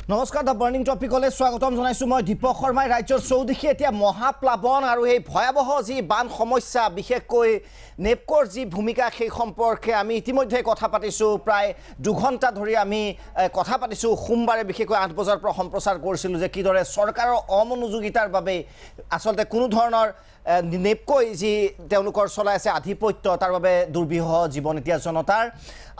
নমস্কাৰ the burning টপিকলৈ স্বাগতম জনাইছোঁ মই দীপক শৰ্মাই ৰাজ্যৰ চৌদিশে এতিয়া মহাপ্লাৱন আৰু এই ভয়াৱহ যি বান সমস্যা বিশেষকৈ নেপকৰ যি ভূমিকা সেই সম্পৰ্কে আমি ইতিমধ্যে কথা পাতিছোঁ প্ৰায় 2 ঘণ্টা ধৰি আমি কথা পাতিছোঁ সোমবাৰে বিশেষকৈ 8 বজাৰ পৰা সম্প্ৰচাৰ কৰিছিলোঁ যে কিদৰে চৰকাৰৰ অমনোযোগিতাৰ বাবে আচলতে কোনো ধৰণৰ নেপকৈ যি তেওঁলোকৰ চলাই আছে আধিপত্য তাৰ বাবে দুৰ্বিহ জীৱন এতিয়া জনতাৰ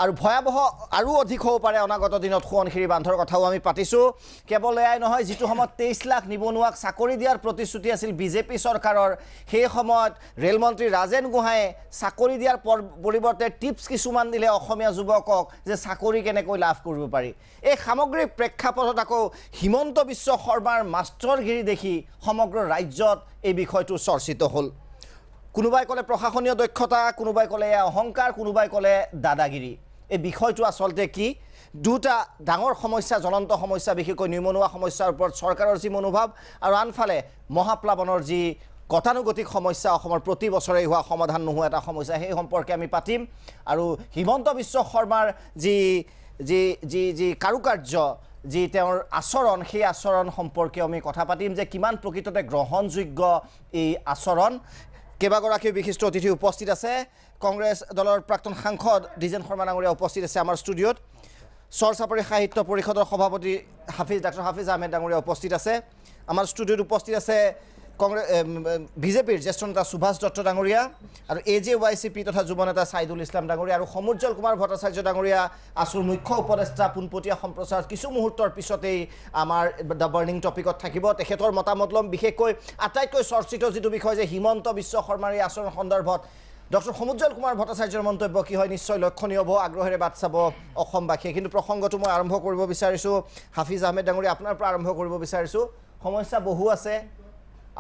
আৰু ভয়াৱহ আৰু অধিক হ'ব পাৰে অনাগত দিনত সোৱণশিৰি বান্ধৰ কথাও আমি পাতিছোঁ কেৱল এয়াই নহয় যিটো সময়ত 23 লাখ নিবনুৱাক চাকৰি দিয়াৰ প্ৰতিশ্ৰুতি আছিল বিজেপি চৰকাৰৰ সেই সময়ত ৰেলমন্ত্ৰী ৰাজেন গোহাঁয়ে চাকৰি দিয়াৰ পৰিৱৰ্তে টিপছ কিছুমান দিলে অসমীয়া যুৱকক যে চাকৰি কেনেকৈ লাভ কৰিব পাৰি এই সামগ্ৰিক প্ৰেক্ষাপটত আকৌ হিমন্ত বিশ্ব শৰ্মাৰ মাষ্টৰগিৰি দেখি সমগ্ৰ ৰাজ্যত এই বিষয়টো চৰ্চিত হ'ল কোনোবাই ক'লে প্ৰশাসনীয় দক্ষতা কোনোবাই ক'লে অহংকাৰ কোনোবাই ক'লে দাদাগিৰি এই বিষয়টো আচলতে কি দুটা ডাঙৰ সমস্যা জ্বলন্ত সমস্যা বিশেষকৈ নিবনুৱা সমস্যাৰ ওপৰত চৰকাৰৰ যি মনোভাৱ আৰু আনফালে মহাপ্লাৱনৰ যি গতানুগতিক সমস্যা অসমৰ প্ৰতি বছৰে হোৱা সমাধান নোহোৱা এটা সমস্যা সেই সম্পৰ্কে আমি পাতিম আৰু হিমন্ত বিশ্ব শৰ্মাৰ যি যি যি যি কাৰুকাৰ্য যি তেওঁৰ আচৰণ সেই আচৰণ সম্পৰ্কে আমি কথা পাতিম যে কিমান প্ৰকৃততে গ্ৰহণযোগ্য এই আচৰণ কেইবাগৰাকী বিশিষ্ট অতিথি উপস্থিত আছে কংগ্ৰেছ দলৰ প্ৰাক্তন সাংসদ দ্বিজেন শৰ্মা ডাঙৰীয়া উপস্থিত আছে আমাৰ ষ্টুডিঅ'ত চৰচাপৰি সাহিত্য পৰিষদৰ সভাপতি ডাক্তৰ হাফিজ আহমেদ ডাঙৰীয়া উপস্থিত আছে আমাৰ ষ্টুডিঅ'ত উপস্থিত আছে কংগ্ৰেছ বিজেপিৰ জ্যেষ্ঠ নেতা সুভাষ দত্ত ডাঙৰীয়া আৰু AJYCP তথা যুৱ নেতা ছাইদুল ইছলাম ডাঙৰীয়া আৰু সমুজ্জ্বল কুমাৰ ভট্টাচাৰ্য ডাঙৰীয়া আছুৰ মুখ্য উপদেষ্টা পোনপটীয়া সম্প্ৰচাৰ কিছু মুহূৰ্তৰ পিছতেই আমাৰ দ্য বাৰ্নিং টপিকত থাকিব তেখেতৰ মতামত ল'ম বিশেষকৈ আটাইতকৈ চৰ্চিত যিটো বিষয় যে হিমন্ত বিশ্ব শৰ্মাৰ এই আচৰণ সন্দৰ্ভত ডক্টৰ সমুজ্জ্বল কুমাৰ ভট্টাচাৰ্যৰ মন্তব্য কি হয় নিশ্চয় লক্ষণীয় হ'ব আগ্ৰহেৰে বাট চাব অসমবাসীয়ে কিন্তু প্ৰসংগটো মই আৰম্ভ কৰিব বিচাৰিছোঁ হাফিজ আহমেদ ডাঙৰীয়া আপোনাৰ পৰা আৰম্ভ কৰিব বিচাৰিছোঁ সমস্যা বহু আছে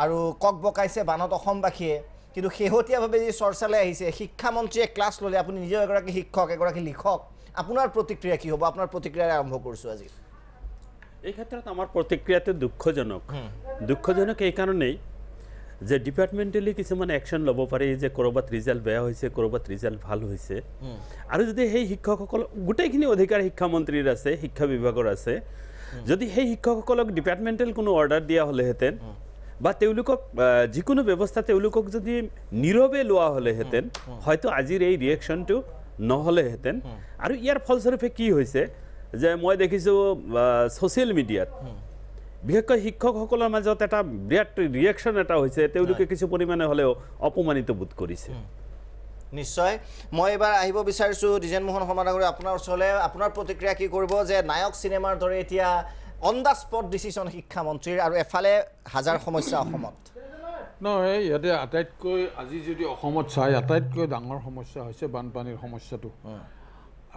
আৰু কক বকাইছে বানত অসমবাসীয়ে কিন্তু শেহতীয়াভাৱে যি চৰ্চালৈ আহিছে শিক্ষামন্ত্ৰীয়ে ক্লাছ ল'লে আপুনি নিজেও এগৰাকী শিক্ষক এগৰাকী লিখক আপোনাৰ প্ৰতিক্ৰিয়া কি হ'ব আপোনাৰ প্ৰতিক্ৰিয়াৰে আৰম্ভ কৰিছোঁ আজি এই ক্ষেত্ৰত আমাৰ প্ৰতিক্ৰিয়াটো দুঃখজনক এই কাৰণেই যে ডিপাৰ্টমেণ্টেলি কিছুমান একশ্যন ল'ব পাৰি যে ক'ৰবাত ৰিজাল্ট বেয়া হৈছে ক'ৰবাত ৰিজাল্ট ভাল হৈছে আৰু যদি সেই শিক্ষকসকল গোটেইখিনি অধিকাৰ শিক্ষামন্ত্ৰীৰ আছে শিক্ষা বিভাগৰ আছে যদি সেই শিক্ষকসকলক ডিপাৰ্টমেণ্টেল কোনো অৰ্ডাৰ দিয়া হ'লেহেঁতেন বা তেওঁলোকক যিকোনো ব্যৱস্থা তেওঁলোকক যদি নীৰৱে লোৱা হ'লেহেঁতেন হয়তো আজিৰ এই ৰিয়েকশ্যনটো নহ'লেহেঁতেন আৰু ইয়াৰ ফলস্বৰূপে কি হৈছে যে মই দেখিছোঁ ছ'চিয়েল মিডিয়াত বিশেষকৈ শিক্ষকসকলৰ মাজত এটা বিৰাট ৰিয়েকশ্যন এটা হৈছে তেওঁলোকে কিছু পৰিমাণে হ'লেও অপমানিত বোধ কৰিছে নিশ্চয় মই এবাৰ আহিব বিচাৰিছোঁ দ্বিজেন মোহন শৰ্মা ডাঙৰীয়া আপোনাৰ ওচৰলৈ আপোনাৰ প্ৰতিক্ৰিয়া কি কৰিব যে নায়ক চিনেমাৰ দৰে এতিয়া অন দ্য স্পট ডিচিশ্যন শিক্ষামন্ত্ৰীৰ আৰু এফালে হাজাৰ সমস্যা অসমত নহয় ইয়াতে আটাইতকৈ আজি যদি অসমত চাই আটাইতকৈ ডাঙৰ সমস্যা হৈছে বানপানীৰ সমস্যাটো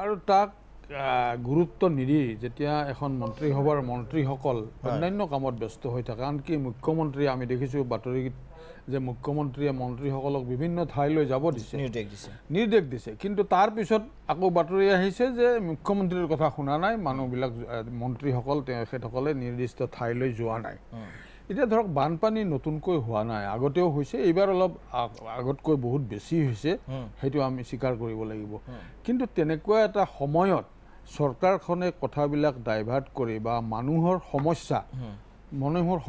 আৰু তাক গুৰুত্ব নিদি যেতিয়া এখন মন্ত্ৰীসভাৰ মন্ত্ৰীসকল অন্যান্য কামত ব্যস্ত হৈ থাকে আনকি মুখ্যমন্ত্ৰী আমি দেখিছোঁ বাতৰিত যে মুখ্যমন্ত্ৰীয়ে মন্ত্ৰীসকলক বিভিন্ন ঠাইলৈ যাব দিছে নিৰ্দেশ দিছে কিন্তু তাৰ পিছত আকৌ বাতৰি আহিছে যে মুখ্যমন্ত্ৰীৰ কথা শুনা নাই মানুহবিলাক মন্ত্ৰীসকল তেখেতসকলে নিৰ্দিষ্ট ঠাইলৈ যোৱা নাই এতিয়া ধৰক বানপানী নতুনকৈ হোৱা নাই আগতেও হৈছে এইবাৰ অলপ আগতকৈ বহুত বেছি হৈছে সেইটো আমি স্বীকাৰ কৰিব লাগিব কিন্তু তেনেকুৱা এটা সময়ত চৰকাৰখনে কথাবিলাক ডাইভাৰ্ট কৰি বা মানুহৰ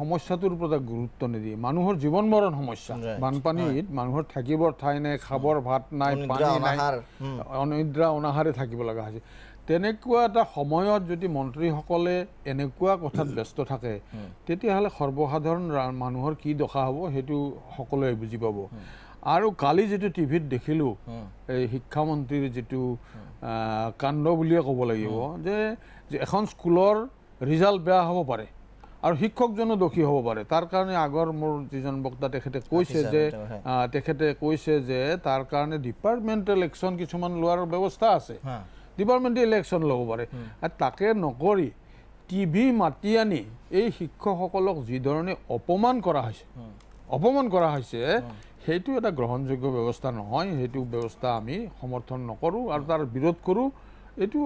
সমস্যাটোৰ ওপৰত গুৰুত্ব নিদিয়ে মানুহৰ জীৱন মৰণ সমস্যা বানপানীত মানুহৰ থাকিবৰ ঠাই নাই খাবৰ ভাত নাই পানী নাই অনিদ্ৰা অনাহাৰে থাকিব লগা হৈছে তেনেকুৱা এটা সময়ত যদি মন্ত্ৰীসকলে এনেকুৱা কথাত ব্যস্ত থাকে তেতিয়াহ'লে সৰ্বসাধাৰণ মানুহৰ কি দশা হ'ব সেইটো সকলোৱে বুজি পাব আৰু কালি যিটো টিভিত দেখিলোঁ এই শিক্ষামন্ত্ৰীৰ যিটো কাণ্ড বুলিয়ে ক'ব লাগিব যে এখন স্কুলৰ ৰিজাল্ট বেয়া হ'ব পাৰে আৰু শিক্ষকজনো দোষী হ'ব পাৰে তাৰ কাৰণে আগৰ মোৰ যিজন বক্তা তেখেতে কৈছে যে তাৰ কাৰণে ডিপাৰ্টমেণ্টেল একশ্যন কিছুমান লোৱাৰ ব্যৱস্থা আছে ডিপাৰ্টমেণ্টেল একশ্যন ল'ব পাৰে আৰু তাকে নকৰি টিভি মাতি আনি এই শিক্ষকসকলক যিধৰণে অপমান কৰা হৈছে সেইটো এটা গ্ৰহণযোগ্য ব্যৱস্থা নহয় সেইটো ব্যৱস্থা আমি সমৰ্থন নকৰোঁ আৰু তাৰ বিৰোধ কৰোঁ এইটো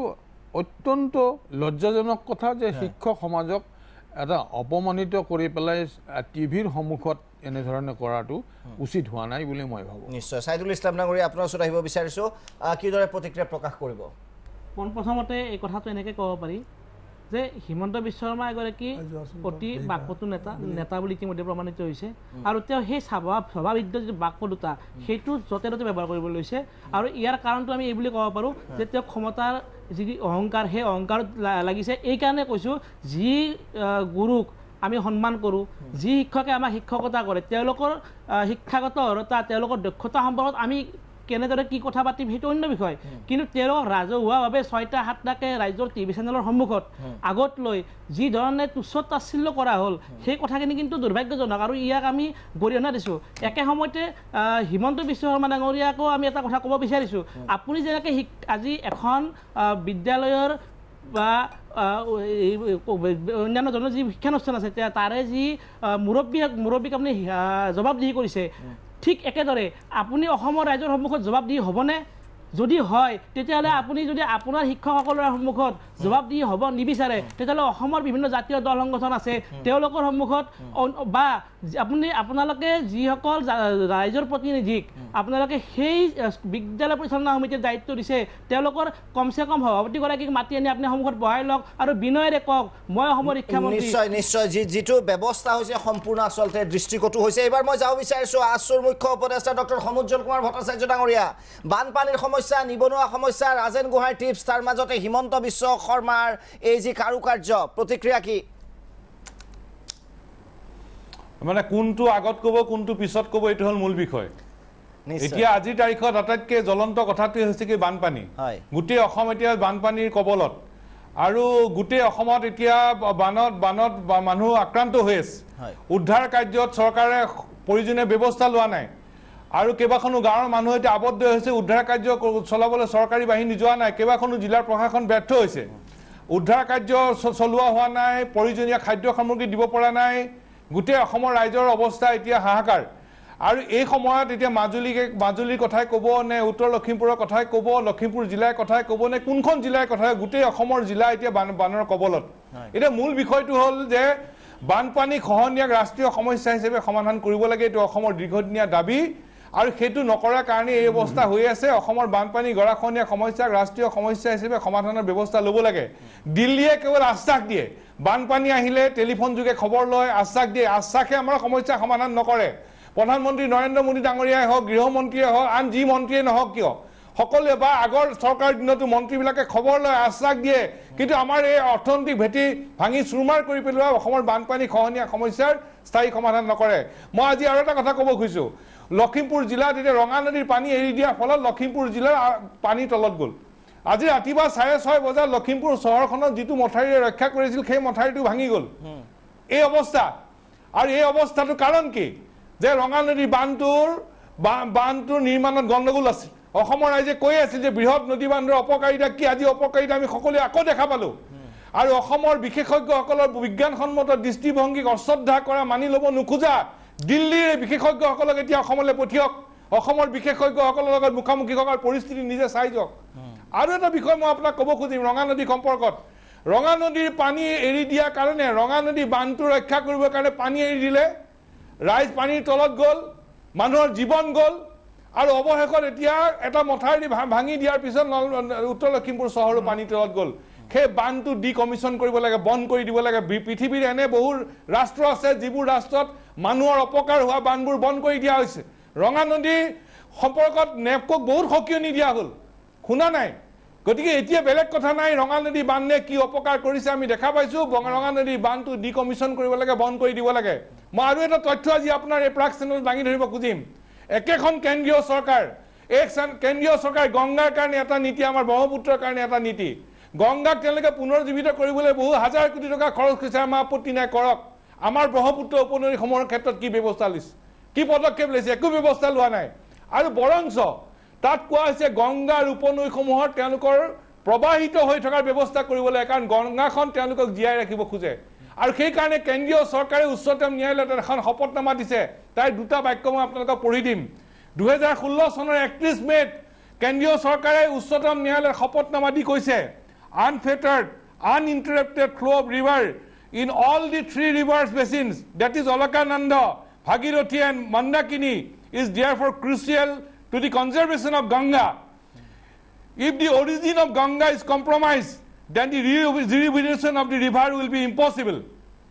অত্যন্ত লজ্জাজনক কথা যে শিক্ষক সমাজক এটা অপমানিত কৰি পেলাই টিভিৰ সন্মুখত এনেধৰণে কৰাটো উচিত হোৱা নাই বুলি মই ভাবোঁ নিশ্চয় ছাইদুল ইছলাম ডাঙৰীয়া আপোনাৰ ওচৰত আহিব বিচাৰিছোঁ কিদৰে প্ৰতিক্ৰিয়া প্ৰকাশ কৰিব পোনপ্ৰথমতে এই কথাটো এনেকৈ ক'ব পাৰি যে হিমন্ত বিশ্ব শৰ্মা এগৰাকী অতি বাকপটু নেতা বুলি ইতিমধ্যে প্ৰমাণিত হৈছে আৰু তেওঁ সেই স্বভাৱিদ্ধ যিটো বাকপটুতা সেইটো য'তে ত'তে ব্যৱহাৰ কৰিবলৈ লৈছে আৰু ইয়াৰ কাৰণটো আমি এই বুলি ক'ব পাৰোঁ যে তেওঁ ক্ষমতাৰ যি অহংকাৰ সেই অহংকাৰত লাগিছে এইকাৰণে কৈছোঁ যি গুৰুক আমি সন্মান কৰোঁ যি শিক্ষকে আমাক শিক্ষকতা কৰে তেওঁলোকৰ শিক্ষাগত অৰ্হতা তেওঁলোকৰ দক্ষতা সম্পৰ্কত আমি কেনেদৰে কি কথা পাতিম সেইটো অন্য বিষয় কিন্তু তেওঁলোকক ৰাজহুৱাভাৱে 6টা 7টাকৈ ৰাইজৰ টিভি চেনেলৰ সন্মুখত আগত লৈ যি ধৰণে তুচ্ছ তাচ্ছিল্য কৰা হ'ল সেই কথাখিনি কিন্তু দুৰ্ভাগ্যজনক আৰু ইয়াক আমি গৰিহণা দিছোঁ একে সময়তে হিমন্ত বিশ্ব শৰ্মা ডাঙৰীয়াকো আমি এটা কথা ক'ব বিচাৰিছোঁ আপুনি যেনেকৈ আজি এখন বিদ্যালয়ৰ বা অন্যান্য ধৰণৰ যি শিক্ষানুষ্ঠান আছে তাৰে যি মুৰব্বীক আপুনি জবাবদিহি কৰিছে ঠিক একেদৰে আপুনি অসমৰ ৰাইজৰ সন্মুখত জবাবদিহি হ'বনে যদি হয় তেতিয়াহ'লে আপুনি যদি আপোনাৰ শিক্ষকসকলৰ সন্মুখত জবাবদিহি হ'ব নিবিচাৰে তেতিয়াহ'লে অসমৰ বিভিন্ন জাতীয় দল সংগঠন আছে তেওঁলোকৰ সন্মুখত বা আপোনালোকে যিসকল ৰাইজৰ প্ৰতিনিধিক আপোনালোকে সেই বিদ্যালয় পৰিচালনা সমিতিৰ দায়িত্ব দিছে তেওঁলোকৰ কমচে কম সভাপতিগৰাকীক মাতি আনি আপুনি সন্মুখত বহাই লওক আৰু বিনয়েৰে কওক মই অসমৰ শিক্ষামন্ত্ৰী নিশ্চয় যিটো ব্যৱস্থা হৈছে সম্পূৰ্ণ আচলতে দৃষ্টিকটু হৈছে এইবাৰ মই যাব বিচাৰিছোঁ আছুৰ মুখ্য উপদেষ্টা ডক্টৰ সমুজ্জ্বল কুমাৰ ভট্টাচাৰ্য ডাঙৰীয়া বানপানীৰ সমস্যা নিবনুৱা সমস্যা ৰাজেন গোহাঁইৰ টিপছ তাৰ মাজতে হিমন্ত বিশ্ব শৰ্মাৰ এই যি কাৰুকাৰ্য প্ৰতিক্ৰিয়া কি মানে কোনটো আগত ক'ব কোনটো পিছত ক'ব এইটো হ'ল মূল বিষয় এতিয়া আজিৰ তাৰিখত আটাইতকৈ জ্বলন্ত কথাটোৱে হৈছে কি বানপানী গোটেই অসম এতিয়া বানপানীৰ কবলত আৰু গোটেই অসমত এতিয়া বানত মানুহ আক্ৰান্ত হৈ আছে উদ্ধাৰ কাৰ্যত চৰকাৰে প্ৰয়োজনীয় ব্যৱস্থা লোৱা নাই আৰু কেইবাখনো গাঁৱৰ মানুহ এতিয়া আবদ্ধ হৈছে উদ্ধাৰ কাৰ্য চলাবলৈ চৰকাৰী বাহিনী যোৱা নাই কেইবাখনো জিলাৰ প্ৰশাসন ব্যৰ্থ হৈছে উদ্ধাৰ কাৰ্য চলোৱা হোৱা নাই প্ৰয়োজনীয় খাদ্য সামগ্ৰী দিব পৰা নাই গোটেই অসমৰ ৰাইজৰ অৱস্থা এতিয়া হাহাকাৰ আৰু এই সময়ত এতিয়া মাজুলীৰ কথাই ক'ব নে উত্তৰ লখিমপুৰৰ কথাই ক'ব লখিমপুৰ জিলাৰ কথাই ক'ব নে কোনখন জিলাৰ কথাই গোটেই অসমৰ জিলা এতিয়া বানৰ কবলত এতিয়া মূল বিষয়টো হ'ল যে বানপানী খহনীয়াক ৰাষ্ট্ৰীয় সমস্যা হিচাপে সমাধান কৰিব লাগে এইটো অসমৰ দীৰ্ঘদিনীয়া দাবী আৰু সেইটো নকৰাৰ কাৰণে এই অৱস্থা হৈ আছে অসমৰ বানপানী গৰাখহনীয়া সমস্যাক ৰাষ্ট্ৰীয় সমস্যা হিচাপে সমাধানৰ ব্যৱস্থা ল'ব লাগে দিল্লীয়ে কেৱল আশ্বাস দিয়ে বানপানী আহিলে টেলিফোন যোগে খবৰ লয় আশ্বাস দিয়ে আশ্বাসে আমাৰ সমস্যা সমাধান নকৰে প্ৰধানমন্ত্ৰী নৰেন্দ্ৰ মোদী ডাঙৰীয়াই হওক গৃহমন্ত্ৰীয়ে হওক আন যি মন্ত্ৰীয়ে নহওক কিয় সকলোৱে বা আগৰ চৰকাৰ দিনতো মন্ত্ৰীবিলাকে খবৰ লয় আশ্বাস দিয়ে কিন্তু আমাৰ এই অৰ্থনৈতিক ভেটি ভাঙি চুৰমাৰ কৰি পেলোৱা অসমৰ বানপানী খহনীয়া সমস্যাৰ স্থায়ী সমাধান নকৰে মই আজি আৰু এটা কথা ক'ব খুজিছোঁ লখিমপুৰ জিলাত এতিয়া ৰঙা নদীৰ পানী এৰি দিয়াৰ ফলত লখিমপুৰ জিলাৰ পানী তলত গ'ল আজি ৰাতিপুৱা 6:30 বজাত লখিমপুৰ চহৰখনত যিটো মথাউৰিৰে ৰক্ষা কৰিছিল সেই মথাউৰিটো ভাঙি গ'ল এই অৱস্থা আৰু এই অৱস্থাটোৰ কাৰণ কি যে ৰঙা নদীৰ বান্ধটোৰ নিৰ্মাণত গণ্ডগোল আছিল অসমৰ ৰাইজে কৈ আছিল যে বৃহৎ নদী বান্ধৰ অপকাৰিতা কি আজি অপকাৰিতা আমি সকলোৱে আকৌ দেখা পালোঁ আৰু অসমৰ বিশেষজ্ঞসকলৰ বিজ্ঞানসন্মত দৃষ্টিভংগীক অশ্ৰদ্ধা কৰা মানি ল'ব নোখোজা দিল্লীৰ বিশেষজ্ঞসকলক এতিয়া অসমলৈ পঠিয়াওক অসমৰ বিশেষজ্ঞসকলৰ লগত মুখামুখি হোৱাৰ পৰিস্থিতি নিজে চাই যাওক আৰু এটা বিষয় মই আপোনাক ক'ব খুজিম ৰঙা নদী সম্পৰ্কত ৰঙা নদীৰ পানী এৰি দিয়াৰ কাৰণে ৰঙা নদী বান্ধটো ৰক্ষা কৰিবৰ কাৰণে পানী এৰি দিলে ৰাইজ পানীৰ তলত গ'ল মানুহৰ জীৱন গ'ল আৰু অৱশেষত এতিয়া এটা মথাউৰি ভাঙি দিয়াৰ পিছত উত্তৰ লখিমপুৰ চহৰো পানীৰ তলত গ'ল সেই বান্ধটো ডিকমিশ্যন কৰিব লাগে বন্ধ কৰি দিব লাগে পৃথিৱীৰ এনে বহু ৰাষ্ট্ৰ আছে যিবোৰ ৰাষ্ট্ৰত মানুহৰ অপকাৰ হোৱা বান্ধবোৰ বন্ধ কৰি দিয়া হৈছে ৰঙা নদীৰ সম্পৰ্কত নেপকক বহুত সকিয়নি দিয়া হ'ল শুনা নাই গতিকে এতিয়া বেলেগ কথা নাই ৰঙা নদী বান্ধে কি অপকাৰ কৰিছে আমি দেখা পাইছোঁ ৰঙা নদীৰ বান্ধটো ডিকমিশ্যন কৰিব লাগে বন্ধ কৰি দিব লাগে মই আৰু এটা তথ্য আজি আপোনাৰ এই প্ৰাক চেনেলত দাঙি ধৰিব খুজিম একেখন কেন্দ্ৰীয় চৰকাৰ গংগাৰ কাৰণে এটা নীতি আমাৰ ব্ৰহ্মপুত্ৰৰ কাৰণে এটা নীতি গংগাক তেওঁলোকে পুনৰুজ্জীৱিত কৰিবলৈ বহু হাজাৰ কোটি টকা খৰচ কৰিছে আমাৰ আপত্তি নাই কৰক আমাৰ ব্ৰহ্মপুত্ৰ উপনদীসমূহৰ ক্ষেত্ৰত কি ব্যৱস্থা লৈছে কি পদক্ষেপ লৈছে একো ব্যৱস্থা লোৱা নাই আৰু বৰঞ্চ তাত কোৱা হৈছে গংগাৰ উপনৈসমূহত তেওঁলোকৰ প্ৰবাহিত হৈ থকাৰ ব্যৱস্থা কৰিব লাগে কাৰণ গংগাখন তেওঁলোকক জীয়াই ৰাখিব খোজে আৰু সেইকাৰণে কেন্দ্ৰীয় চৰকাৰে উচ্চতম ন্যায়ালয়ত এখন শপতনামা দিছে তাই দুটা বাক্য মই আপোনালোকক পঢ়ি দিম 2016 চনৰ 31 মেত কেন্দ্ৰীয় চৰকাৰে উচ্চতম ন্যায়ালয়ত শপতনামা দি কৈছে unfettered uninterrupted flow of river in all the 3 rivers basins that is Alakananda Bhagirathi and Mandakini is therefore crucial to the conservation of Ganga. If the origin of Ganga is compromised, then the rejuvenation of the river will be impossible.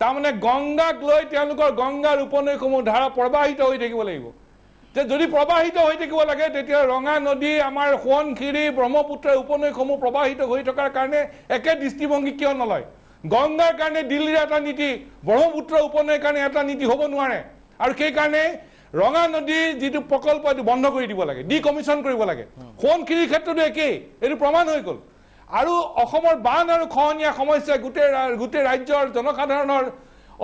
তাৰমানে গংগাক লৈ তেওঁলোকৰ গংগাৰ উপনৈসমূহ ধাৰা প্ৰবাহিত হৈ থাকিব লাগিব। যদি প্ৰবাহিত হৈ থাকিব লাগে তেতিয়া ৰঙা নদী আমাৰ সোৱণশিৰি ব্ৰহ্মপুত্ৰৰ উপনৈসমূহ প্ৰবাহিত হৈ থকাৰ কাৰণে একে দৃষ্টিভংগী কিয় নলয়? গংগাৰ কাৰণে দিল্লীৰ এটা নীতি, ব্ৰহ্মপুত্ৰৰ উপনৈৰ কাৰণে এটা নীতি হ'ব নোৱাৰে। আৰু সেইকাৰণে ৰঙা নদীৰ যিটো প্ৰকল্প এইটো বন্ধ কৰি দিব লাগে, ডিকমিশ্যন কৰিব লাগে। সোৱণশিৰিৰ ক্ষেত্ৰতো একেই, এইটো প্ৰমাণ হৈ গ'ল। আৰু অসমৰ বান আৰু খহনীয়া সমস্যাই গোটেই ৰাজ্যৰ জনসাধাৰণৰ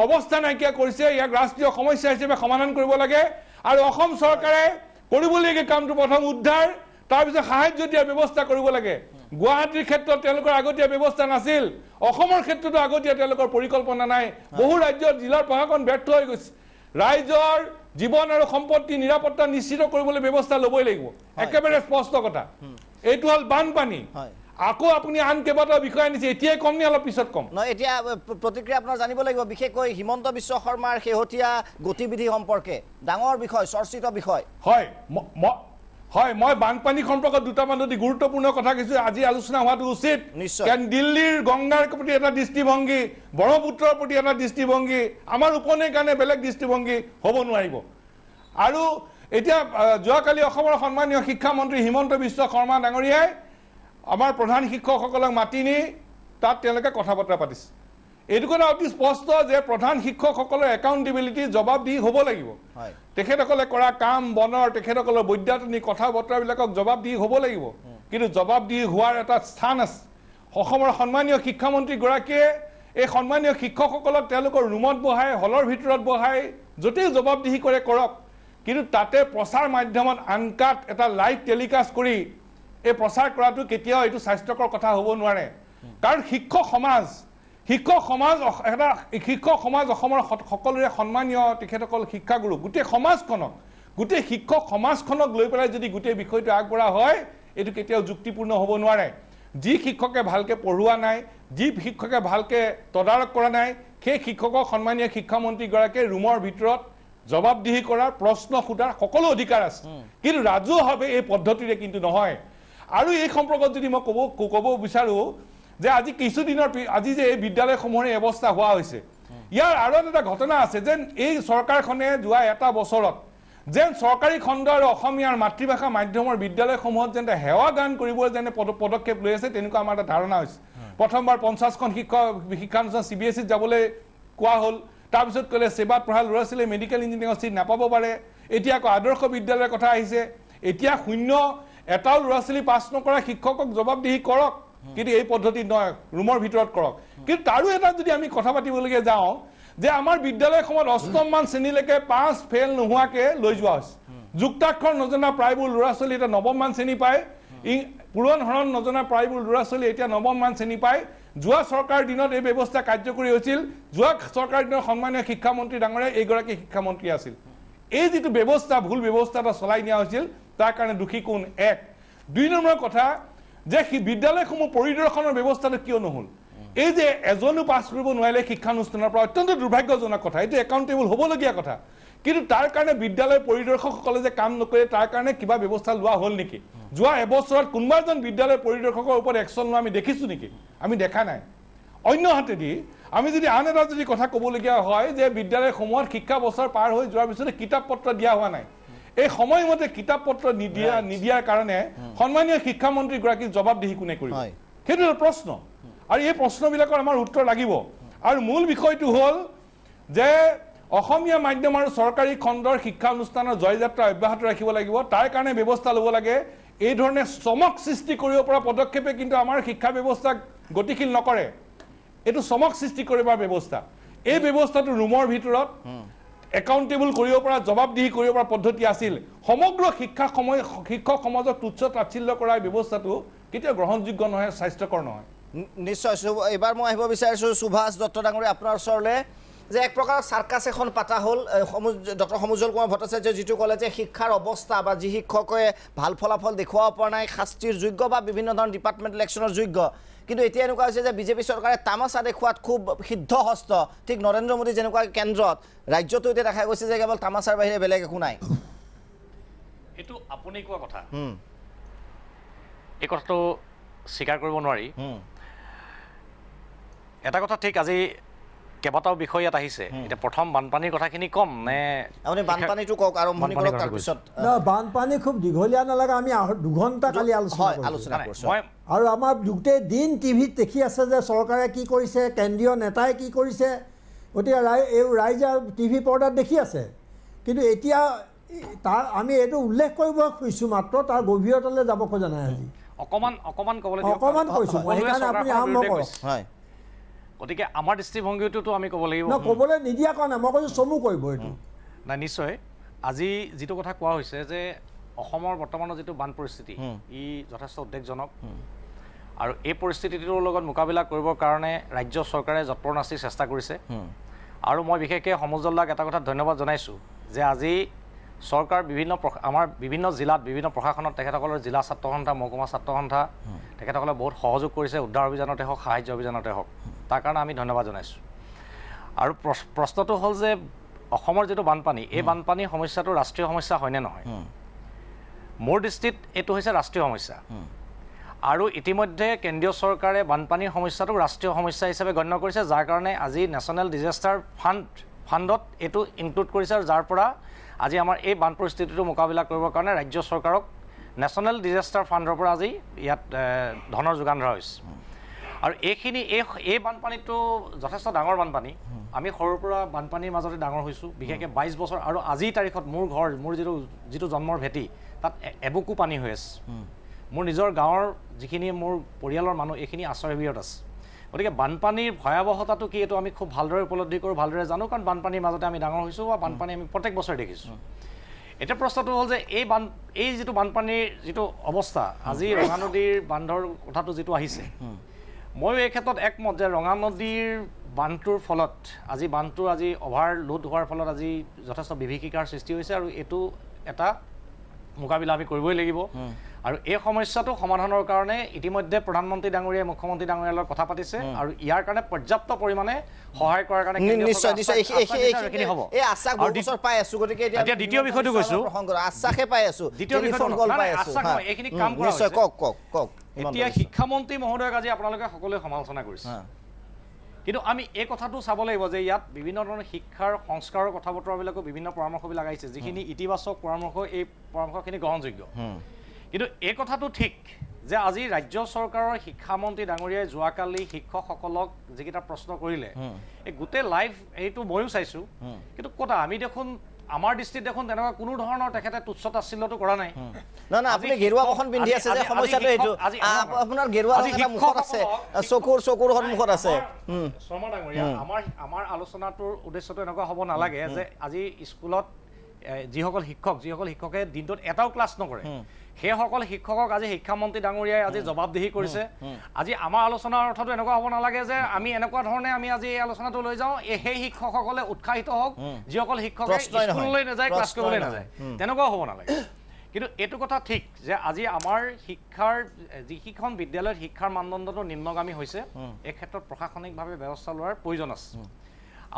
অৱস্থা নাইকিয়া কৰিছে। ইয়াক ৰাষ্ট্ৰীয় সমস্যা হিচাপে সমাধান কৰিব লাগে। আৰু অসম চৰকাৰে কৰিবলগীয়া কামটো প্ৰথম উদ্ধাৰ, তাৰপিছত সাহায্য দিয়াৰ ব্যৱস্থা কৰিব লাগে। গুৱাহাটীৰ ক্ষেত্ৰত তেওঁলোকৰ আগতীয়া ব্যৱস্থা নাছিল, অসমৰ ক্ষেত্ৰতো আগতীয়া তেওঁলোকৰ পৰিকল্পনা নাই। বহু ৰাজ্যৰ জিলাৰ প্ৰশাসন ব্যৰ্থ হৈ গৈছে। ৰাইজৰ জীৱন আৰু সম্পত্তি নিৰাপত্তা নিশ্চিত কৰিবলৈ ব্যৱস্থা ল'বই লাগিব, একেবাৰে স্পষ্ট কথা। এইটো হ'ল বানপানী। আকৌ আপুনি আন কেইবাটাও বিষয় আনিছে, এতিয়াই কম নে অলপ পিছত কম? নহয়, এতিয়া প্ৰতিক্ৰিয়া আপোনাৰ জানিব লাগিব, বিশেষকৈ হিমন্ত বিশ্ব শৰ্মাৰ শেহতীয়া গতিবিধি সম্পৰ্কে ডাঙৰ বিষয়, চৰ্চিত বিষয়। হয়, মই বানপানী সম্পৰ্কত দুটামান যদি গুৰুত্বপূৰ্ণ কথা কৈছোঁ, আজি আলোচনা হোৱাটো উচিত। কাৰণ দিল্লীৰ গংগাৰ প্ৰতি এটা দৃষ্টিভংগী, ব্ৰহ্মপুত্ৰৰ প্ৰতি এটা দৃষ্টিভংগী, আমাৰ উপনৈৰ কাৰণে বেলেগ দৃষ্টিভংগী হ'ব নোৱাৰিব। আৰু এতিয়া যোৱাকালি অসমৰ সন্মানীয় শিক্ষামন্ত্ৰী হিমন্ত বিশ্ব শৰ্মা ডাঙৰীয়াই আমাৰ প্ৰধান শিক্ষকসকলক মাতি নি তাত তেওঁলোকে কথা বতৰা পাতিছে। এইটো কথা অতি স্পষ্ট যে প্ৰধান শিক্ষকসকলৰ একাউণ্টেবিলিটি জবাবদিহি হ'ব লাগিব। তেখেতসকলে কৰা কাম বনৰ, তেখেতসকলৰ বৈদ্যাতনিক কথা বতৰাবিলাকক জবাবদিহি হ'ব লাগিব। কিন্তু জবাবদিহি হোৱাৰ এটা স্থান আছে। অসমৰ সন্মানীয় শিক্ষামন্ত্ৰীগৰাকীয়ে এই সন্মানীয় শিক্ষকসকলক তেওঁলোকৰ ৰুমত বহাই, হলৰ ভিতৰত বহাই য'তেই জবাবদিহি কৰে কৰক, কিন্তু তাতে প্ৰচাৰ মাধ্যমত আনকাট এটা লাইভ টেলিকাষ্ট কৰি এই প্ৰচাৰ কৰাটো কেতিয়াও এইটো স্বাস্থ্যকৰ কথা হ'ব নোৱাৰে। কাৰণ শিক্ষক সমাজ অসমৰ সকলোৰে সন্মানীয়, তেখেতসকল শিক্ষাগুৰু, গোটেই শিক্ষক সমাজখনক লৈ পেলাই যদি গোটেই বিষয়টো আগবঢ়া হয়, এইটো কেতিয়াও যুক্তিপূৰ্ণ হ'ব নোৱাৰে। যি শিক্ষকে ভালকৈ পঢ়োৱা নাই, যি শিক্ষকে ভালকৈ তদাৰক কৰা নাই, সেই শিক্ষকক সন্মানীয় শিক্ষামন্ত্ৰীগৰাকীয়ে ৰুমৰ ভিতৰত জবাবদিহি কৰাৰ, প্ৰশ্ন সোধাৰ সকলো অধিকাৰ আছে। কিন্তু ৰাজহুৱাভাৱে এই পদ্ধতিৰে কিন্তু নহয়। আৰু এই সম্পৰ্কত যদি মই ক'ব বিচাৰোঁ যে আজি কিছুদিনৰ আজি যে এই বিদ্যালয়সমূহৰ ব্যৱস্থা হোৱা হৈছে, ইয়াৰ আৰু এটা ঘটনা আছে যেন এই চৰকাৰখনে যোৱা এটা বছৰত যেন চৰকাৰী খণ্ড আৰু অসমীয়াৰ মাতৃভাষা মাধ্যমৰ বিদ্যালয়সমূহত যেন সেৱা গান কৰিবলৈ যেনে পদক্ষেপ লৈ আছে, তেনেকুৱা আমাৰ এটা ধাৰণা হৈছে। প্ৰথমবাৰ 50খন শিক্ষানুষ্ঠান CBSEত যাবলৈ কোৱা হ'ল, তাৰপিছত ক'লে সেৱাত পঢ়া ল'ৰা ছোৱালীয়ে মেডিকেল ইঞ্জিনিয়াৰিঙৰ চিট নাপাব পাৰে। এতিয়া আকৌ আদৰ্শ বিদ্যালয়ৰ কথা আহিছে। এতিয়া এটাও ল'ৰা ছোৱালী পাছ নকৰা শিক্ষকক জবাবদিহি কৰক, কিন্তু এই পদ্ধতিত নহয়, ৰুমৰ ভিতৰত কৰক। কিন্তু তাৰো এটা যদি আমি কথা পাতিবলগীয়া যাওঁ যে আমাৰ বিদ্যালয়সমূহত 8ম মান শ্ৰেণীলৈকে 5 ফেইল নোহোৱাকৈ লৈ যোৱা হৈছে। যুক্তাক্ষৰ নজনা প্ৰায়বোৰ ল'ৰা ছোৱালী এতিয়া 9ম মান শ্ৰেণী পায়, পুৰণ হৰণ নজনা প্ৰায়বোৰ ল'ৰা ছোৱালী এতিয়া 9ম মান শ্ৰেণী পায়। যোৱা চৰকাৰ দিনত এই ব্যৱস্থা কাৰ্যকৰী হৈছিল। যোৱা চৰকাৰ দিনৰ সন্মানীয় শিক্ষামন্ত্ৰী ডাঙৰীয়া এইগৰাকী শিক্ষামন্ত্ৰী আছিল। এই যিটো ব্যৱস্থা, ভুল ব্যৱস্থা এটা চলাই নিয়া হৈছিল, তাৰ কাৰণে দোষী কোন? 1। 2 নম্বৰ কথা যে বিদ্যালয়সমূহ পৰিদৰ্শনৰ ব্যৱস্থাটো কিয় নহ'ল? এই যে এজনো পাছ কৰিব নোৱাৰিলে শিক্ষানুষ্ঠানৰ পৰা, অত্যন্ত দুৰ্ভাগ্যজনক কথা। এইটো একাউণ্টেবল হ'বলগীয়া কথা। কিন্তু তাৰ কাৰণে বিদ্যালয় পৰিদৰ্শকসকলে যে কাম নকৰে, তাৰ কাৰণে কিবা ব্যৱস্থা লোৱা হ'ল নেকি? যোৱা এবছৰত কোনোবা এজন বিদ্যালয় পৰিদৰ্শকৰ ওপৰত একশ্যন লোৱা আমি দেখিছোঁ নেকি? আমি দেখা নাই। অন্য হাতেদি আমি যদি আন এটা যদি কথা ক'বলগীয়া হয় যে বিদ্যালয়সমূহত শিক্ষা বছৰ পাৰ হৈ যোৱাৰ পিছতে কিতাপ পত্ৰ দিয়া হোৱা নাই। এই সময়মতে কিতাপ পত্ৰ নিদিয়াৰ কাৰণে সন্মানীয় শিক্ষামন্ত্ৰীগৰাকীক জবাবদিহি কোনে কৰিব? সেইটো এটা প্ৰশ্ন। আৰু এই প্ৰশ্নবিলাকৰ আমাৰ উত্তৰ লাগিব। আৰু মূল বিষয়টো হ'ল যে অসমীয়া মাধ্যম আৰু চৰকাৰী খণ্ডৰ শিক্ষানুষ্ঠানৰ জয়যাত্ৰা অব্যাহত ৰাখিব লাগিব। তাৰ কাৰণে ব্যৱস্থা ল'ব লাগে। এই ধৰণে চমক সৃষ্টি কৰিব পৰা পদক্ষেপে কিন্তু আমাৰ শিক্ষা ব্যৱস্থাক গতিশীল নকৰে। এইটো চমক সৃষ্টি কৰিবৰ ব্যৱস্থা। এই ব্যৱস্থাটো ৰুমৰ ভিতৰত একাউণ্টেবল কৰিব পৰা, জবাবদিহি কৰিব পৰা পদ্ধতি আছিল। সমগ্ৰ শিক্ষক সমাজক তুচ্ছ তাচ্ছিল্য কৰাৰ ব্যৱস্থাটো কেতিয়াও গ্ৰহণযোগ্য নহয়, স্বাস্থ্যকৰ নহয়। নিশ্চয়। এইবাৰ মই আহিব বিচাৰিছোঁ সুভাষ দত্ত ডাঙৰীয়া আপোনাৰ ওচৰলৈ, যে এক প্ৰকাৰৰ চাৰ্কাছ এখন পাতা হ'ল। ডক্টৰ সমুজ্জ্বল কুমাৰ ভট্টাচাৰ্য যিটো ক'লে যে শিক্ষাৰ অৱস্থা বা যি শিক্ষকে ভাল ফলাফল দেখুৱাব পৰা নাই, শাস্তিৰ যোগ্য বা বিভিন্ন ধৰণৰ ডিপাৰ্টমেণ্টেল একশ্যনৰ যোগ্য। কিন্তু এতিয়া এনেকুৱা হৈছে যে বিজেপি চৰকাৰে তামাচা দেখুৱাত খুব সিদ্ধহস্ত। ঠিক নৰেন্দ্ৰ মোদী যেনেকুৱা কেন্দ্ৰত, ৰাজ্যতো এতিয়া দেখা গৈছে যে কেৱল তামাচাৰ বাহিৰে বেলেগ একো নাই। এইটো আপুনি কোৱা কথা, এই কথাটো স্বীকাৰ কৰিব নোৱাৰি। এটা কথা ঠিক, আজি কেইবাটাও বিষয় ইয়াত আহিছে। এতিয়া প্ৰথম বানপানীৰ কথাখিনি কম নে আপুনি বানপানীটো কওক আৰম্ভণি কৰক, তাৰপিছত বানপানী খুব দীঘলীয়া নালাগে, আমি 2 ঘণ্টা কালি আলোচনা কৰিছোঁ। আৰু আমাৰ গোটেই দিন টিভিত দেখি আছে যে চৰকাৰে কি কৰিছে, কেন্দ্ৰীয় নেতাই কি কৰিছে, গতিকে ৰাইজে টিভি পৰ্দাত দেখি আছে। কিন্তু এতিয়া তাৰ আমি এইটো উল্লেখ কৰিব খুজিছোঁ মাত্ৰ, তাৰ গভীৰতালৈ যাব খোজা নাই। আজি অকণমান ক'বলৈ অকণমান কৈছোঁ মই, সেইকাৰণে আপুনি আৰম্ভ কৰক। গতিকে আমাৰ দৃষ্টিভংগীটোতো আমি ক'ব লাগিব, ক'বলৈ নিদিয়া কোৱা নাই, মই কৈছোঁ চমু কৰিব এইটো। নাই নিশ্চয়, আজি যিটো কথা কোৱা হৈছে যে অসমৰ বৰ্তমানৰ যিটো বান পৰিস্থিতি ই যথেষ্ট উদ্বেগজনক, আৰু এই পৰিস্থিতিটোৰ লগত মোকাবিলা কৰিবৰ কাৰণে ৰাজ্য চৰকাৰে যৎপৰোনাস্তি চেষ্টা কৰিছে। আৰু মই বিশেষকৈ সমজুলদাক এটা কথা ধন্যবাদ জনাইছোঁ যে আজি চৰকাৰ আমাৰ বিভিন্ন জিলাত বিভিন্ন প্ৰশাসনত তেখেতসকলৰ জিলা ছাত্ৰ সন্থা, মহকুমা ছাত্ৰ সন্থা তেখেতসকলে বহুত সহযোগ কৰিছে, উদ্ধাৰ অভিযানতে হওক, সাহায্য অভিযানতে হওক, তাৰ কাৰণে আমি ধন্যবাদ জনাইছোঁ। আৰু প্ৰশ্নটো হ'ল যে অসমৰ যিটো বানপানী, এই বানপানীৰ সমস্যাটো ৰাষ্ট্ৰীয় সমস্যা হয়নে নহয়? মোৰ দৃষ্টিত এইটো হৈছে ৰাষ্ট্ৰীয় সমস্যা, আৰু ইতিমধ্যে কেন্দ্ৰীয় চৰকাৰে বানপানীৰ সমস্যাটোক ৰাষ্ট্ৰীয় সমস্যা হিচাপে গণ্য কৰিছে, যাৰ কাৰণে আজি নেশ্যনেল ডিজাষ্টাৰ ফাণ্ডত এইটো ইনক্লুড কৰিছে, আৰু যাৰ পৰা আজি আমাৰ এই বান পৰিস্থিতিটো মোকাবিলা কৰিবৰ কাৰণে ৰাজ্য চৰকাৰক নেশ্যনেল ডিজাষ্টাৰ ফাণ্ডৰ পৰা আজি ইয়াত ধনৰ যোগান ধৰা হৈছে। আৰু এই বানপানীটো যথেষ্ট ডাঙৰ বানপানী। আমি সৰুৰ পৰা বানপানীৰ মাজতে ডাঙৰ হৈছোঁ, বিশেষকৈ 22 বছৰ, আৰু আজিৰ তাৰিখত মোৰ যিটো জন্মৰ ভেটি তাত এবুকু পানী হৈ আছে। মোৰ নিজৰ গাঁৱৰ যিখিনি মোৰ পৰিয়ালৰ মানুহ এইখিনি আশ্ৰয় শিবিৰত আছে। গতিকে বানপানীৰ ভয়াৱহতাটো কি এইটো আমি খুব ভালদৰে উপলব্ধি কৰোঁ, ভালদৰে জানো, কাৰণ বানপানীৰ মাজতে আমি ডাঙৰ হৈছোঁ বা বানপানী আমি প্ৰত্যেক বছৰে দেখিছোঁ। এতিয়া প্ৰশ্নটো হ'ল যে এই যিটো বানপানীৰ যিটো অৱস্থা, আজি ৰঙা নদীৰ বান্ধৰ কথাটো যিটো আহিছে, ময়ো এই ক্ষেত্ৰত একমত যে ৰঙা নদীৰ বান্ধটোৰ ফলত আজি অভাৰলোড হোৱাৰ ফলত আজি যথেষ্ট বিভীষিকাৰ সৃষ্টি হৈছে, আৰু এইটো এটা মোকাবিলা আমি কৰিবই লাগিব। আৰু এই সমস্যাটো সমাধানৰ কাৰণে ইতিমধ্যে প্ৰধানমন্ত্ৰী ডাঙৰীয়াই মুখ্যমন্ত্ৰী ডাঙৰীয়াৰ লগত কথা পাতিছে, আৰু ইয়াৰ কাৰণে পৰ্যাপ্ত পৰিমাণে সহায় কৰাৰ কাৰণে দ্বিতীয় বিষয়টো কৈছোঁ, এতিয়া শিক্ষামন্ত্ৰী মহোদয়ক আজি আপোনালোকে সকলোৱে সমালোচনা কৰিছে, কিন্তু আমি এই কথাটো চাব লাগিব যে ইয়াত বিভিন্ন ধৰণৰ শিক্ষাৰ সংস্কাৰৰ কথা বতৰাবিলাকো বিভিন্ন পৰামৰ্শবিলাক আহিছে, যিখিনি ইতিবাচক পৰামৰ্শ, এই পৰামৰ্শখিনি গ্ৰহণযোগ্য। কিন্তু এই কথাটো ঠিক যে আজি ৰাজ্য চৰকাৰৰ শিক্ষামন্ত্ৰী ডাঙৰীয়াই যোৱাকালি শিক্ষকসকলক যিকেইটা প্ৰশ্ন কৰিলে, এই গোটেই লাইভ এইটো ময়ো চাইছোঁ, কিন্তু ক'তা আমি দেখোন আমাৰ দৃষ্টিত দেখোন তেনেকুৱা কোনো ধৰণৰ তেখেতে তুচ্ছ তাচ্ছিল্যটো কৰা নাই। আপুনি গেৰুৱা কখন পিন্ধি আছে যে সমস্যাটো এইটো, আপোনাৰ গেৰুৱা মুখত আছে, চকুৰ সন্মুখত আছে। শৰ্মা ডাঙৰীয়া, আমাৰ আলোচনাটোৰ উদ্দেশ্যটো এনেকুৱা হ'ব নালাগে যে আজি স্কুলত যিসকল শিক্ষকে দিনটোত এটাও ক্লাছ নকৰে, সেইসকল শিক্ষকক আজি শিক্ষামন্ত্ৰী ডাঙৰীয়াই আজি জবাবদিহি কৰিছে। আজি আমাৰ আলোচনাৰ অৰ্থটো এনেকুৱা হ'ব নালাগে যে আমি এনেকুৱা ধৰণে আমি আজি এই আলোচনাটো লৈ যাওঁ, সেই শিক্ষকসকলে উৎসাহিত হওক যিসকল শিক্ষকে স্কুললৈ নাযায়, ক্লাছ কৰিবলৈ নাযায়, তেনেকুৱাও হ'ব নালাগে। কিন্তু এইটো কথা ঠিক যে আজি আমাৰ যিকেইখন বিদ্যালয়ত শিক্ষাৰ মানদণ্ডটো নিম্নগামী হৈছে, এই ক্ষেত্ৰত প্ৰশাসনিকভাৱে ব্যৱস্থা লোৱাৰ প্ৰয়োজন আছে।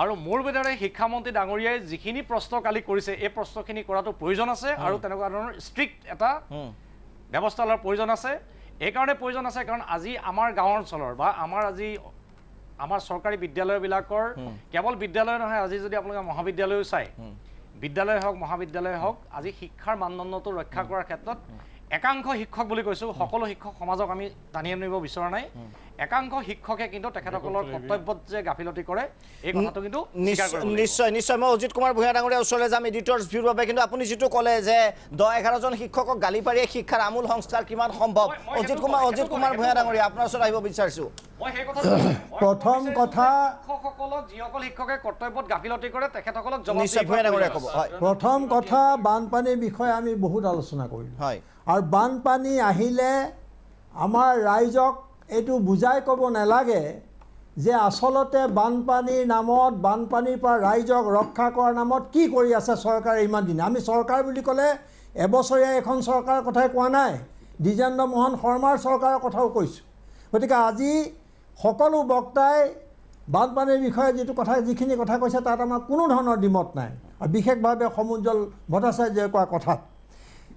আৰু মোৰ বোধেৰে শিক্ষামন্ত্ৰী ডাঙৰীয়াই যিখিনি প্ৰশ্ন কালি কৰিছে, এই প্ৰশ্নখিনি কৰাটো প্ৰয়োজন আছে, আৰু তেনেকুৱা ধৰণৰ ষ্ট্ৰিক্ট এটা ব্যৱস্থা লোৱাৰ প্ৰয়োজন আছে। এইকাৰণে প্ৰয়োজন আছে কাৰণ আজি আমাৰ গাঁও অঞ্চলৰ বা আমাৰ চৰকাৰী বিদ্যালয়বিলাকৰ কেৱল বিদ্যালয় নহয়, আজি যদি আপোনালোকে মহাবিদ্যালয়ো চায়, বিদ্যালয় হওক মহাবিদ্যালয় হওক, আজি শিক্ষাৰ মানদণ্ডটো ৰক্ষা কৰাৰ ক্ষেত্ৰত একাংশ শিক্ষক বুলি কৈছোঁ, সকলো শিক্ষক সমাজক আমি টানি আনিব বিচৰা নাই, একাংশ শিক্ষকে কিন্তু তেখেতসকলৰ কৰ্তব্যত যে গাফিলতি কৰে এই কথাটো কিন্তু নিশ্চয় মই অজিত কুমাৰ ভূঞা ডাঙৰীয়াৰ ওচৰলৈ যাম এডিটৰ্ছ ভিউৰ বাবে। কিন্তু আপুনি যিটো ক'লে যে 10-11জন শিক্ষকক গালি পাৰিয়ে শিক্ষাৰ আমূল সংস্কাৰ কিমান সম্ভৱ, অজিত কুমাৰ ভূঞা ডাঙৰীয়া আপোনাৰ ওচৰত আহিব বিচাৰিছোঁ। প্ৰথম কথা, শিক্ষকসকলক যিসকল শিক্ষকে কৰ্তব্যত গাফিলতি কৰে তেখেতসকলক প্ৰথম কথা, বানপানীৰ বিষয়ে আমি বহুত আলোচনা কৰিলোঁ, আৰু বানপানী আহিলে আমাৰ ৰাইজক এইটো বুজাই ক'ব নালাগে যে আচলতে বানপানীৰ নামত, বানপানীৰ পৰা ৰাইজক ৰক্ষা কৰাৰ নামত কি কৰি আছে চৰকাৰে ইমান দিনে। আমি চৰকাৰ বুলি ক'লে এবছৰীয়া এখন চৰকাৰৰ কথাই কোৱা নাই, দ্বিজেন্দ্ৰ মোহন শৰ্মাৰ চৰকাৰৰ কথাও কৈছোঁ। গতিকে আজি সকলো বক্তাই বানপানীৰ বিষয়ে যিখিনি কথা কৈছে তাত আমাৰ কোনো ধৰণৰ দ্বিমত নাই, আৰু বিশেষভাৱে সমুজ্জ্বল ভট্টাচাৰ্যই কোৱা কথাত।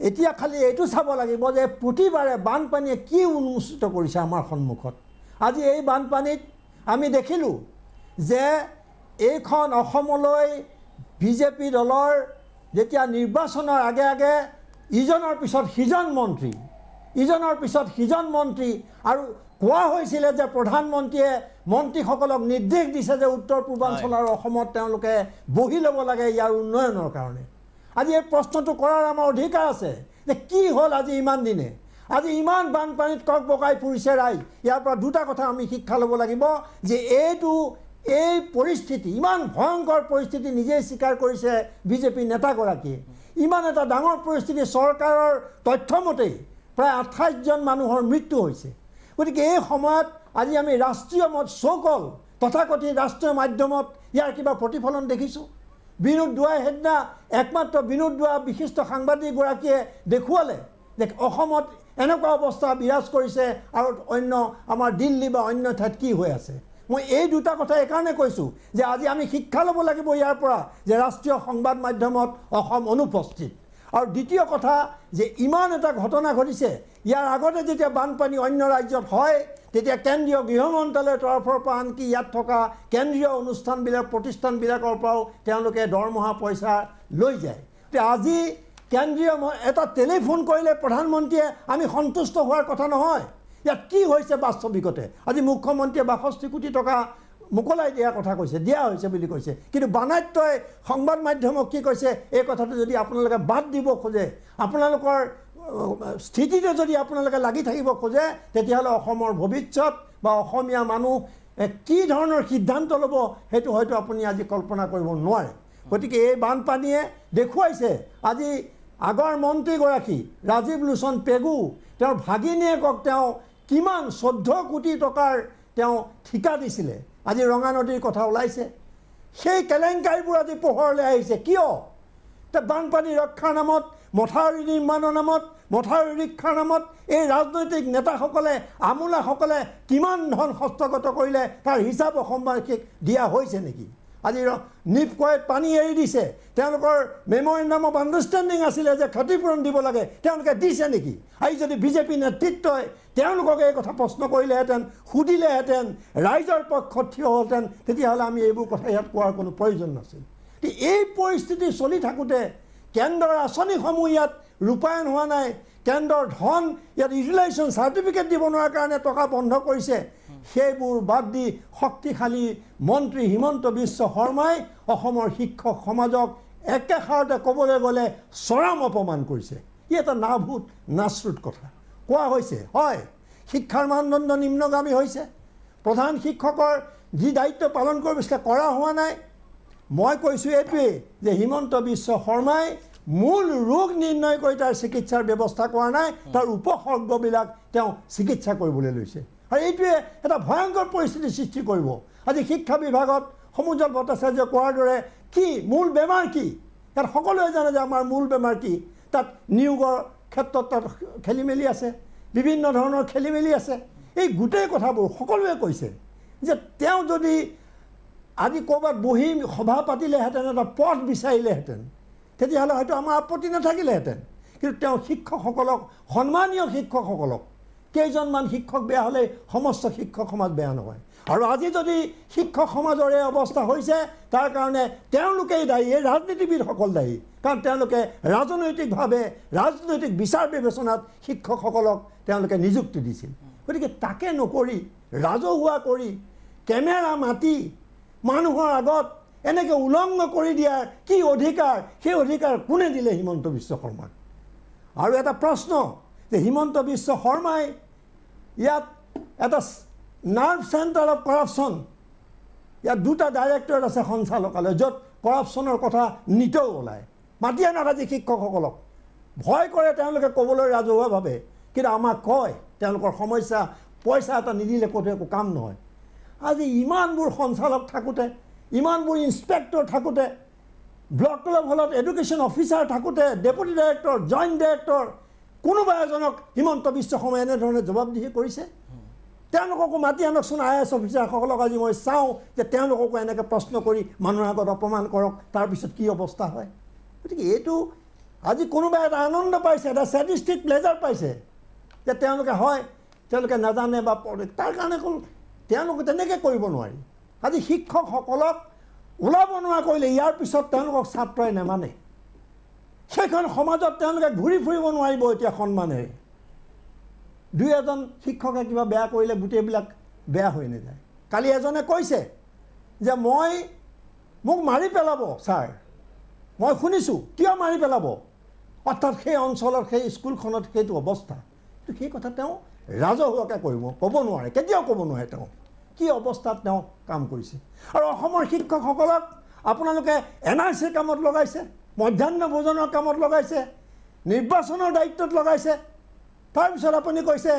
এতিয়া খালি এইটো চাব লাগিব যে প্ৰতিবাৰে বানপানীয়ে কি উন্মোচিত কৰিছে আমাৰ সন্মুখত। আজি এই বানপানীত আমি দেখিলোঁ যে এইখন অসমলৈ বিজেপি দলৰ যেতিয়া নিৰ্বাচনৰ আগে আগে ইজনৰ পিছত সিজন মন্ত্ৰী আৰু কোৱা হৈছিলে যে প্ৰধানমন্ত্ৰীয়ে মন্ত্ৰীসকলক নিৰ্দেশ দিছে যে উত্তৰ পূৰ্বাঞ্চল আৰু অসমত তেওঁলোকে বহি ল'ব লাগে ইয়াৰ উন্নয়নৰ কাৰণে। আজি এই প্ৰশ্নটো কৰাৰ আমাৰ অধিকাৰ আছে যে কি হ'ল আজি ইমান দিনে, আজি ইমান বানপানীত কক বকাই ফুৰিছে ৰাইজ। ইয়াৰ পৰা দুটা কথা আমি শিক্ষা ল'ব লাগিব যে এই পৰিস্থিতি, ইমান ভয়ংকৰ পৰিস্থিতি নিজেই স্বীকাৰ কৰিছে বিজেপি নেতাগৰাকীয়ে। ইমান এটা ডাঙৰ পৰিস্থিতি, চৰকাৰৰ তথ্যমতেই প্ৰায় 28জন মানুহৰ মৃত্যু হৈছে। গতিকে এই সময়ত আজি আমি ৰাষ্ট্ৰীয় চৌকল তথাকথিত ৰাষ্ট্ৰীয় মাধ্যমত ইয়াৰ কিবা প্ৰতিফলন দেখিছোঁ। বিনোদ দুৱাই সেইদিনা একমাত্ৰ বিনোদ দুৱা বিশিষ্ট সাংবাদিকগৰাকীয়ে দেখুৱালে যে অসমত এনেকুৱা অৱস্থা বিৰাজ কৰিছে আৰু অন্য আমাৰ দিল্লী বা অন্য ঠাইত কি হৈ আছে। মই এই দুটা কথা এইকাৰণে কৈছোঁ যে আজি আমি শিক্ষা ল'ব লাগিব ইয়াৰ পৰা যে ৰাষ্ট্ৰীয় সংবাদ মাধ্যমত অসম অনুপস্থিত। আৰু দ্বিতীয় কথা যে ইমান এটা ঘটনা ঘটিছে, ইয়াৰ আগতে যেতিয়া বানপানী অন্য ৰাজ্যত হয় তেতিয়া কেন্দ্ৰীয় গৃহ মন্ত্ৰালয়ৰ তৰফৰ পৰা আনকি ইয়াত থকা কেন্দ্ৰীয় প্ৰতিষ্ঠানবিলাকৰ পৰাও তেওঁলোকে দৰমহা পইচা লৈ যায়। আজি কেন্দ্ৰীয় এটা টেলিফোন কৰিলে প্ৰধানমন্ত্ৰীয়ে আমি সন্তুষ্ট হোৱাৰ কথা নহয়। ইয়াত কি হৈছে বাস্তৱিকতে? আজি মুখ্যমন্ত্ৰীয়ে 62 কোটি টকা মোকলাই দিয়াৰ কথা কৈছে, দিয়া হৈছে বুলি কৈছে, কিন্তু বানাইত্যই সংবাদ মাধ্যমক কি কৈছে, এই কথাটো যদি আপোনালোকে বাদ দিব খোজে, আপোনালোকৰ স্থিতিতে যদি আপোনালোকে লাগি থাকিব খোজে, তেতিয়াহ'লে অসমৰ ভৱিষ্যত বা অসমীয়া মানুহ কি ধৰণৰ সিদ্ধান্ত ল'ব সেইটো হয়তো আপুনি আজি কল্পনা কৰিব নোৱাৰে। গতিকে এই বানপানীয়ে দেখুৱাইছে আজি আগৰ মন্ত্ৰীগৰাকী ৰাজীৱ লোচন পেগু, তেওঁৰ ভাগিনীয়েকক তেওঁ কিমান 14 কোটি টকাৰ তেওঁ ঠিকা দিছিলে। আজি ৰঙা নদীৰ কথা ওলাইছে, সেই কেলেংকাৰীবোৰ আজি পোহৰলৈ আহিছে। কিয়? বানপানী ৰক্ষাৰ নামত, মথাউৰি নিৰ্মাণৰ নামত, মথাউৰি ৰক্ষাৰ নামত এই ৰাজনৈতিক নেতাসকলে, আমোলাসকলে কিমান ধন হস্তগত কৰিলে তাৰ হিচাপ অসমবাসীক দিয়া হৈছে নেকি? আজি নিপকৈত পানী এৰি দিছে, তেওঁলোকৰ মেমৰেণ্ডাম অফ আণ্ডাৰষ্টেণ্ডিং আছিলে যে ক্ষতিপূৰণ দিব লাগে, তেওঁলোকে দিছে নেকি? আজি যদি বিজেপি নেতৃত্বই তেওঁলোকক এই কথা প্ৰশ্ন কৰিলেহেঁতেন, সুধিলেহেঁতেন, ৰাইজৰ পক্ষত থিয় হ'লহেঁতেন, তেতিয়াহ'লে আমি এইবোৰ কথা ইয়াত কোৱাৰ কোনো প্ৰয়োজন নাছিল। এই পৰিস্থিতি চলি থাকোঁতে কেন্দ্ৰৰ আঁচনিসমূহ ইয়াত ৰূপায়ণ হোৱা নাই, কেন্দ্ৰৰ ধন ইয়াত ইউটিলাইজেশ্যন চাৰ্টিফিকেট দিব নোৱাৰাৰ কাৰণে টকা বন্ধ কৰিছে। সেইবোৰ বাদ দি শক্তিশালী মন্ত্ৰী হিমন্ত বিশ্ব শৰ্মাই অসমৰ শিক্ষক সমাজক একেষাৰতে ক'বলৈ গ'লে চৰম অপমান কৰিছে। ই এটা নাভূত নাশ্ৰুত কথা। কোৱা হৈছে হয় শিক্ষাৰ মানদণ্ড নিম্নগামী হৈছে, প্ৰধান শিক্ষকৰ যি দায়িত্ব পালন কৰিব কৰা হোৱা নাই। মই কৈছোঁ এইটোৱেই যে হিমন্ত বিশ্ব শৰ্মাই মূল ৰোগ নিৰ্ণয় কৰি তাৰ চিকিৎসাৰ ব্যৱস্থা কৰা নাই, তাৰ উপসৰ্গবিলাক তেওঁ চিকিৎসা কৰিবলৈ লৈছে। আৰু এইটোৱে এটা ভয়ংকৰ পৰিস্থিতি সৃষ্টি কৰিব। আজি শিক্ষা বিভাগত সমুজল ভট্টাচাৰ্য কোৱাৰ দৰে কি মূল বেমাৰ কি, ইয়াত সকলোৱে জানে যে আমাৰ মূল বেমাৰ কি। তাত নিয়োগৰ ক্ষেত্ৰত তাত খেলি মেলি আছে, বিভিন্ন ধৰণৰ খেলি মেলি আছে। এই গোটেই কথাবোৰ সকলোৱে কৈছে যে তেওঁ যদি আজি ক'ৰবাত বহি সভা পাতিলেহেঁতেন, এটা পথ বিচাৰিলেহেঁতেন, তেতিয়াহ'লে হয়তো আমাৰ আপত্তি নাথাকিলেহেঁতেন। কিন্তু তেওঁ শিক্ষকসকলক, সন্মানীয় শিক্ষকসকলক, কেইজনমান শিক্ষক বেয়া হ'লে সমস্ত শিক্ষক সমাজ বেয়া নহয়। আৰু আজি যদি শিক্ষক সমাজৰ এই অৱস্থা হৈছে তাৰ কাৰণে তেওঁলোকেই দায়ী, এই ৰাজনীতিবিদসকল দায়ী। কাৰণ তেওঁলোকে ৰাজনৈতিকভাৱে, ৰাজনৈতিক বিচাৰ বিবেচনাত শিক্ষকসকলক তেওঁলোকে নিযুক্তি দিছিল। গতিকে তাকে নকৰি, ৰাজহুৱা কৰি, কেমেৰা মাতি মানুহৰ আগত এনেকৈ উলংঘ কৰি দিয়াৰ কি অধিকাৰ, সেই অধিকাৰ কোনে দিলে হিমন্ত বিশ্ব শৰ্মাক? আৰু এটা প্ৰশ্ন যে হিমন্ত বিশ্ব শৰ্মাই ইয়াত এটা নাৰ্ভ চেণ্টাৰ অফ কৰাপশ্যন, ইয়াত দুটা ডাইৰেক্টৰেট আছে সঞ্চালকালয়, য'ত কৰাপশ্যনৰ কথা নিতৌ ওলায়। মাতি আনক আজি শিক্ষকসকলক, ভয় কৰে তেওঁলোকে ক'বলৈ ৰাজহুৱাভাৱে, কিন্তু আমাক কয় তেওঁলোকৰ সমস্যা, পইচা এটা নিদিলে ক'তো একো কাম নহয়। আজি ইমানবোৰ সঞ্চালক থাকোঁতে, ইমানবোৰ ইনস্পেক্টৰ থাকোঁতে, ব্লক লেভেলত এডুকেশ্যন অফিচাৰ থাকোঁতে, ডেপুটি ডাইৰেক্টৰ, জইণ্ট ডাইৰেক্টৰ, কোনোবা এজনক হিমন্ত বিশ্ব শৰ্মাই এনেধৰণে জবাবদিহি কৰিছে? তেওঁলোককো মাতি আনকচোন, IAS অফিচাৰসকলক আজি মই চাওঁ যে তেওঁলোককো এনেকৈ প্ৰশ্ন কৰি মানুহৰ আগত অপমান কৰক, তাৰপিছত কি অৱস্থা হয়। গতিকে এইটো আজি কোনোবাই এটা আনন্দ পাইছে, এটা ছেডিষ্টিক প্লেজাৰ পাইছে যে তেওঁলোকে হয়, তেওঁলোকে নাজানে বা তাৰ কাৰণে তেওঁলোকে তেনেকৈ কৰিব নোৱাৰি আজি শিক্ষকসকলক ওলাব নোৱাৰা কৰিলে ইয়াৰ পিছত তেওঁলোকক ছাত্ৰই নেমানে সেইখন সমাজত তেওঁলোকে ঘূৰি ফুৰিব নোৱাৰিব এতিয়া সন্মানেৰে দুই এজন শিক্ষকে কিবা বেয়া কৰিলে গোটেইবিলাক বেয়া হৈ নাযায় কালি এজনে কৈছে যে মোক মাৰি পেলাব ছাৰ মই শুনিছোঁ কিয় মাৰি পেলাব অৰ্থাৎ সেই অঞ্চলৰ সেই স্কুলখনত সেইটো অৱস্থা সেই কথা তেওঁ ৰাজহুৱাকৈ ক'ব নোৱাৰে কেতিয়াও ক'ব নোৱাৰে তেওঁ কি অৱস্থাত তেওঁ কাম কৰিছে আৰু অসমৰ শিক্ষকসকলক আপোনালোকে NRC কামত লগাইছে মধ্যাহ্ন ভোজনৰ কামত লগাইছে নিৰ্বাচনৰ দায়িত্বত লগাইছে তাৰপিছত আপুনি কৈছে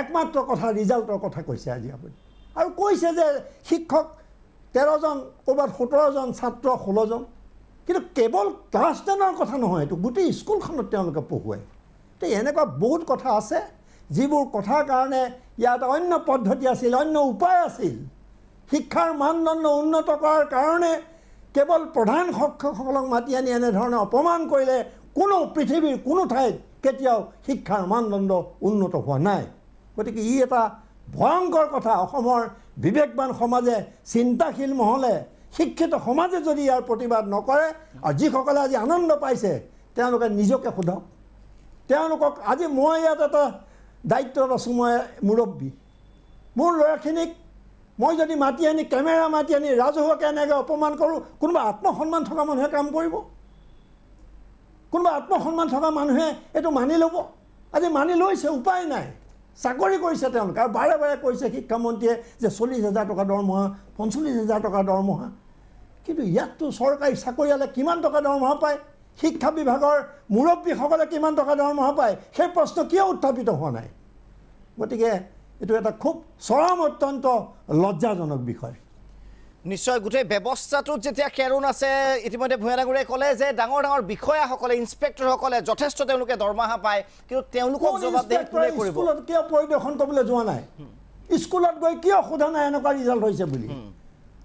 একমাত্ৰ কথা ৰিজাল্টৰ কথা কৈছে আজি আপুনি আৰু কৈছে যে শিক্ষক 13জন ক'ৰবাত 17জন ছাত্ৰ 16জন কিন্তু কেৱল ক্লাছ 10ৰ কথা নহয় এইটো গোটেই স্কুলখনত তেওঁলোকে পঢ়ুৱায় তো এনেকুৱা বহুত কথা আছে যিবোৰ কথাৰ কাৰণে ইয়াত অন্য পদ্ধতি আছিল অন্য উপায় আছিল শিক্ষাৰ মানদণ্ড উন্নত কৰাৰ কাৰণে কেৱল প্ৰধান শিক্ষকসকলক মাতি আনি এনেধৰণে অপমান কৰিলে কোনো পৃথিৱীৰ কোনো ঠাইত কেতিয়াও শিক্ষাৰ মানদণ্ড উন্নত হোৱা নাই গতিকে ই এটা ভয়ংকৰ কথা অসমৰ বিবেকবান সমাজে চিন্তাশীল মহলে শিক্ষিত সমাজে যদি ইয়াৰ প্ৰতিবাদ নকৰে আৰু যিসকলে আজি আনন্দ পাইছে তেওঁলোকে নিজকে সোধক তেওঁলোকক আজি মই ইয়াত এটা দায়িত্বত আছোঁ মই মুৰব্বী মোৰ ল'ৰাখিনিক মই যদি মাতি আনি কেমেৰা মাতি আনি ৰাজহুৱাকৈ এনেকৈ অপমান কৰোঁ কোনোবা আত্মসন্মান থকা মানুহে কাম কৰিব কোনোবা আত্মসন্মান থকা মানুহে এইটো মানি ল'ব আজি মানি লৈছে উপায় নাই চাকৰি কৰিছে তেওঁলোকে আৰু বাৰে বাৰে কৈছে শিক্ষামন্ত্ৰীয়ে যে 40,000 টকা দৰমহা 45,000 টকা দৰমহা কিন্তু ইয়াততো চৰকাৰী চাকৰিয়ালে কিমান টকা দৰমহা পায় শিক্ষা বিভাগৰ মুৰব্বীসকলে কিমান টকা দৰমহা পায় সেই প্ৰশ্ন কিয় উত্থাপিত হোৱা নাই গতিকে এইটো এটা খুব চৰম অত্যন্ত লজ্জাজনক বিষয় নিশ্চয় গোটেই ব্যৱস্থাটোত যেতিয়া কেৰুণ আছে ইতিমধ্যে ভূঞা ডাঙৰীয়াই ক'লে যে ডাঙৰ ডাঙৰ বিষয়াসকলে ইনস্পেক্টৰসকলে যথেষ্ট তেওঁলোকে দৰমহা পায় কিন্তু তেওঁলোকক জবাবদেহি কোনে কৰিব স্কুলত কিয় পৰিদৰ্শন কৰিবলৈ যোৱা নাই স্কুলত গৈ কিয় সোধা নাই এনেকুৱা ৰিজাল্ট হৈছে বুলি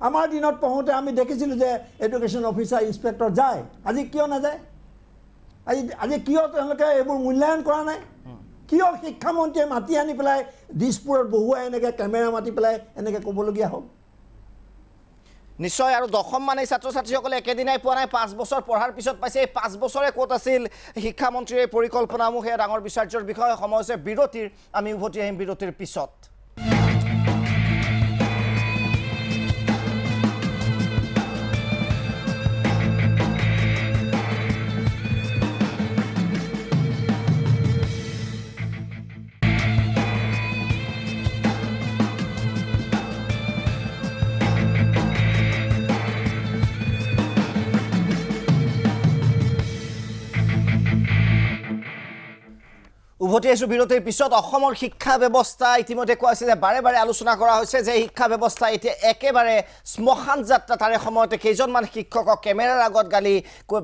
আমাৰ দিনত পঢ়োঁতে আমি দেখিছিলোঁ যে এডুকেশ্যন অফিচাৰ ইনস্পেক্টৰ যায় আজি কিয় নাযায় আজি কিয় তেওঁলোকে এইবোৰ মূল্যায়ন কৰা নাই কিয় শিক্ষামন্ত্ৰীয়ে মাতি আনি পেলাই দিছপুৰত বহুৱাই এনেকৈ কেমেৰা মাতি পেলাই এনেকৈ ক'বলগীয়া হ'ল নিশ্চয় আৰু দশম মানে ছাত্ৰ ছাত্ৰীসকলে একেদিনাই পোৱা নাই 5 বছৰ পঢ়াৰ পিছত পাইছে এই 5 বছৰে ক'ত আছিল শিক্ষামন্ত্ৰীৰ এই পৰিকল্পনাসমূহ সেয়া ডাঙৰ বিচাৰ্যৰ বিষয় সময় হৈছে বিৰতিৰ আমি উভতি আহিম বিৰতিৰ পিছত উভতি আহিছোঁ বিৰতিৰ পিছত অসমৰ শিক্ষা ব্যৱস্থা ইতিমধ্যে কোৱা হৈছে যে বাৰে বাৰে আলোচনা কৰা হৈছে যে শিক্ষা ব্যৱস্থা এতিয়া একেবাৰে শ্মশান যাত্ৰা তাৰে সময়তে কেইজনমান শিক্ষকক কেমেৰাৰ আগত গালি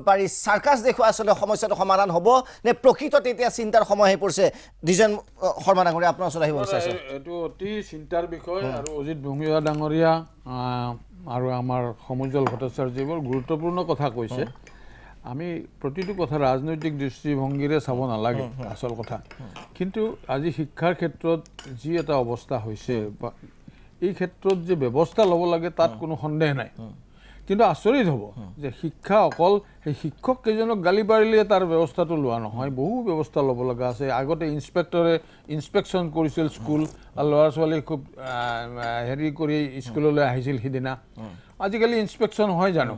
পাৰি চাৰ্কাছ দেখুৱাই আচলতে সমস্যাটো সমাধান হ'ব নে প্ৰকৃততে এতিয়া চিন্তাৰ সময় হৈ পৰিছে দ্বিজেন শৰ্মা ডাঙৰীয়া আপোনাৰ ওচৰত আহিব বিচাৰিছোঁ এইটো অতি চিন্তাৰ বিষয় আৰু অজিত ভূঞা ডাঙৰীয়া আৰু আমাৰ সমুজ্জ্বল ভট্টাচাৰ্যবোৰ গুৰুত্বপূৰ্ণ কথা কৈছে আমি প্ৰতিটো কথা ৰাজনৈতিক দৃষ্টিভংগীৰে চাব নালাগে আচল কথা কিন্তু আজি শিক্ষাৰ ক্ষেত্ৰত যি এটা অৱস্থা হৈছে এই ক্ষেত্ৰত যে ব্যৱস্থা ল'ব লাগে তাত কোনো সন্দেহ নাই কিন্তু আচৰিত হ'ব যে শিক্ষা অকল সেই শিক্ষক কেইজনক গালি পাৰিলে তাৰ ব্যৱস্থাটো লোৱা নহয় বহু ব্যৱস্থা ল'ব লগা আছে আগতে ইনস্পেক্টৰে ইনস্পেকশ্যন কৰিছিল স্কুল আৰু ল'ৰা ছোৱালী খুব হেৰি কৰি স্কুললৈ আহিছিল সিদিনা আজিকালি ইনস্পেকশ্যন হয় জানো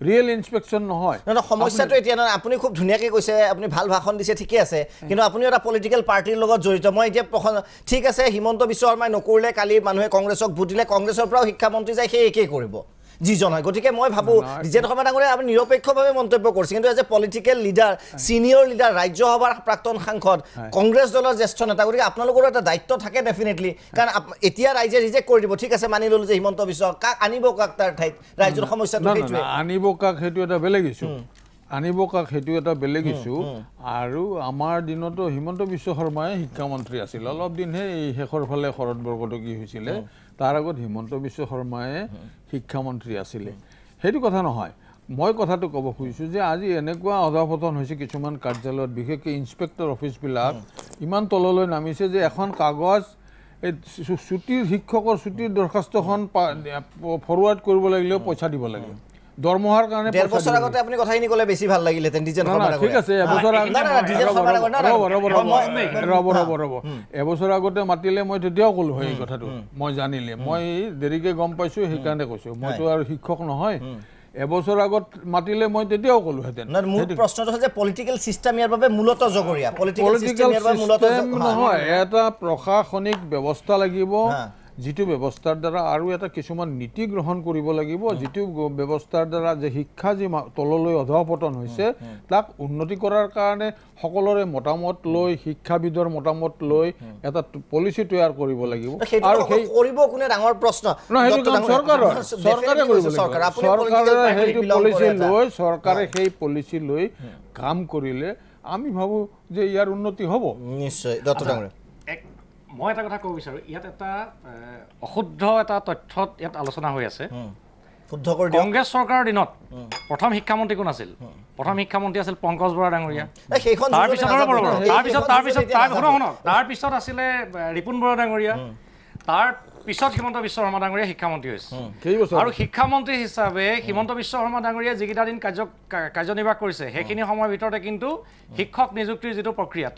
ৰিয়েল ইনস্পেকশ্যন নহয় সমস্যাটো এতিয়া আপুনি খুব ধুনীয়াকৈ কৈছে আপুনি ভাল ভাষণ দিছে ঠিকে আছে কিন্তু আপুনি এটা পলিটিকেল পাৰ্টিৰ লগত জড়িত মই এতিয়া ঠিক আছে হিমন্ত বিশ্ব শৰ্মাই নকৰিলে কালি মানুহে কংগ্ৰেছক ভোট দিলে কংগ্ৰেছৰ পৰাও শিক্ষামন্ত্ৰী যায় সেই একেই কৰিব যিজন হয় গতিকে মই ভাবোঁ দ্বিজেন শৰ্মা ডাঙৰীয়াই আপুনি নিৰপেক্ষভাৱে মন্তব্য কৰিছে কিন্তু as a political leader senior leader ৰাজ্যসভাৰ প্ৰাক্তন সাংসদ কংগ্ৰেছ দলৰ জ্যেষ্ঠ নেতা গতিকে আপোনালোকৰো এটা দায়িত্ব থাকে ডেফিনেটলি কাৰণ এতিয়া ৰাইজে ৰিজেক্ট কৰি দিব ঠিক আছে মানি ল'লোঁ যে হিমন্ত বিশ্ব কাক আনিব কাক তাৰ ঠাইত ৰাইজৰ সমস্যাটো সেইটোৱে আনিব কাক সেইটো এটা বেলেগ ইছ্যু আনিব কাক সেইটো এটা বেলেগ ইছ্যু আৰু আমাৰ দিনতো হিমন্ত বিশ্ব শৰ্মাই শিক্ষামন্ত্ৰী আছিল অলপ দিনহে এই শেষৰ ফালে শৰৎ বৰকটকী হৈছিলে তাৰ আগত হিমন্ত বিশ্ব শৰ্মাই শিক্ষামন্ত্ৰী আছিলে সেইটো কথা নহয় মই কথাটো ক'ব খুজিছোঁ যে আজি এনেকুৱা অধপতন হৈছে কিছুমান কাৰ্যালয়ত বিশেষকৈ ইনস্পেক্টৰ অফিচবিলাক ইমান তললৈ নামিছে যে এখন কাগজ এই ছুটিৰ শিক্ষকৰ ছুটিৰ দৰখাস্তখন ফৰৱাৰ্ড কৰিব লাগিলেও পইচা দিব লাগে দৰমহাৰ কাৰণে 1.5 বছৰ আগতে আপুনি কথাখিনি ক'লে বেছি ভাল লাগিলেতেন ডিজেল ঠিক আছে এবছৰ আগতে মাতিলে মই তেতিয়াও ক'লো এই কথাটো মই জানিলে মই দেৰিকে গম পাইছোঁ সেইকাৰণে কৈছোঁ মইতো আৰু শিক্ষক নহয় এবছৰ আগত মাতিলে মই তেতিয়াও ক'লোহেঁতেন মোৰ প্ৰশ্নটো হৈছে পলিটিকেল চিষ্টেম ইয়াৰ বাবে মূলতঃ জগৰীয়া পলিটিকেল চিষ্টেম ইয়াৰ বাবে মূলতঃ নহয় এটা প্ৰশাসনিক ব্যৱস্থা লাগিব যিটো ব্যৱস্থাৰ দ্বাৰা আৰু এটা কিছুমান নীতি গ্ৰহণ কৰিব লাগিব যিটো ব্যৱস্থাৰ দ্বাৰা যে শিক্ষা যি তললৈ অধঃপতন হৈছে তাক উন্নতি কৰাৰ কাৰণে সকলোৰে মতামত লৈ শিক্ষাবিদৰ মতামত লৈ এটা পলিচি তৈয়াৰ কৰিব লাগিব আৰু সেই কৰিব কোনে ডাঙৰ প্ৰশ্ন চৰকাৰে কৰিব চৰকাৰে সেইটো পলিচি লৈ চৰকাৰে সেই পলিচি লৈ কাম কৰিলে আমি ভাবোঁ যে ইয়াৰ উন্নতি হ'ব নিশ্চয় দত্ত ডাঙৰীয়া মই এটা কথা ক'ব বিচাৰোঁ ইয়াত এটা অশুদ্ধ এটা তথ্যত ইয়াত আলোচনা হৈ আছে শুদ্ধ কৰি দিয়ক কংগ্ৰেছ চৰকাৰৰ দিনত প্ৰথম শিক্ষামন্ত্ৰী কোন আছিল প্ৰথম শিক্ষামন্ত্ৰী আছিল পংকজ বৰা ডাঙৰীয়া তাৰপিছত আছিলে ৰিপুণ বৰা ডাঙৰীয়া তাৰ পিছত হিমন্ত বিশ্ব শৰ্মা ডাঙৰীয়া শিক্ষামন্ত্ৰী হৈছে আৰু শিক্ষামন্ত্ৰী হিচাপে হিমন্ত বিশ্ব শৰ্মা ডাঙৰীয়াই যিকেইটা দিন কাৰ্যনিৰ্বাহ কৰিছে সেইখিনি সময়ৰ ভিতৰতে কিন্তু শিক্ষক নিযুক্তিৰ যিটো প্ৰক্ৰিয়া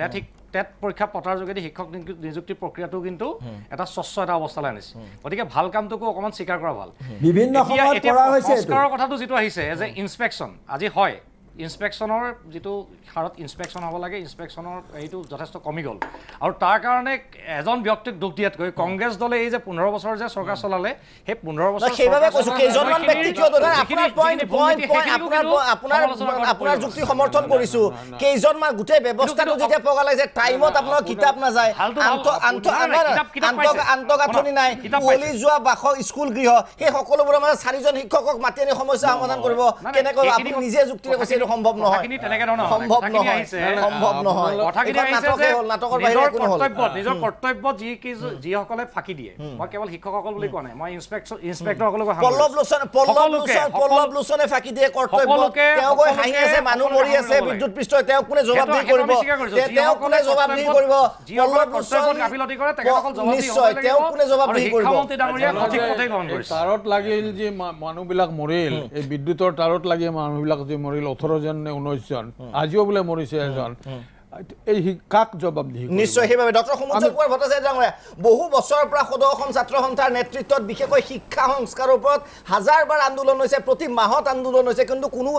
টেট পৰীক্ষা পতাৰ যোগেদি শিক্ষক নিযুক্তিৰ প্ৰক্ৰিয়াটো কিন্তু এটা স্বচ্ছ এটা অৱস্থালৈ আনিছে গতিকে ভাল কামটোকো অকণমান স্বীকাৰ কৰা ভাল বিভিন্ন সময়ত কৰা হৈছে সংস্কাৰৰ কথাটো যিটো আহিছে যে ইনস্পেকশ্যন আজি হয় ইনস্পেকশ্যনৰ যিটো হাৰত ইনস্পেকশ্যন হ'ব লাগে ইনস্পেকশ্যনৰ এইটো যথেষ্ট কমি গ'ল আৰু তাৰ কাৰণে এজন ব্যক্তিক দুখ দিয়াতকৈ কংগ্ৰেছ দলে এই যে 15 বছৰ যে চৰকাৰ চলালে সেই 15 বছৰ সেইবাবে কৈছোঁ কেইজনমান ব্যক্তি কিয় ধৰে আপোনাৰ যুক্তি সমৰ্থন কৰিছোঁ কেইজনমান গোটেই ব্যৱস্থাটো যেতিয়া পগালে যে টাইমত আপোনাৰ কিতাপ নাযায় আন্তঃগাঁথনি নাই পলি যোৱা বাস স্কুল গৃহ সেই সকলোবোৰৰ মাজত 4জন শিক্ষকক মাতি আনি সমস্যা সমাধান কৰিব কেনেকৈ আপুনি নিজে যুক্তিৰে কৈছে সম্ভৱ নহয় নিজৰ কৰ্তব্য যিসকলে ফাঁকি দিয়ে মই কেৱল শিক্ষকসকল বুলি কোৱা নাই মই ইনস্পেক্টৰসকলকো পল্লৱ লোচনে ফাঁকি দিয়ে কৰ্তব্য তেওঁ গৈ হাঁহি আছে মানুহ মৰি আছে বিদ্যুৎ পৃষ্ঠই তেওঁ কোনে জবাবদিহি কৰিব তেওঁ কোনে জবাবদিহি কৰিব পল্লৱ লোচন নিশ্চয় তেওঁ কোনে জবাবদিহি কৰিব তাৰত লাগিল যে মানুহবিলাক মৰিল এই বিদ্যুতৰ তাৰত লাগি মানুহবিলাক যে মৰিল 18 জন নে 19 জন আজিও বোলে মৰিছে এজন এই কাক জবাবদিহি নিশ্চয় সেইবাবে ডক্টৰ সমুজ্জ্বল কুমাৰ ভট্টাচাৰ্য ডাঙৰীয়া বহু বছৰৰ পৰা সদৌ অসম ছাত্ৰ সন্থাৰ নেতৃত্বত বিশেষকৈ শিক্ষা সংস্কাৰৰ ওপৰত হাজাৰবাৰ আন্দোলন হৈছে প্ৰতি মাহত আন্দোলন হৈছে কিন্তু কোনো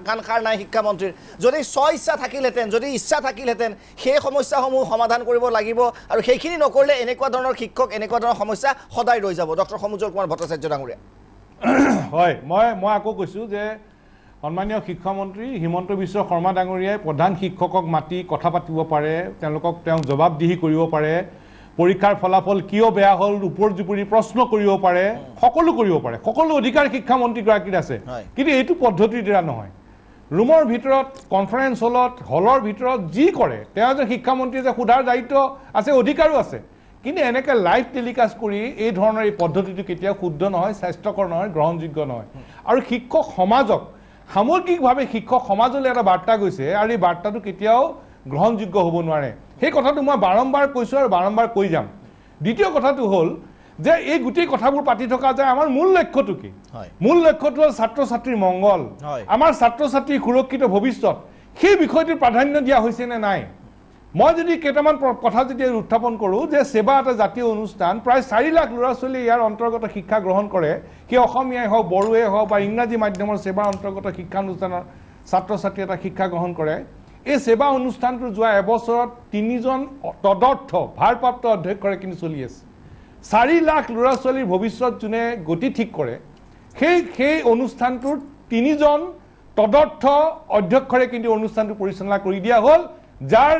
কাণ সাৰ নাই শিক্ষামন্ত্ৰীৰ যদি ইচ্ছা থাকিলহেঁতেন যদি ইচ্ছা থাকিলহেঁতেন সেই সমস্যাসমূহ সমাধান কৰিব লাগিব আৰু সেইখিনি নকৰিলে এনেকুৱা ধৰণৰ শিক্ষক এনেকুৱা ধৰণৰ সমস্যা সদায় ৰৈ যাব ডক্টৰ সমুজ্জ্বল কুমাৰ ভট্টাচাৰ্য ডাঙৰীয়া হয় মই আকৌ কৈছোঁ যে সন্মানীয় শিক্ষামন্ত্ৰী হিমন্ত বিশ্ব শৰ্মা ডাঙৰীয়াই প্ৰধান শিক্ষকক মাতি কথা পাতিব পাৰে তেওঁ জবাবদিহি কৰিব পাৰে পৰীক্ষাৰ ফলাফল কিয় বেয়া হ'ল ওপৰ জুপুৰি প্ৰশ্ন কৰিব পাৰে সকলো কৰিব পাৰে সকলো অধিকাৰ শিক্ষামন্ত্ৰীগৰাকীৰ আছে কিন্তু এইটো পদ্ধতিৰ দ্বাৰা নহয় ৰুমৰ ভিতৰত কনফাৰেন্স হলৰ ভিতৰত যি কৰে তেওঁ যে শিক্ষামন্ত্ৰী যে সোধাৰ দায়িত্ব আছে অধিকাৰো আছে কিন্তু এনেকৈ লাইভ টেলিকাষ্ট কৰি এই ধৰণৰ এই পদ্ধতিটো কেতিয়াও শুদ্ধ নহয় স্বাস্থ্যকৰ নহয় গ্ৰহণযোগ্য নহয় আৰু শিক্ষক সমাজক সামগ্ৰিকভাৱে শিক্ষক সমাজলৈ এটা বাৰ্তা গৈছে আৰু এই বাৰ্তাটো কেতিয়াও গ্ৰহণযোগ্য হ'ব নোৱাৰে সেই কথাটো মই বাৰম্বাৰ কৈছোঁ আৰু বাৰম্বাৰ কৈ যাম দ্বিতীয় কথাটো হ'ল যে এই গোটেই কথাবোৰ পাতি থকা যায় আমাৰ মূল লক্ষ্যটো কি মূল লক্ষ্যটো হ'ল ছাত্ৰ ছাত্ৰীৰ মংগল আমাৰ ছাত্ৰ ছাত্ৰীৰ সুৰক্ষিত ভৱিষ্যত সেই বিষয়টোৰ প্ৰাধান্য দিয়া হৈছে নে নাই মই যদি কেইটামান কথা যদি উত্থাপন কৰোঁ যে সেৱা এটা জাতীয় অনুষ্ঠান প্ৰায় 4 লাখ ল'ৰা ছোৱালী ইয়াৰ অন্তৰ্গত শিক্ষা গ্ৰহণ কৰে সেই অসমীয়াই হওক বড়োৱে হওক বা ইংৰাজী মাধ্যমৰ সেৱাৰ অন্তৰ্গত শিক্ষানুষ্ঠানৰ ছাত্ৰ ছাত্ৰী এটা শিক্ষা গ্ৰহণ কৰে এই সেৱা অনুষ্ঠানটো যোৱা এবছৰত 3জন তদৰ্থ ভাৰপ্ৰাপ্ত অধ্যক্ষৰে কিন্তু চলি আছে 4 লাখ ল'ৰা ছোৱালীৰ ভৱিষ্যত যোনে গতি ঠিক কৰে সেই অনুষ্ঠানটোৰ 3জন তদৰ্থ অধ্যক্ষৰে কিন্তু অনুষ্ঠানটো পৰিচালনা কৰি দিয়া হ'ল যাৰ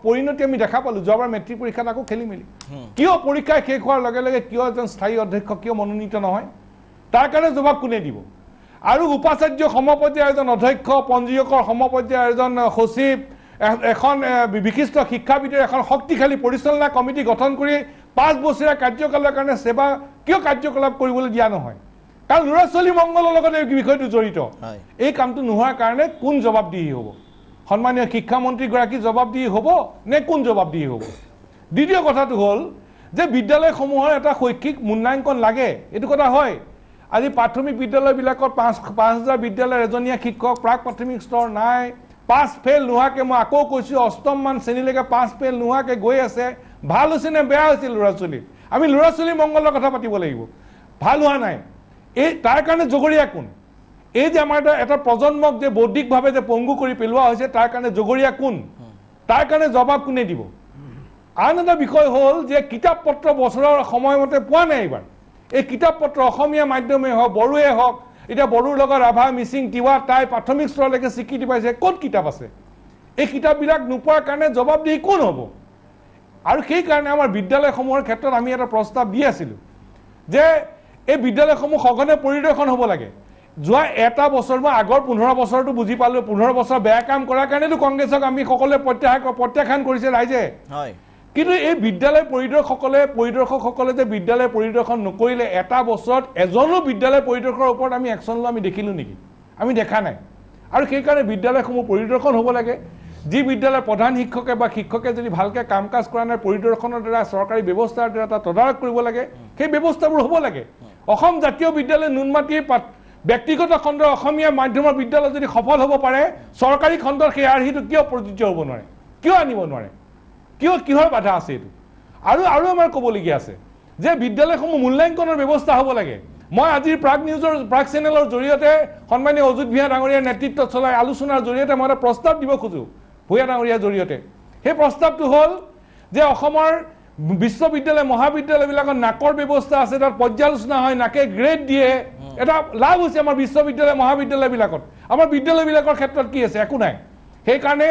পৰিণতি আমি দেখা পালোঁ যোৱাবাৰ মেট্ৰিক পৰীক্ষাত আকৌ খেলি মেলি কিয় পৰীক্ষা শেষ হোৱাৰ লগে লগে কিয় এজন স্থায়ী অধ্যক্ষ কিয় মনোনীত নহয় তাৰ কাৰণে জবাব কোনে দিব আৰু উপাচাৰ্য সমপৰ্যায়ৰ এজন অধ্যক্ষ পঞ্জীয়কৰ সমপৰ্যায়ৰ এজন সচিব এখন বিশিষ্ট শিক্ষাবিদৰ এখন শক্তিশালী পৰিচালনা কমিটি গঠন কৰি 5 বছৰীয়া কাৰ্যকালৰ কাৰণে সেৱা কিয় কাৰ্যকলাপ কৰিবলৈ দিয়া নহয় কাৰণ ল'ৰা ছোৱালীৰ মংগলৰ লগত এই বিষয়টো জড়িত এই কামটো নোহোৱাৰ কাৰণে কোন জবাবদিহি হ'ব সন্মানীয় শিক্ষামন্ত্ৰীগৰাকী জবাবদিহি হ'ব নে কোন জবাবদিহি হ'ব দ্বিতীয় কথাটো হ'ল যে বিদ্যালয়সমূহৰ এটা শৈক্ষিক মূল্যাংকন লাগে এইটো কথা হয় আজি প্ৰাথমিক বিদ্যালয়বিলাকত 5000 বিদ্যালয়ৰ এজনীয়া শিক্ষক প্ৰাক প্ৰাথমিক স্তৰ নাই 5 ফেল নোহাকে মই আকৌ কৈছো অষ্টম মান শ্ৰেণীলৈকে 5 ফেল নোহাকে গৈ আছে ভাল হৈছে নে বেয়া হৈছে ল'ৰা-ছোৱালী আমি ল'ৰা-ছোৱালী মংগলৰ কথা পাতিব লাগিব ভাল হোৱা নাই এই তাৰ কাৰণে জগৰীয়া কোন এই যে আমাৰ এটা প্ৰজন্মক যে বৌদ্ধিকভাৱে যে পংগু কৰি পেলোৱা হৈছে তাৰ কাৰণে জগৰীয়া কোন তাৰ কাৰণে জবাব কোনে দিব আন এটা বিষয় হ'ল যে কিতাপ পত্ৰ বছৰৰ সময়মতে পোৱা নাই এইবাৰ এই কিতাপ পত্ৰ অসমীয়া মাধ্যমে হওক বড়োৱে হওক এটা বড়োৰ লগত ৰাভা মিচিং তিৱা তাই প্ৰাথমিক স্তৰলৈকে স্বীকৃতি পাইছে ক'ত কিতাপ আছে এই কিতাপবিলাক নোপোৱাৰ কাৰণে জবাবদিহি কোন হ'ব আৰু সেই কাৰণে আমাৰ বিদ্যালয়সমূহৰ ক্ষেত্ৰত আমি এটা প্ৰস্তাৱ দি আছিলোঁ যে এই বিদ্যালয়সমূহ সঘনে পৰিদৰ্শন হ'ব লাগে যোৱা এটা বছৰ মই আগৰ 15 বছৰটো বুজি পালোঁ 15 বছৰ বেয়া কাম কৰাৰ কাৰণেতো কংগ্ৰেছক আমি সকলোৱে প্ৰত্যাখ্যান কৰিছে ৰাইজে হয় কিন্তু এই বিদ্যালয় পৰিদৰ্শকসকলে যে বিদ্যালয় পৰিদৰ্শন নকৰিলে এটা বছৰত এজনো বিদ্যালয় পৰিদৰ্শকৰ ওপৰত আমি একশ্যন লোৱা আমি দেখিলোঁ নেকি আমি দেখা নাই আৰু সেইকাৰণে বিদ্যালয়সমূহ পৰিদৰ্শন হ'ব লাগে যি বিদ্যালয়ৰ প্ৰধান শিক্ষকে বা শিক্ষকে যদি ভালকৈ কাম কাজ কৰা নাই পৰিদৰ্শনৰ দ্বাৰা চৰকাৰী ব্যৱস্থাৰ দ্বাৰা এটা তদাৰক কৰিব লাগে সেই ব্যৱস্থাবোৰ হ'ব লাগে অসম জাতীয় বিদ্যালয় নুনমাটিৰ ব্যক্তিগত খণ্ডৰ অসমীয়া মাধ্যমৰ বিদ্যালয় যদি সফল হ'ব পাৰে চৰকাৰী খণ্ডৰ সেই আৰ্হিটো কিয় প্ৰযোজ্য হ'ব নোৱাৰে কিয় আনিব নোৱাৰে কিহৰ বাধা আছে এইটো আৰু আমাৰ ক'বলগীয়া আছে যে বিদ্যালয়সমূহ মূল্যাংকনৰ ব্যৱস্থা হ'ব লাগে মই আজিৰ প্ৰাগ চেনেলৰ জৰিয়তে সন্মানীয় অযুত ভূঞা ডাঙৰীয়াৰ নেতৃত্বত চলাই আলোচনাৰ জৰিয়তে মই এটা প্ৰস্তাৱ দিব খোজোঁ ভূঞা ডাঙৰীয়াৰ জৰিয়তে সেই প্ৰস্তাৱটো হ'ল যে অসমৰ বিশ্ববিদ্যালয় মহাবিদ্যালয়বিলাকত নাকৰ ব্যৱস্থা আছে তাত পৰ্যালোচনা হয় নাকে গ্ৰেড দিয়ে এটা লাভ হৈছে আমাৰ বিশ্ববিদ্যালয় মহাবিদ্যালয়বিলাকত আমাৰ বিদ্যালয়বিলাকৰ ক্ষেত্ৰত কি আছে একো নাই সেইকাৰণে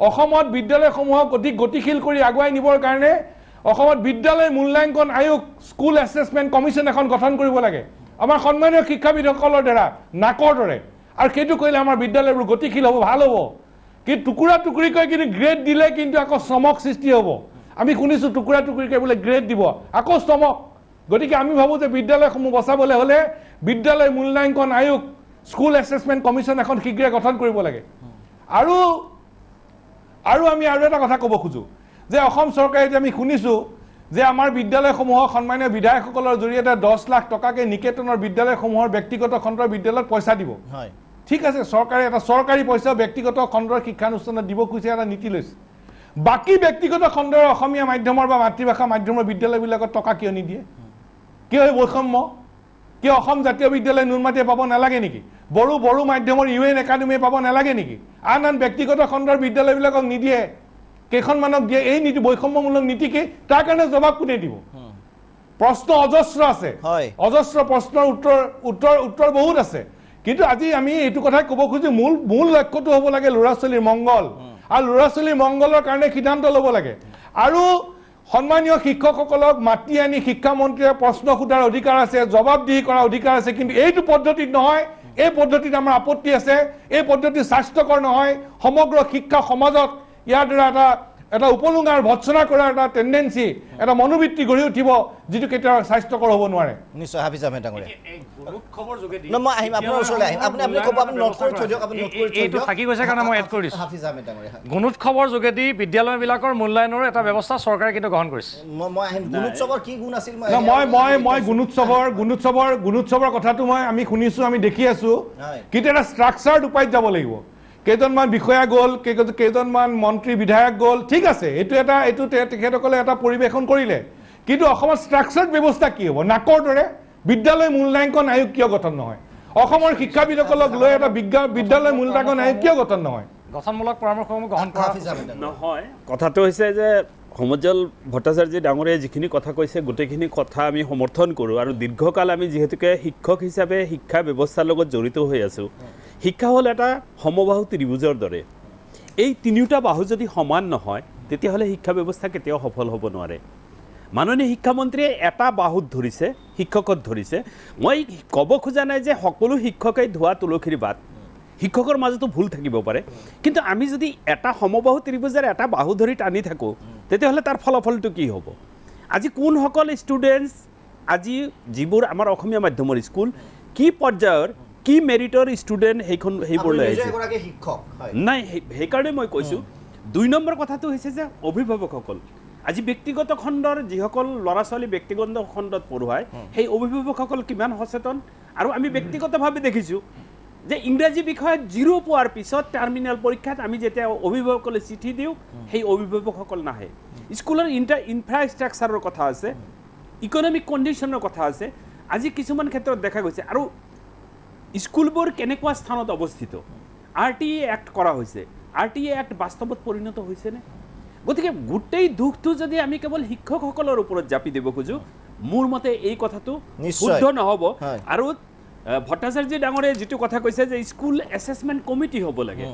অসমত বিদ্যালয়সমূহক অধিক গতিশীল কৰি আগুৱাই নিবৰ কাৰণে অসমত বিদ্যালয় মূল্যাংকন আয়োগ স্কুল এছেছমেণ্ট কমিশ্যন এখন গঠন কৰিব লাগে আমাৰ সন্মানীয় শিক্ষাবিদসকলৰ দ্বাৰা নাকৰ দৰে আৰু সেইটো কৰিলে আমাৰ বিদ্যালয়বোৰ গতিশীল হ'ব ভাল হ'ব কি টুকুৰা টুকুৰিকৈ কিন্তু গ্ৰেড দিলে কিন্তু আকৌ চমক সৃষ্টি হ'ব আমি শুনিছোঁ টুকুৰা টুকুৰিকৈ বোলে গ্ৰেড দিব আকৌ চমক গতিকে আমি ভাবোঁ যে বিদ্যালয়সমূহ বচাবলৈ হ'লে বিদ্যালয় মূল্যাংকন আয়োগ স্কুল এছেছমেণ্ট কমিশ্যন এখন শীঘ্ৰে গঠন কৰিব লাগে আৰু আমি আৰু এটা কথা ক'ব খোজোঁ যে অসম চৰকাৰে যে আমি শুনিছোঁ যে আমাৰ বিদ্যালয়সমূহক সন্মানীয় বিধায়কসকলৰ জৰিয়তে 10 লাখ টকাকৈ নিকেতনৰ বিদ্যালয়সমূহৰ ব্যক্তিগত খণ্ডৰ বিদ্যালয়ত পইচা দিব ঠিক আছে চৰকাৰে এটা চৰকাৰী পইচা ব্যক্তিগত খণ্ডৰ শিক্ষানুষ্ঠানত দিব খুজিছে এটা নীতি লৈছে বাকী ব্যক্তিগত খণ্ডৰ অসমীয়া মাধ্যমৰ বা মাতৃভাষা মাধ্যমৰ বিদ্যালয়বিলাকত টকা কিয় নিদিয়ে কিয় এই বৈষম্য কিয় অসম জাতীয় বিদ্যালয় নুনমাটিয়ে পাব নালাগে নেকি বড়ো মাধ্যমৰ UN একাডেমিয়ে পাব নালাগে নেকি আন ব্যক্তিগত খণ্ডৰ বিদ্যালয়বিলাকক নিদিয়ে কেইখনমানক দিয়ে এই নীতি বৈষম্যমূলক নীতি কি তাৰ কাৰণে জবাব কোনে দিব প্ৰশ্ন অজস্ৰ আছে অজস্ৰ প্ৰশ্নৰ উত্তৰ বহুত আছে কিন্তু আজি আমি এইটো কথাই ক'ব খুজিছো মূল লক্ষ্যটো হ'ব লাগে ল'ৰা-ছোৱালীৰ মংগল আৰু ল'ৰা-ছোৱালীৰ মংগলৰ কাৰণে সিদ্ধান্ত ল'ব লাগে আৰু সন্মানীয় শিক্ষকসকলক মাতি আনি শিক্ষামন্ত্ৰীয়ে প্ৰশ্ন সোধাৰ অধিকাৰ আছে জবাবদিহি কৰাৰ অধিকাৰ আছে কিন্তু এইটো পদ্ধতিত নহয় এই পদ্ধতিত আমাৰ আপত্তি আছে এই পদ্ধতি স্বাস্থ্যকৰ নহয় সমগ্ৰ শিক্ষা সমাজত ইয়াৰ দ্বাৰা এটা উপলুঙাৰ ভৎসনা কৰাৰ এটা টেণ্ডেঞ্চি এটা মনোবৃত্তি গঢ়ি উঠিব যিটো কেতিয়াও স্বাস্থ্যকৰ হ'ব নোৱাৰে নিশ্চয় হাফিজ আহমেদ ডাঙৰীয়া গুৰুত খবৰ যোগেদি মই আহিম আপোনাৰ ওচৰলৈ আহিম আপুনি ক'ব আপুনি নোট কৰি থৈ দিয়ক আপুনি নোট কৰি থৈ এইটো দিয়ক থাকি গৈছে কাৰণে মই এড কৰি দিছোঁ হাফিজ আহমেদ ডাঙৰীয়া গুণোৎ খবৰ যোগেদি বিদ্যালয়বিলাকৰ মূল্যায়নৰ এটা ব্যৱস্থা চৰকাৰে কিন্তু গ্ৰহণ কৰিছে মই আহিম গুণোৎসৱৰ কি গুণ আছিল মই গুণোৎসৱৰ কথাটো আমি শুনিছোঁ আমি দেখি আছোঁ কিন্তু এটা ষ্ট্ৰাকচাৰ্ড উপায়ত যাব লাগিব কেইজনমান বিষয়া গ'ল কেইজনমান মন্ত্ৰী বিধায়ক গ'ল ঠিক আছে এইটো তেখেতসকলে এটা পৰিৱেশন কৰিলে কিন্তু অসমত ষ্ট্ৰাকচাৰ্ড ব্যৱস্থা কি হ'ব নাকৰ দৰে বিদ্যালয় মূল্যাংকন আয়োগ কিয় গঠন নহয় অসমৰ শিক্ষাবিদসকলক লৈ এটা বিদ্যালয় মূল্যাংকন আয়োগ কিয় গঠন নহয় গঠনমূলক পৰামৰ্শসমূহ গ্ৰহণ কৰা নহয় কথাটো হৈছে যে সমজ্জল ভট্টাচাৰ্য ডাঙৰীয়াই যিখিনি কথা কৈছে গোটেইখিনি কথা আমি সমৰ্থন কৰোঁ আৰু দীৰ্ঘকাল আমি যিহেতুকে শিক্ষক হিচাপে শিক্ষা ব্যৱস্থাৰ লগত জড়িত হৈ আছোঁ শিক্ষা হ'ল এটা সমবাহু ত্ৰিভুজৰ দৰে এই তিনিওটা বাহু যদি সমান নহয় তেতিয়াহ'লে শিক্ষা ব্যৱস্থা কেতিয়াও সফল হ'ব নোৱাৰে মাননীয় শিক্ষামন্ত্ৰীয়ে এটা বাহুত ধৰিছে শিক্ষকত ধৰিছে মই ক'ব খোজা নাই যে সকলো শিক্ষকেই ধোৱা তুলসীৰ বাট শিক্ষকৰ মাজতো ভুল থাকিব পাৰে কিন্তু আমি যদি এটা সমবাহু ত্ৰিভুজৰ এটা বাহু ধৰি টানি থাকোঁ তেতিয়াহ'লে তাৰ ফলাফলটো কি হ'ব আজি কোনসকল ষ্টুডেণ্টছ আজি যিবোৰ আমাৰ অসমীয়া মাধ্যমৰ স্কুল কি পৰ্যায়ৰ কি মেৰিটৰ ষ্টুডেণ্ট সেইবোৰলৈ আহিছে নাই সেইকাৰণে মই কৈছোঁ 2 নম্বৰ কথাটো হৈছে যে অভিভাৱকসকল আজি ব্যক্তিগত খণ্ডৰ যিসকল ল'ৰা ছোৱালী ব্যক্তিগত খণ্ডত পঢ়ুৱায় সেই অভিভাৱকসকল কিমান সচেতন আৰু আমি ব্যক্তিগতভাৱে দেখিছোঁ যে ইংৰাজী বিষয়ত 0 পোৱাৰ পিছত টাৰ্মিনেল পৰীক্ষাত আমি যেতিয়া অভিভাৱকলৈ চিঠি দিওঁ সেই অভিভাৱকসকল নাহে স্কুলৰ ইনফ্ৰাষ্ট্ৰাকচাৰৰ কথা আছে ইকনমিক কণ্ডিশ্যনৰ কথা আছে আজি কিছুমান ক্ষেত্ৰত দেখা গৈছে আৰু স্কুলবোৰ কেনেকুৱা স্থানত অৱস্থিত RTA এক্ট কৰা হৈছে RTA এক্ট বাস্তৱত পৰিণত হৈছেনে গতিকে গোটেই দুখটো যদি আমি কেৱল শিক্ষকসকলৰ ওপৰত জাপি দিব খোজো মোৰ মতে এই কথাটো শুদ্ধ নহ'ব আৰু ভট্টাচাৰ্য ডাঙৰে যিটো কথা কৈছে যে স্কুল এছেছমেণ্ট কমিটি হ'ব লাগে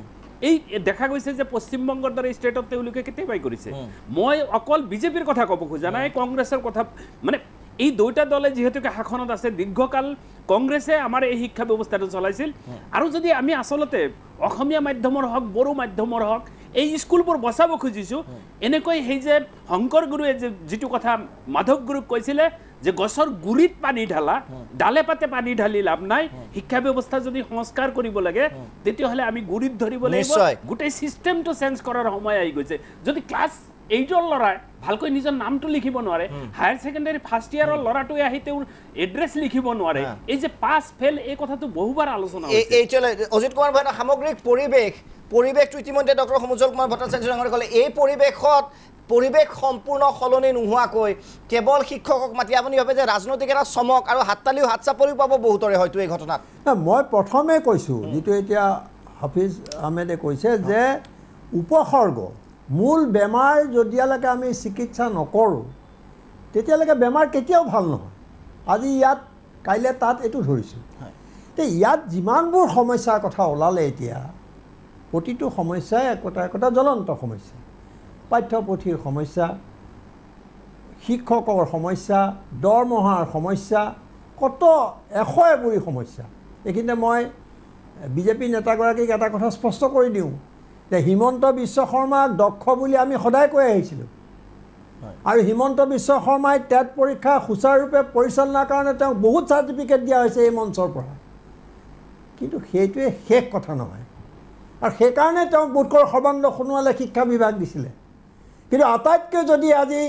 এই দেখা গৈছে যে পশ্চিমবংগৰ দৰে ষ্টেটত তেওঁলোকে কেতিয়াবাই কৰিছে মই অকল বিজেপিৰ কথা ক'ব খোজা নাই কংগ্ৰেছৰ কথা মানে এই দুটা দলে যিহেতুকে শাসনত আছে দীৰ্ঘকাল কংগ্ৰেছে আমাৰ এই শিক্ষা ব্যৱস্থাটো চলাইছিল আৰু যদি আমি আচলতে অসমীয়া মাধ্যমৰ হওক বড়ো মাধ্যমৰ হওক এই স্কুলবোৰ বচাব খুজিছোঁ এনেকৈ সেই যে শংকৰ গুৰুৱে যিটো কথা মাধৱ গুৰুক কৈছিলে যে গছৰ গুৰিত পানী ঢালা ডালে পাতে পানী ঢালি লাভ নাই শিক্ষা ব্যৱস্থা যদি সংস্কাৰ কৰিব লাগে তেতিয়াহ'লে আমি গুৰিত ধৰিব লাগিব গোটেই ছিষ্টেমটো চেঞ্জ কৰাৰ সময় আহি গৈছে যদি ক্লাছ 8ৰ ল'ৰাই ভালকৈ নিজৰ নামটো লিখিব নোৱাৰে হায়াৰ ছেকেণ্ডাৰী ফাৰ্ষ্ট ইয়াৰৰ ল'ৰাটোৱে আহি তেওঁৰ এড্ৰেছ লিখিব নোৱাৰে এই যে পাছ ফেল এই কথাটো বহুবাৰ আলোচনা হৈছে এই চলে অজিত কুমাৰ ভাইনা সামগ্ৰিক পৰিৱেশটো ইতিমধ্যে ডক্টৰ সমুজল কুমাৰ ভট্টাচাৰ্য ডাঙৰে ক'লে এই পৰিৱেশ সম্পূৰ্ণ সলনি নোহোৱাকৈ কেৱল শিক্ষকক মাতি আপুনি ভাবে যে ৰাজনৈতিক এটা চমক আৰু হাততালিও হাত চাপৰিও পাব বহুতৰে হয়তো এই ঘটনাত মই প্ৰথমে কৈছোঁ যিটো এতিয়া হাফিজ আহমেদে কৈছে যে উপসৰ্গ মূল বেমাৰ যদিয়ালৈকে আমি চিকিৎসা নকৰোঁ তেতিয়ালৈকে বেমাৰ কেতিয়াও ভাল নহয় আজি ইয়াত কাইলৈ তাত এইটো ধৰিছোঁ ইয়াত যিমানবোৰ সমস্যাৰ কথা ওলালে এতিয়া প্ৰতিটো সমস্যাই একোটা জ্বলন্ত সমস্যা পাঠ্যপুথিৰ সমস্যা শিক্ষকৰ সমস্যা দৰমহাৰ সমস্যা কত এশএবুৰি সমস্যা এইখিনিতে মই বিজেপি নেতাগৰাকীক এটা কথা স্পষ্ট কৰি দিওঁ যে হিমন্ত বিশ্ব শৰ্মাক দক্ষ বুলি আমি সদায় কৈ আহিছিলোঁ আৰু হিমন্ত বিশ্ব শৰ্মাই টেট পৰীক্ষা সুচাৰুৰূপে পৰিচালনাৰ কাৰণে তেওঁক বহুত চাৰ্টিফিকেট দিয়া হৈছে এই মঞ্চৰ পৰা কিন্তু সেইটোৱে শেষ কথা নহয় আৰু সেইকাৰণে তেওঁক বোধকৰ সৰ্বানন্দ সোণোৱালে শিক্ষা বিভাগ দিছিলে কিন্তু আটাইতকৈ যদি আজি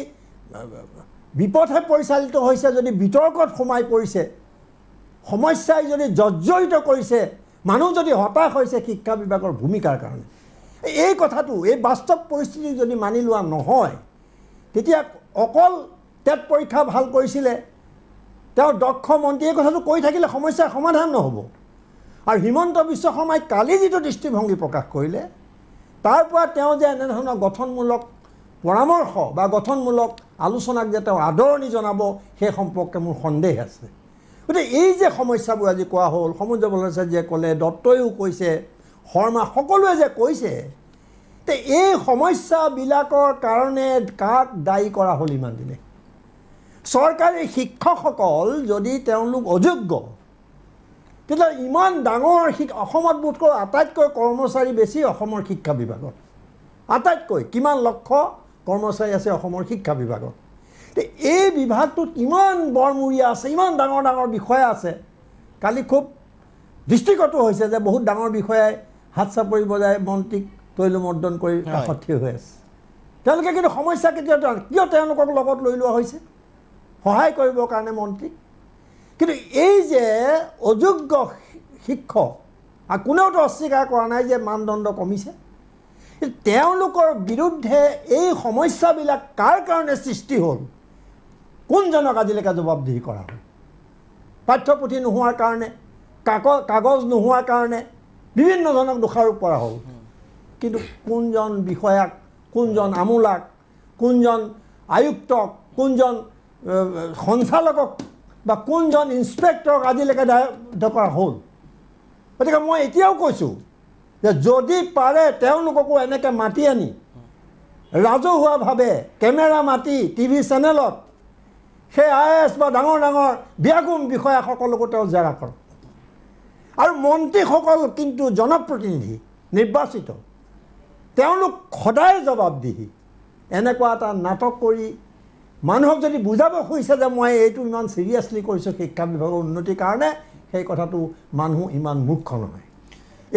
বিপথে পৰিচালিত হৈছে যদি বিতৰ্কত সোমাই পৰিছে সমস্যাই যদি জৰ্জৰিত কৰিছে মানুহ যদি হতাশ হৈছে শিক্ষা বিভাগৰ ভূমিকাৰ কাৰণে এই কথাটো এই বাস্তৱ পৰিস্থিতি যদি মানি লোৱা নহয় তেতিয়া অকল টেট পৰীক্ষা ভাল কৰিছিলে তেওঁ দক্ষ মন্ত্ৰীয়ে কথাটো কৈ থাকিলে সমস্যাৰ সমাধান নহ'ব আৰু হিমন্ত বিশ্ব শৰ্মাই কালি যিটো দৃষ্টিভংগী প্ৰকাশ কৰিলে তাৰ পৰা তেওঁ যে এনেধৰণৰ গঠনমূলক পৰামৰ্শ বা গঠনমূলক আলোচনাক যে তেওঁ আদৰণি জনাব সেই সম্পৰ্কে মোৰ সন্দেহ আছে গতিকে এই যে সমস্যাবোৰ আজি কোৱা হ'ল সমুদ্ৰ ভট্টাচাৰ্যে ক'লে দত্তইও কৈছে শৰ্মা সকলোৱে যে কৈছে তে এই সমস্যাবিলাকৰ কাৰণে কাক দায়ী কৰা হ'ল ইমান দিনে চৰকাৰী শিক্ষকসকল যদি তেওঁলোক অযোগ্য তেতিয়া ইমান ডাঙৰ অসমত বোধকৈ আটাইতকৈ কৰ্মচাৰী বেছি অসমৰ শিক্ষা বিভাগত আটাইতকৈ কিমান লক্ষ কৰ্মচাৰী আছে অসমৰ শিক্ষা বিভাগত এই বিভাগটোত ইমান বৰমূৰীয়া আছে ইমান ডাঙৰ ডাঙৰ বিষয়া আছে কালি খুব দৃষ্টিগত হৈছে যে বহুত ডাঙৰ বিষয়াই হাত চাপৰি বজাই মন্ত্ৰীক তৈলমৰ্দন কৰি কাষত থিয় হৈ আছে তেওঁলোকে কিন্তু সমস্যা কিয় তেওঁলোকক লগত লৈ লোৱা হৈছে সহায় কৰিবৰ কাৰণে মন্ত্ৰীক কিন্তু এই যে অযোগ্য শিক্ষক আৰু কোনেওতো অস্বীকাৰ কৰা নাই যে মানদণ্ড কমিছে তেওঁলোকৰ বিৰুদ্ধে এই সমস্যাবিলাক কাৰ কাৰণে সৃষ্টি হ'ল কোনজনক আজিলৈকে জবাবদিহি কৰা হ'ল পাঠ্যপুথি নোহোৱাৰ কাৰণে কাগজ নোহোৱাৰ কাৰণে বিভিন্নজনক দোষাৰোপ কৰা হ'ল কিন্তু কোনজন বিষয়াক কোনজন আমোলাক কোনজন আয়ুক্তক কোনজন সঞ্চালকক বা কোনজন ইনস্পেক্টৰক আজিলৈকে দায়িত্ব কৰা হ'ল গতিকে মই এতিয়াও কৈছোঁ যে যদি পাৰে তেওঁলোককো এনেকৈ মাতি আনি ৰাজহুৱাভাৱে কেমেৰা মাতি টিভি চেনেলত সেই IAS বা ডাঙৰ ডাঙৰ বিয়াগুম বিষয়াসকলকো তেওঁ জেৰা কৰক আৰু মন্ত্ৰীসকল কিন্তু জনপ্ৰতিনিধি নিৰ্বাচিত তেওঁলোক সদায় জবাবদিহি এনেকুৱা এটা নাটক কৰি মানুহক যদি বুজাব খুজিছে যে মই এইটো ইমান চিৰিয়াছলি কৰিছোঁ শিক্ষা বিভাগৰ উন্নতিৰ কাৰণে সেই কথাটো মানুহ ইমান মূৰ্খ নহয়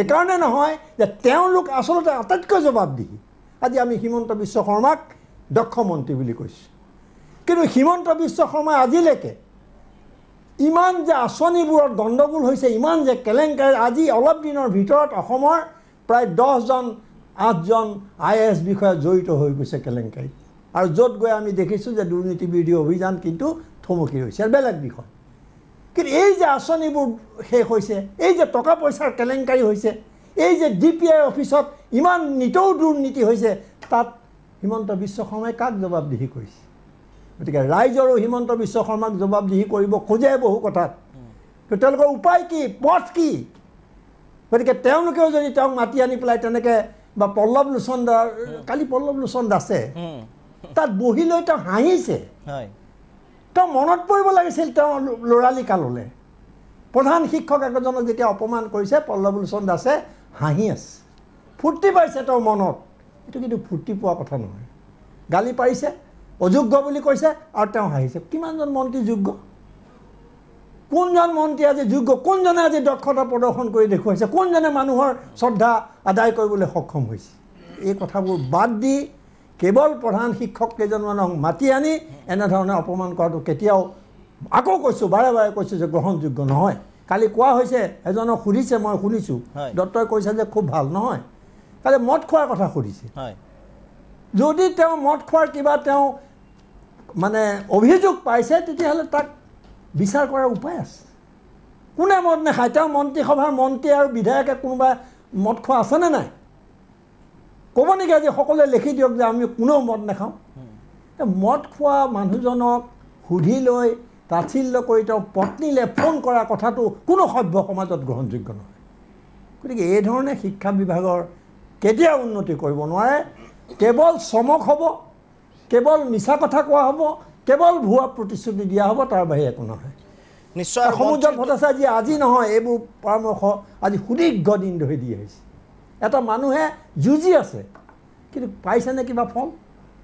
এইকাৰণে নহয় যে তেওঁলোক আচলতে আটাইতকৈ জবাবদিহি আজি আমি হিমন্ত বিশ্ব শৰ্মাক দক্ষ মন্ত্ৰী বুলি কৈছে কিন্তু হিমন্ত বিশ্ব শৰ্মাই আজিলৈকে ইমান যে আঁচনিবোৰত গণ্ডগোল হৈছে ইমান যে কেলেংকাৰী আজি অলপ দিনৰ ভিতৰত অসমৰ প্ৰায় 10জন 8জন IAS বিষয়া জড়িত হৈ গৈছে কেলেংকাৰীত আৰু য'ত গৈ আমি দেখিছোঁ যে দুৰ্নীতি বিৰোধী অভিযান কিন্তু থমকি ৰৈছে বেলেগ বিষয় কিন্তু এই যে আঁচনিবোৰ শেষ হৈছে এই যে টকা পইচাৰ কেলেংকাৰী হৈছে এই যে DPI অফিচত ইমান নিতৌ দুৰ্নীতি হৈছে তাত হিমন্ত বিশ্ব শৰ্মাই কাক জবাবদিহি কৰিছে গতিকে ৰাইজৰো হিমন্ত বিশ্ব শৰ্মাক জবাবদিহি কৰিব খোজে বহু কথাত তো তেওঁলোকৰ উপায় কি পথ কি গতিকে তেওঁলোকেও যদি তেওঁক মাতি আনি পেলাই তেনেকৈ বা পল্লৱ লোচন কালি পল্লৱ লোচন দাসে তাত বহি লৈ তেওঁ হাঁহিছে তেওঁ মনত পৰিব লাগিছিল তেওঁ ল'ৰালি কাললৈ প্ৰধান শিক্ষক এজনক যেতিয়া অপমান কৰিছে পল্লৱ লোচন দাসে হাঁহি আছে ফূৰ্তি পাইছে তেওঁৰ মনত এইটো কিন্তু ফূৰ্তি পোৱা কথা নহয় গালি পাৰিছে অযোগ্য বুলি কৈছে আৰু তেওঁ হাঁহিছে কিমানজন মন্ত্ৰী যোগ্য কোনজন মন্ত্ৰী আজি যোগ্য কোনজনে আজি দক্ষতা প্ৰদৰ্শন কৰি দেখুৱাইছে কোনজনে মানুহৰ শ্ৰদ্ধা আদায় কৰিবলৈ সক্ষম হৈছে এই কথাবোৰ বাদ দি কেৱল প্ৰধান শিক্ষক কেইজনমানক মাতি আনি এনেধৰণে অপমান কৰাটো কেতিয়াও আকৌ কৈছোঁ বাৰে বাৰে কৈছোঁ যে গ্ৰহণযোগ্য নহয় কালি কোৱা হৈছে এজনক সুধিছে মই শুনিছোঁ দত্তই কৈছে যে খুব ভাল নহয় কালি মদ খোৱাৰ কথা সুধিছে যদি তেওঁ মদ খোৱাৰ কিবা তেওঁ মানে অভিযোগ পাইছে তেতিয়াহ'লে তাক বিচাৰ কৰাৰ উপায় আছে কোনে মদ নাখায় তেওঁ মন্ত্ৰীসভাৰ মন্ত্ৰী আৰু বিধায়কে কোনোবা মদ খোৱা আছেনে নাই ক'ব নেকি আজি সকলোৱে লিখি দিয়ক যে আমি কোনেও মদ নাখাওঁ মদ খোৱা মানুহজনক সুধি লৈ তাচ্ছিল্য কৰি তেওঁ পত্নীলৈ ফোন কৰা কথাটো কোনো সভ্য সমাজত গ্ৰহণযোগ্য নহয় গতিকে এই ধৰণে শিক্ষা বিভাগৰ কেতিয়াও উন্নতি কৰিব নোৱাৰে কেৱল চমক হ'ব কেৱল মিছা কথা কোৱা হ'ব কেৱল ভুৱা প্ৰতিশ্ৰুতি দিয়া হ'ব তাৰ বাহিৰে একো নহয় নিশ্চয় সমুদ্ৰ ভট্টাচাৰ্যই আজি নহয় এইবোৰ পৰামৰ্শ আজি সুদীৰ্ঘ দিন ধৰি দি আহিছে এটা মানুহে যুঁজি আছে কিন্তু পাইছেনে কিবা ফল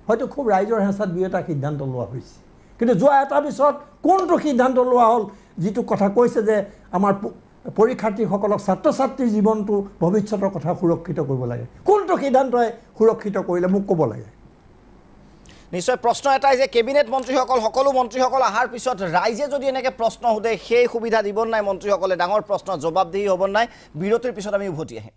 হয়তো খুব ৰাইজৰ হেঁচাত দুই এটা সিদ্ধান্ত লোৱা হৈছে কিন্তু যোৱা এটা পিছত কোনটো সিদ্ধান্ত লোৱা হ'ল যিটো কথা কৈছে যে আমাৰ পৰীক্ষাৰ্থীসকলক ছাত্ৰ ছাত্ৰীৰ জীৱনটো ভৱিষ্যতৰ কথা সুৰক্ষিত কৰিব লাগে কোনটো সিদ্ধান্তই সুৰক্ষিত কৰিলে মোক ক'ব লাগে নিশ্চয় প্ৰশ্ন এটাই যে কেবিনেট মন্ত্ৰীসকল সকলো মন্ত্ৰীসকল অহাৰ পিছত ৰাইজে যদি এনেকৈ প্ৰশ্ন সোধে সেই সুবিধা দিব নাই মন্ত্ৰীসকলে ডাঙৰ প্ৰশ্ন জবাবদিহি হ'ব নাই বিৰতিৰ পিছত আমি উভতি আহিম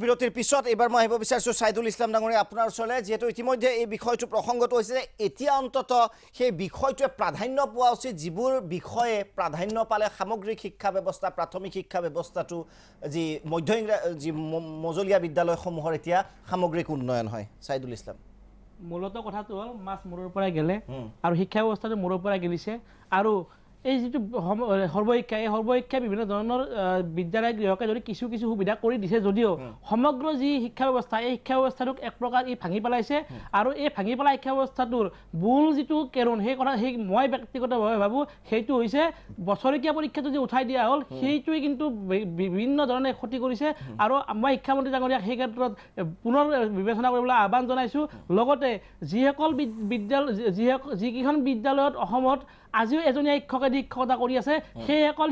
বিৰতিৰ পিছত এবাৰ মই আহিব বিচাৰিছোঁ সাইদুল ইছলাম ডাঙৰীয়া আপোনাৰ ওচৰলৈ যিহেতু ইতিমধ্যে এই বিষয়টো প্ৰসংগটো হৈছে যে এতিয়া অন্তত সেই বিষয়টোৱে প্ৰাধান্য পোৱা উচিত যিবোৰ বিষয়ে প্ৰাধান্য পালে সামগ্ৰিক শিক্ষা ব্যৱস্থা প্ৰাথমিক শিক্ষা ব্যৱস্থাটো যি মজলীয়া বিদ্যালয়সমূহৰ এতিয়া সামগ্ৰিক উন্নয়ন হয় সাইদুল ইছলাম মূলত কথাটো হ'ল মাছ মূৰৰ পৰাই গেলে আৰু শিক্ষা ব্যৱস্থাটো মূৰৰ পৰাই গেলিছে আৰু এই যিটো সৰ্বশিক্ষা এই সৰ্বশিক্ষা বিভিন্ন ধৰণৰ বিদ্যালয় গৃহকে যদি কিছু কিছু সুবিধা কৰি দিছে যদিও সমগ্ৰ যি শিক্ষা ব্যৱস্থা এই শিক্ষা ব্যৱস্থাটোক এক প্ৰকাৰ ই ভাঙি পেলাইছে আৰু এই ভাঙি পেলাই শিক্ষা ব্যৱস্থাটোৰ মূল যিটো কেৰণ সেই কথা সেই মই ব্যক্তিগতভাৱে ভাবোঁ সেইটো হৈছে বছৰেকীয়া পৰীক্ষাটো যে উঠাই দিয়া হ'ল সেইটোৱে কিন্তু বিভিন্ন ধৰণে ক্ষতি কৰিছে আৰু মই শিক্ষামন্ত্ৰী ডাঙৰীয়াক সেই ক্ষেত্ৰত পুনৰ বিবেচনা কৰিবলৈ আহ্বান জনাইছোঁ লগতে যিসকল বিদ্যালয় যিকেইখন বিদ্যালয়ত অসমত আজিও এজনীয়া শিক্ষকে শিক্ষকতা কৰি আছে সেইসকল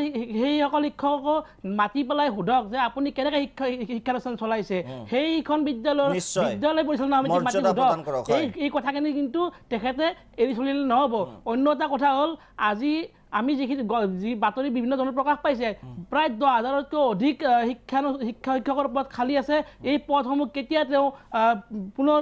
শিক্ষককো মাতি পেলাই সোধক যে আপুনি কেনেকৈ শিক্ষানুষ্ঠান চলাইছে সেইখন বিদ্যালয় পৰিচালনা সমিতিক মাতি সোধক এই কথাখিনি কিন্তু তেখেতে এৰি চলিলে নহ'ব অন্য এটা কথা হ'ল আজি আমি যিখিনি যি বাতৰি বিভিন্ন ধৰণৰ প্ৰকাশ পাইছে প্ৰায় 10,000তকৈ অধিক শিক্ষকৰ পদ খালী আছে এই পদসমূহ কেতিয়া তেওঁ পুনৰ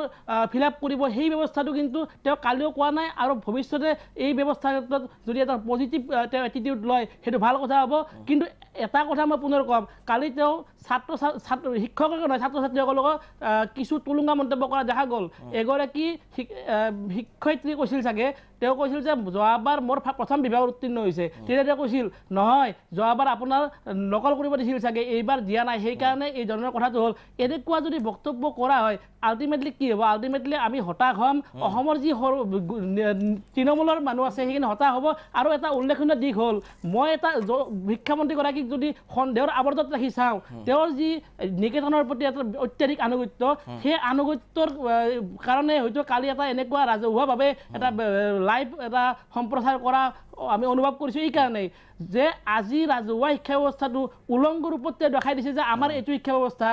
ফিল আপ কৰিব সেই ব্যৱস্থাটো কিন্তু তেওঁ কালিও কোৱা নাই আৰু ভৱিষ্যতে এই ব্যৱস্থাৰ ক্ষেত্ৰত যদি এটা পজিটিভ তেওঁ এটিটিউড লয় সেইটো ভাল কথা হ'ব কিন্তু এটা কথা মই পুনৰ ক'ম কালি তেওঁ শিক্ষককে নহয় ছাত্ৰ ছাত্ৰীসকলক কিছু তুলুঙা মন্তব্য কৰা দেখা গ'ল এগৰাকী শিক্ষয়িত্ৰী কৈছিল চাগে তেওঁ কৈছিল যে যোৱাবাৰ মোৰ প্ৰথম বিভাগত উত্তীৰ্ণ হৈছে তেতিয়া তেওঁ কৈছিল নহয় যোৱাবাৰ আপোনাৰ নকল কৰিব দিছিল চাগে এইবাৰ দিয়া নাই সেইকাৰণে এই ধৰণৰ কথাটো হ'ল এনেকুৱা যদি বক্তব্য কৰা হয় আল্টিমেটলি কি হ'ব আল্টিমেটলি আমি হতাশ হ'ম অসমৰ যি তৃণমূলৰ মানুহ আছে সেইখিনি হতাশ হ'ব আৰু এটা উল্লেখনীয় দিশ হ'ল মই এটা শিক্ষামন্ত্ৰীগৰাকীক যদি সন্দেহৰ আৱৰ্তত ৰাখি চাওঁ তেওঁৰ যি নিকেতনৰ প্ৰতি এটা অত্যাধিক আনুগত্য সেই আনুগত্যৰ কাৰণে হয়তো কালি এটা এনেকুৱা ৰাজহুৱাভাৱে এটা লাইভ এটা সম্প্ৰচাৰ কৰা আমি অনুভৱ কৰিছোঁ এইকাৰণেই যে আজি ৰাজহুৱা শিক্ষা ব্যৱস্থাটো উলংঘ ৰূপত দেখাই দিছে যে আমাৰ এইটো শিক্ষা ব্যৱস্থা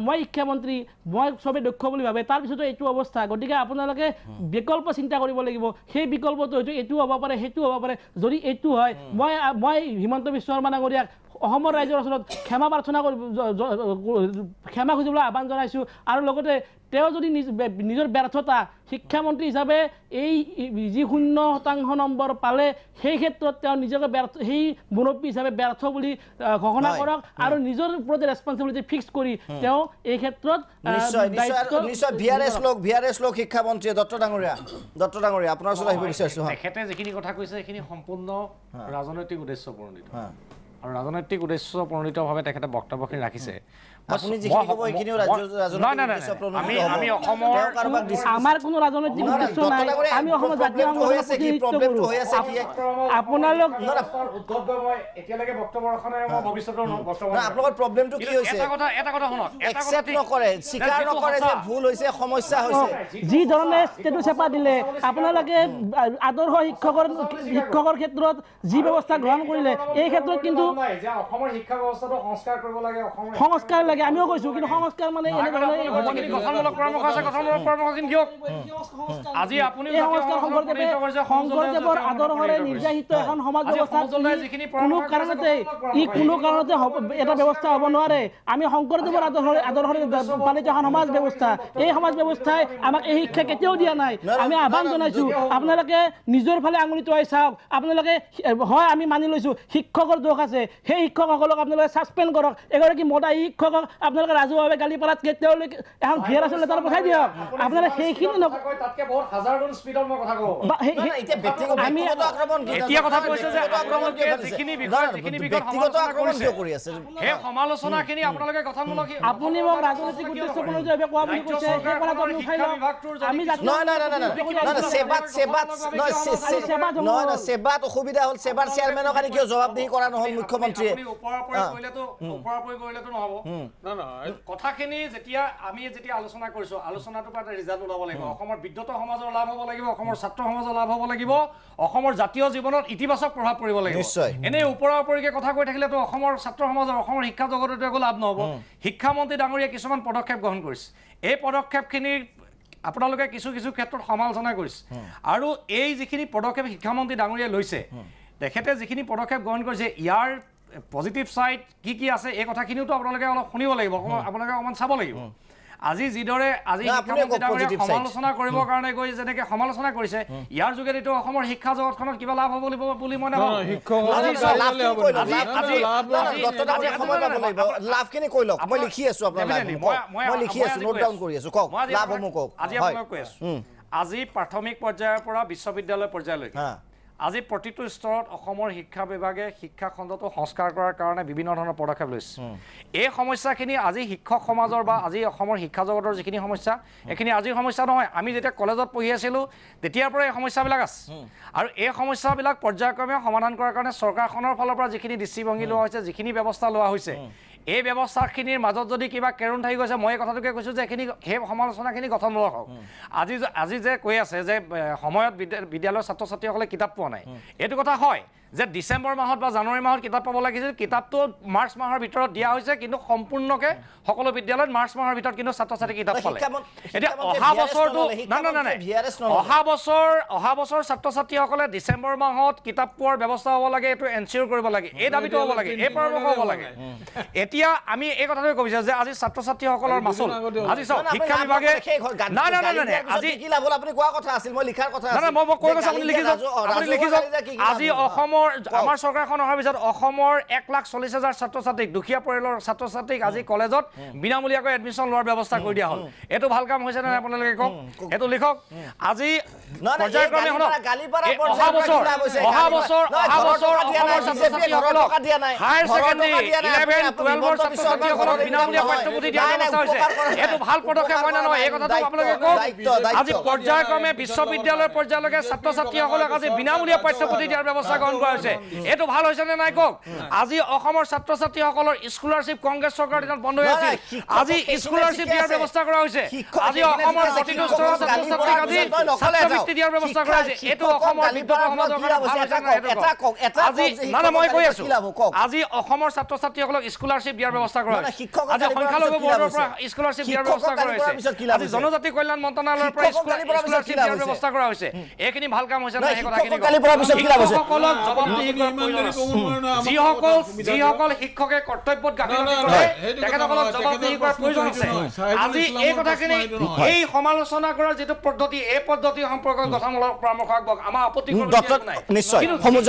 মই শিক্ষামন্ত্ৰী মই চবেই দক্ষ বুলি ভাবে তাৰপিছতো এইটো অৱস্থা গতিকে আপোনালোকে বিকল্প চিন্তা কৰিব লাগিব সেই বিকল্পটো হয়তো এইটো হ'ব পাৰে সেইটো হ'ব পাৰে যদি এইটো হয় মই হিমন্ত বিশ্ব শৰ্মা ডাঙৰীয়াক অসমৰ ৰাইজৰ ওচৰত ক্ষমা প্ৰাৰ্থনা ক্ষমা খুজিবলৈ আহ্বান জনাইছোঁ আৰু লগতে তেওঁ যদি নিজৰ ব্যৰ্থতা শিক্ষামন্ত্ৰী হিচাপে এই যি 0% নম্বৰ পালে সেই ক্ষেত্ৰত তেওঁ নিজকে সেই মুৰব্বী হিচাপে ব্যৰ্থ বুলি ঘোষণা কৰক আৰু নিজৰ ওপৰতে ৰেছপন্সিবিলিটি ফিক্স কৰি তেওঁ এই ক্ষেত্ৰত নিশ্চয় ভিআৰএছ লোক শিক্ষামন্ত্ৰী দত্ত ডাঙৰীয়া আপোনাৰ ওচৰত আহিব বিচাৰিছোঁ তেখেতে যিখিনি কথা কৈছে সেইখিনি সম্পূৰ্ণ ৰাজনৈতিক উদ্দেশ্য প্ৰণোদিত আৰু ৰাজনৈতিক উদ্দেশ্য প্ৰণোদিতভাৱে তেখেতে বক্তব্যখিনি ৰাখিছে আমাৰ কোনো ৰাজনৈতিক উদ্দেশ্য নাই আমি অসমৰ জাতীয় আপোনালোক এতিয়ালৈকে বক্তব্যখনে ভৱিষ্যতৰ আপোনালোকৰ প্ৰব্লেমটো কি হৈছে এটা কথা শুনক একচেপ্ট নকৰে স্বীকাৰ নকৰে যে ভুল হৈছে সমস্যা হৈছে যি ধৰণে ষ্টেটু চেপা দিলে আপোনালোকে আদৰ্শ শিক্ষকৰ ক্ষেত্ৰত যি ব্যৱস্থা গ্ৰহণ কৰিলে এই ক্ষেত্ৰত কিন্তু অসমৰ শিক্ষা ব্যৱস্থাটো সংস্কাৰ কৰিব লাগে সংস্কাৰ লাগে আমিও কৈছোঁ কিন্তু সংস্কাৰ মানে গঠনমূলক পৰামৰ্শ আছে গঠনমূলক পৰামৰ্শখিনি দিয়ক আজি আপুনি শংকৰদেৱৰ আদৰ্শৰে নিৰ্যাসিত এখন সমাজ ব্যৱস্থা কোনো কাৰণতে এটা ব্যৱস্থা হ'ব নোৱাৰে আমি শংকৰদেৱৰ আদৰ্শৰে পালিত এখন সমাজ ব্যৱস্থা এই সমাজ ব্যৱস্থাই আমাক এই শিক্ষা কেতিয়াও দিয়া নাই আমি আহ্বান জনাইছোঁ আপোনালোকে নিজৰ ফালে আঙুলি টুৱাই চাওক আপোনালোকে হয় আমি মানি লৈছোঁ শিক্ষকৰ দোষ আছে সেই শিক্ষকসকলক আপোনালোকে ছাছপেণ্ড কৰক এগৰাকী মতা শিক্ষকক আপোনালোকে ৰাজহুৱাভাৱে গালি পাৰাতকৈ তেওঁলোকে এখন ভিআৰএছ লেটাৰ পঠাই দিয়ক আপোনালোকে সেইখিনি আপুনি মোক ৰাজনৈতিক উদ্দেশ্য প্ৰণোদিতভাৱে কোৱা বুলি কৈছে সেই কথাটো আপুনি উঠাই লওক আমি সেবাত অসুবিধা হ'ল সেবাৰ চেয়াৰমেনৰ কাৰণে কিয় জবাবদিহি কৰা নহ'ল মুখ্যমন্ত্ৰীয়ে কথাখিনি যেতিয়া আমি আলোচনা কৰিছোঁ আলোচনাটোৰ পৰা ৰিজাল্ট ওলাব লাগিব অসমৰ বিদ্যুত সমাজৰ লাভ হ'ব লাগিব অসমৰ ছাত্ৰ সমাজৰ লাভ হ'ব লাগিব অসমৰ জাতীয় জীৱনত ইতিবাচক প্ৰভাৱ পৰিব লাগিব এনেই ওপৰা ওপৰিকৈ কথা কৈ থাকিলেতো অসমৰ ছাত্ৰ সমাজৰ অসমৰ শিক্ষা জগততো একো লাভ নহ'ব শিক্ষামন্ত্ৰী ডাঙৰীয়াই কিছুমান পদক্ষেপ গ্ৰহণ কৰিছে এই পদক্ষেপখিনিৰ আপোনালোকে কিছু ক্ষেত্ৰত সমালোচনা কৰিছে আৰু এই যিখিনি পদক্ষেপ শিক্ষামন্ত্ৰী ডাঙৰীয়াই লৈছে তেখেতে যিখিনি পদক্ষেপ গ্ৰহণ কৰিছে ইয়াৰ পজিটিভ সাইড কি আছে এই কথাখিনিওতো আপোনালোকে অলপ শুনিব লাগিব আপোনালোকে অকণমান চাব লাগিব আজি যিদৰে আজি সমালোচনা কৰিবৰ কাৰণে গৈ যেনেকৈ সমালোচনা কৰিছে ইয়াৰ যোগেদিতো অসমৰ শিক্ষা জগতখনত কিবা লাভ হ'ব বুলি মই নাভাবোঁ লাভখিনি কৈ লওক মই লিখি আছোঁ মই লিখি আছোঁ নোট ডাউন কৰি আছোঁ কওক লাভসমূহ কওক আজি আপোনাক কৈ আছোঁ আজি প্ৰাথমিক পৰ্যায়ৰ পৰা বিশ্ববিদ্যালয় পৰ্যায়লৈকে আজি প্ৰতিটো স্তৰত অসমৰ শিক্ষা বিভাগে শিক্ষা খণ্ডটো সংস্কাৰ কৰাৰ কাৰণে বিভিন্ন ধৰণৰ পদক্ষেপ লৈছে এই সমস্যাখিনি আজি শিক্ষক সমাজৰ বা আজি অসমৰ শিক্ষা জগতৰ যিখিনি সমস্যা এইখিনি আজিৰ সমস্যা নহয় আমি যেতিয়া কলেজত পঢ়ি আছিলোঁ তেতিয়াৰ পৰা এই সমস্যাবিলাক আছে আৰু এই সমস্যাবিলাক পৰ্যায়ক্ৰমে সমাধান কৰাৰ কাৰণে চৰকাৰখনৰ ফালৰ পৰা যিখিনি দৃষ্টিভংগী লোৱা হৈছে যিখিনি ব্যৱস্থা লোৱা হৈছে এই ব্যৱস্থাখিনিৰ মাজত যদি কিবা কেৰুণ থাকি গৈছে মই এই কথাটোকে কৈছোঁ যে এইখিনি সেই সমালোচনাখিনি গঠনমূলক হওক আজি যে কৈ আছে যে সময়ত বিদ্যালয়ৰ ছাত্ৰ ছাত্ৰীসকলে কিতাপ পোৱা নাই এইটো কথা হয় যে ডিচেম্বৰ মাহত বা জানুৱাৰী মাহত কিতাপ পাব লাগিছিল কিতাপটো মাৰ্চ মাহৰ ভিতৰত দিয়া হৈছে কিন্তু সম্পূৰ্ণকৈ সকলো বিদ্যালয়ত মাৰ্চ মাহৰ ভিতৰত কিন্তু ছাত্ৰ ছাত্ৰী কিতাপ পালে এতিয়া অহা বছৰটো অহা বছৰ ছাত্ৰ ছাত্ৰীসকলে ডিচেম্বৰ মাহত কিতাপ পোৱাৰ ব্যৱস্থা হ'ব লাগে এইটো এনচিয়ৰ কৰিব লাগে এই দাবীটো হ'ব লাগে এই পৰামৰ্শ হ'ব লাগে এতিয়া আমি এই কথাটোৱে ক'ব বিচাৰোঁ যে আজি ছাত্ৰ ছাত্ৰীসকলৰ মাচুল আজি চাওক শিক্ষা বিভাগে আজি অসমৰ আমাৰ চৰকাৰখন অহাৰ পিছত অসমৰ 1,40,000 ছাত্ৰ ছাত্ৰীক দুখীয়া পৰিয়ালৰ ছাত্ৰ ছাত্ৰীক আজি কলেজত বিনামূলীয়াকৈ এডমিশ্যন লোৱাৰ ব্যৱস্থা কৰি দিয়া হ'ল এইটো ভাল কাম হৈছে নে আপোনালোকে কওক এইটো লিখক আজি পৰ্যায়ক্ৰমে অহা বছৰ অসমৰ ছাত্ৰ ছাত্ৰীসকলক হায়াৰ ছেকেণ্ডেৰী 11-12 ছাত্ৰ ছাত্ৰীসকলক বিনামূলীয়া পাঠ্যপুথি দিয়াৰ ব্যৱস্থা হৈছে এইটো ভাল পদক্ষেপ হয় নে নহয় এই কথাটো আপোনালোকে কওক আজি পৰ্যায়ক্ৰমে বিশ্ববিদ্যালয়ৰ পৰ্যায়লৈকে ছাত্ৰ ছাত্ৰীসকলক আজি বিনামূলীয়া পাঠ্যপুথি দিয়াৰ ব্যৱস্থা গ্ৰহণ কৰা হৈছে এইটো ভাল হৈছে নে নাই কওক আজি অসমৰ ছাত্ৰ ছাত্ৰীসকলৰ স্কলাৰশ্বিপ কংগ্ৰেছ চৰকাৰৰ দিনত বন্ধ হৈ আছিল আজি স্কলাৰশ্বিপ দিয়াৰ ব্যৱস্থা কৰা হৈছে আজি অসমৰ প্ৰতিটো ছাত্ৰ ছাত্ৰীক আজি ছাত্ৰবৃত্তি দিয়াৰ ব্যৱস্থা কৰা হৈছে এইটো অসমৰ বিদ্যুৎ সমাজৰ কাৰণে ভাল হৈছে নে আজি মানে মই কৈ আছো আজি অসমৰ ছাত্ৰ ছাত্ৰীসকলক স্কলাৰশ্বিপ দিয়াৰ ব্যৱস্থা কৰা হৈছে আজি সংখ্যালঘু বৰ্ডৰ পৰা স্কলাৰশ্বিপ দিয়াৰ ব্যৱস্থা কৰা হৈছে আজি জনজাতি কল্যাণ মন্ত্ৰালয়ৰ পৰা স্কলাৰশ্বিপ দিয়াৰ ব্যৱস্থা কৰা হৈছে এইখিনি ভাল কাম হৈছে নে এই কথাখিনি শিক্ষকসকলক জবাবদিহি যিসকল শিক্ষকে কৰ্তব্যত গাফিলতি কৰে তেখেতসকলক জবাবদিহি কৰাৰ প্ৰয়োজন আছে আজি এই কথাখিনি এই সমালোচনা কৰাৰ যিটো পদ্ধতি এই পদ্ধতি সম্পৰ্কত গঠনমূলক পৰামৰ্শ আগবঢ়াওক আমাৰ আপত্তি নাই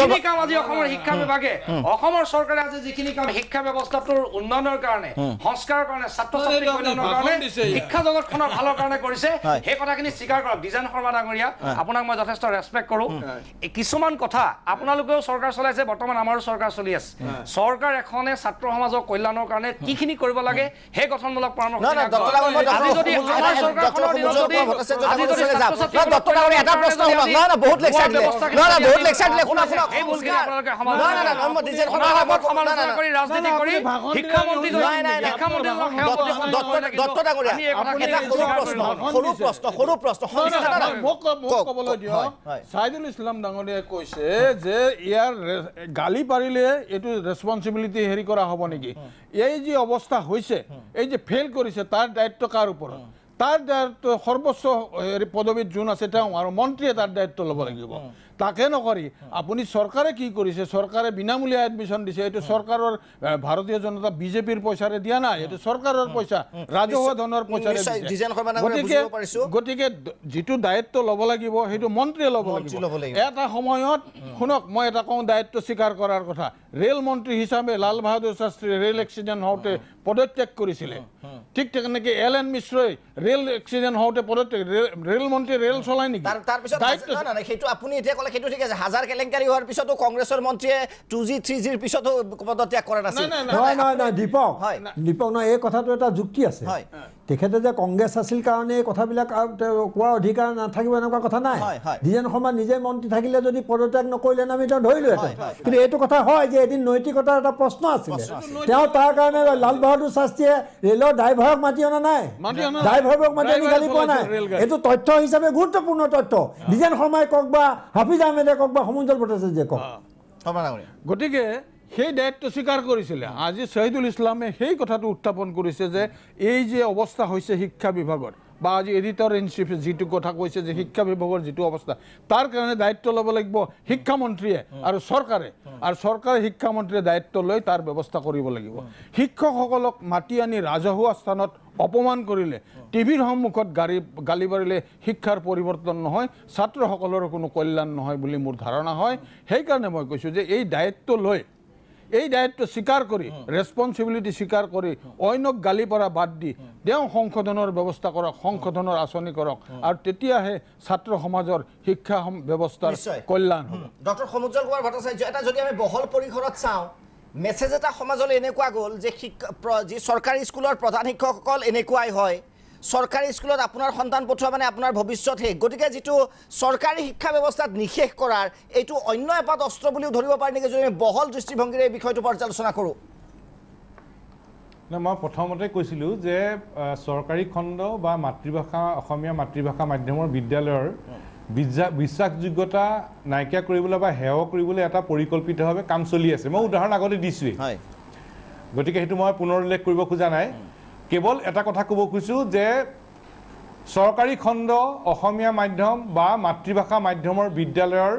যিখিনি কাম আজি অসমৰ শিক্ষা বিভাগে অসমৰ চৰকাৰে আজি যিখিনি কাম শিক্ষা ব্যৱস্থাটোৰ উন্নয়নৰ কাৰণে সংস্কাৰৰ কাৰণে ছাত্ৰ ছাত্ৰীৰ কল্যাণৰ কাৰণে শিক্ষা জগতখনৰ ভালৰ কাৰণে কৰিছে সেই কথাখিনি স্বীকাৰ কৰক ডিজাইন শৰ্মা ডাঙৰীয়া আপোনাক মই যথেষ্ট ৰেছপেক্ট কৰোঁ কিছুমান কথা আপোনালোকেও চৰকাৰ চলাইছে বৰ্তমান আমাৰো চৰকাৰ চলি আছে চৰকাৰ এখনে ছাত্ৰ সমাজৰ কল্যাণৰ কাৰণে কিখিনি কৰিব লাগে সেই গঠনমূলক পৰামৰ্শ আজি যদি আমাৰ চৰকাৰখনৰ দিনত যদি আজি যদি এটা প্ৰশ্ন বহুত লেকচাৰ দিলে বহুত লেকচাৰ দিলে শুনা এই ভুলখিনি আপোনালোকে সমালোচনা কৰি ৰাজনীতি কৰি শিক্ষামন্ত্ৰী ছাইদুল ইছলাম ডাঙৰীয়াই কৈছে যে ইয়াৰ গালি পাৰিলে এইটো ৰেছপনচিবিলিটি হেৰি কৰা হ'ব নেকি এই যি অৱস্থা হৈছে এই যে ফেইল কৰিছে তাৰ দায়িত্ব কাৰ ওপৰত তাৰ দায়িত্ব সৰ্বোচ্চ পদবীত যোন আছে তেওঁ আৰু মন্ত্ৰীয়ে তাৰ দায়িত্ব ল'ব লাগিব তাকে নকৰি আপুনি চৰকাৰে কি কৰিছে চৰকাৰে বিনামূলীয়া এডমিশ্যন দিছে এইটো চৰকাৰৰ ভাৰতীয় জনতা বিজেপিৰ পইচাৰে দিয়া নাই এইটো চৰকাৰৰ পইচা ৰাজহুৱা ধনৰ পইচাৰে গতিকে যিটো দায়িত্ব ল'ব লাগিব সেইটো মন্ত্ৰীয়ে ল'ব লাগিব এটা সময়ত শুনক মই এটা কওঁ দায়িত্ব স্বীকাৰ কৰাৰ কথা ৰেল মন্ত্ৰী হিচাপে লাল বাহাদুৰ শাস্ত্ৰীয়ে ৰেল এক্সিডেণ্ট হওঁতে পদত্যাগ কৰিছিলে ঠিক তেনেকৈ এল.এন. মিশ্ৰই ৰেল এক্সিডেণ্ট হওঁতে পদত্যাগ ৰেল মন্ত্ৰীয়ে ৰেল চলাই নেকি সেইটো আপুনি এতিয়া ক'লে সেইটো ঠিক আছে হাজাৰ কেলেংকাৰী হোৱাৰ পিছতো কংগ্ৰেছৰ মন্ত্ৰীয়ে 2G 3Gৰ পিছতো পদত্যাগ কৰা নাছিল নহয় দীপক নহয় এই কথাটো এটা যুক্তি আছে তেখেতে যে কংগ্ৰেছ আছিল কাৰণে এই কথাবিলাক কোৱাৰ অধিকাৰ নাথাকিব এনেকুৱা কথা নাই ডিজাইন শৰ্মা নিজে মন্ত্ৰী থাকিলে যদি পদত্যাগ নকৰিলে আমি তেওঁ ধৰিলোহেঁতেন কিন্তু এইটো কথা হয় যে এদিন নৈতিকতাৰ এটা প্ৰশ্ন আছিলে তেওঁ তাৰ কাৰণে লাল বাহাদুৰ শাস্ত্ৰীয়ে ৰেলৰ ড্ৰাইভাৰক মাতি অনা নাই ড্ৰাইভাৰক মাতি আনি গালি পোৱা নাই এইটো তথ্য হিচাপে গুৰুত্বপূৰ্ণ তথ্য ডিজাইন শৰ্মাই কওক বা হাফিজ আহমেদে কওক বা সমুঞ্জল ভট্টাচাৰ্যই কওক গতিকে সেই দায়িত্ব স্বীকাৰ কৰিছিলে আজি শহীদুল ইছলামে সেই কথাটো উত্থাপন কৰিছে যে এই যে অৱস্থা হৈছে শিক্ষা বিভাগৰ বা আজি এডিটৰ ইন চিফ যিটো কথা কৈছে যে শিক্ষা বিভাগৰ যিটো অৱস্থা তাৰ কাৰণে দায়িত্ব ল'ব লাগিব শিক্ষামন্ত্ৰীয়ে আৰু চৰকাৰে শিক্ষামন্ত্ৰীয়ে দায়িত্ব লৈ তাৰ ব্যৱস্থা কৰিব লাগিব শিক্ষকসকলক মাতি আনি ৰাজহুৱা স্থানত অপমান কৰিলে টিভিৰ সন্মুখত গালি পাৰিলে শিক্ষাৰ পৰিৱৰ্তন নহয় ছাত্ৰসকলৰ কোনো কল্যাণ নহয় বুলি মোৰ ধাৰণা হয় সেইকাৰণে মই কৈছোঁ যে এই দায়িত্ব লৈ এই দায়িত্ব স্বীকাৰ কৰি ৰেছপনচিবিলিটি স্বীকাৰ কৰি অন্যক গালি পৰা বাদ দি তেওঁ সংশোধনৰ ব্যৱস্থা কৰক সংশোধনৰ আঁচনি কৰক আৰু তেতিয়াহে ছাত্ৰ সমাজৰ শিক্ষা ব্যৱস্থাৰ কল্যাণ হ'ব ডক্টৰ সমুজ্জ্বল কুমাৰ ভট্টাচাৰ্য এটা যদি আমি বহল পৰিসৰত চাওঁ মেছেজ এটা সমাজলৈ এনেকুৱা গ'ল যে যি চৰকাৰী স্কুলৰ প্ৰধান শিক্ষকসকল এনেকুৱাই হয় চৰকাৰী স্কুলত আপোনাৰ সন্তান পঠোৱা মানে আপোনাৰ ভৱিষ্যত শেষ গতিকে যিটো চৰকাৰী শিক্ষা ব্যৱস্থাত নিষেধ কৰাৰ এইটো অন্য এপাত অস্ত্ৰ বুলিও ধৰিব পাৰি নেকি যদি আমি বহল দৃষ্টিভংগীৰে এই বিষয়টো পৰ্যালোচনা কৰোঁ মই প্ৰথমতে কৈছিলোঁ যে চৰকাৰী খণ্ড বা মাতৃভাষা অসমীয়া মাতৃভাষা মাধ্যমৰ বিদ্যালয়ৰ বিশ্বাসযোগ্যতা নাইকিয়া কৰিবলৈ বা হেয় কৰিবলৈ এটা পৰিকল্পিতভাৱে কাম চলি আছে মই উদাহৰণ আগতে দিছোঁৱেই গতিকে সেইটো মই পুনৰ উল্লেখ কৰিব খোজা নাই কেৱল এটা কথা ক'ব খুজিছোঁ যে চৰকাৰী খণ্ড অসমীয়া মাধ্যম বা মাতৃভাষা মাধ্যমৰ বিদ্যালয়ৰ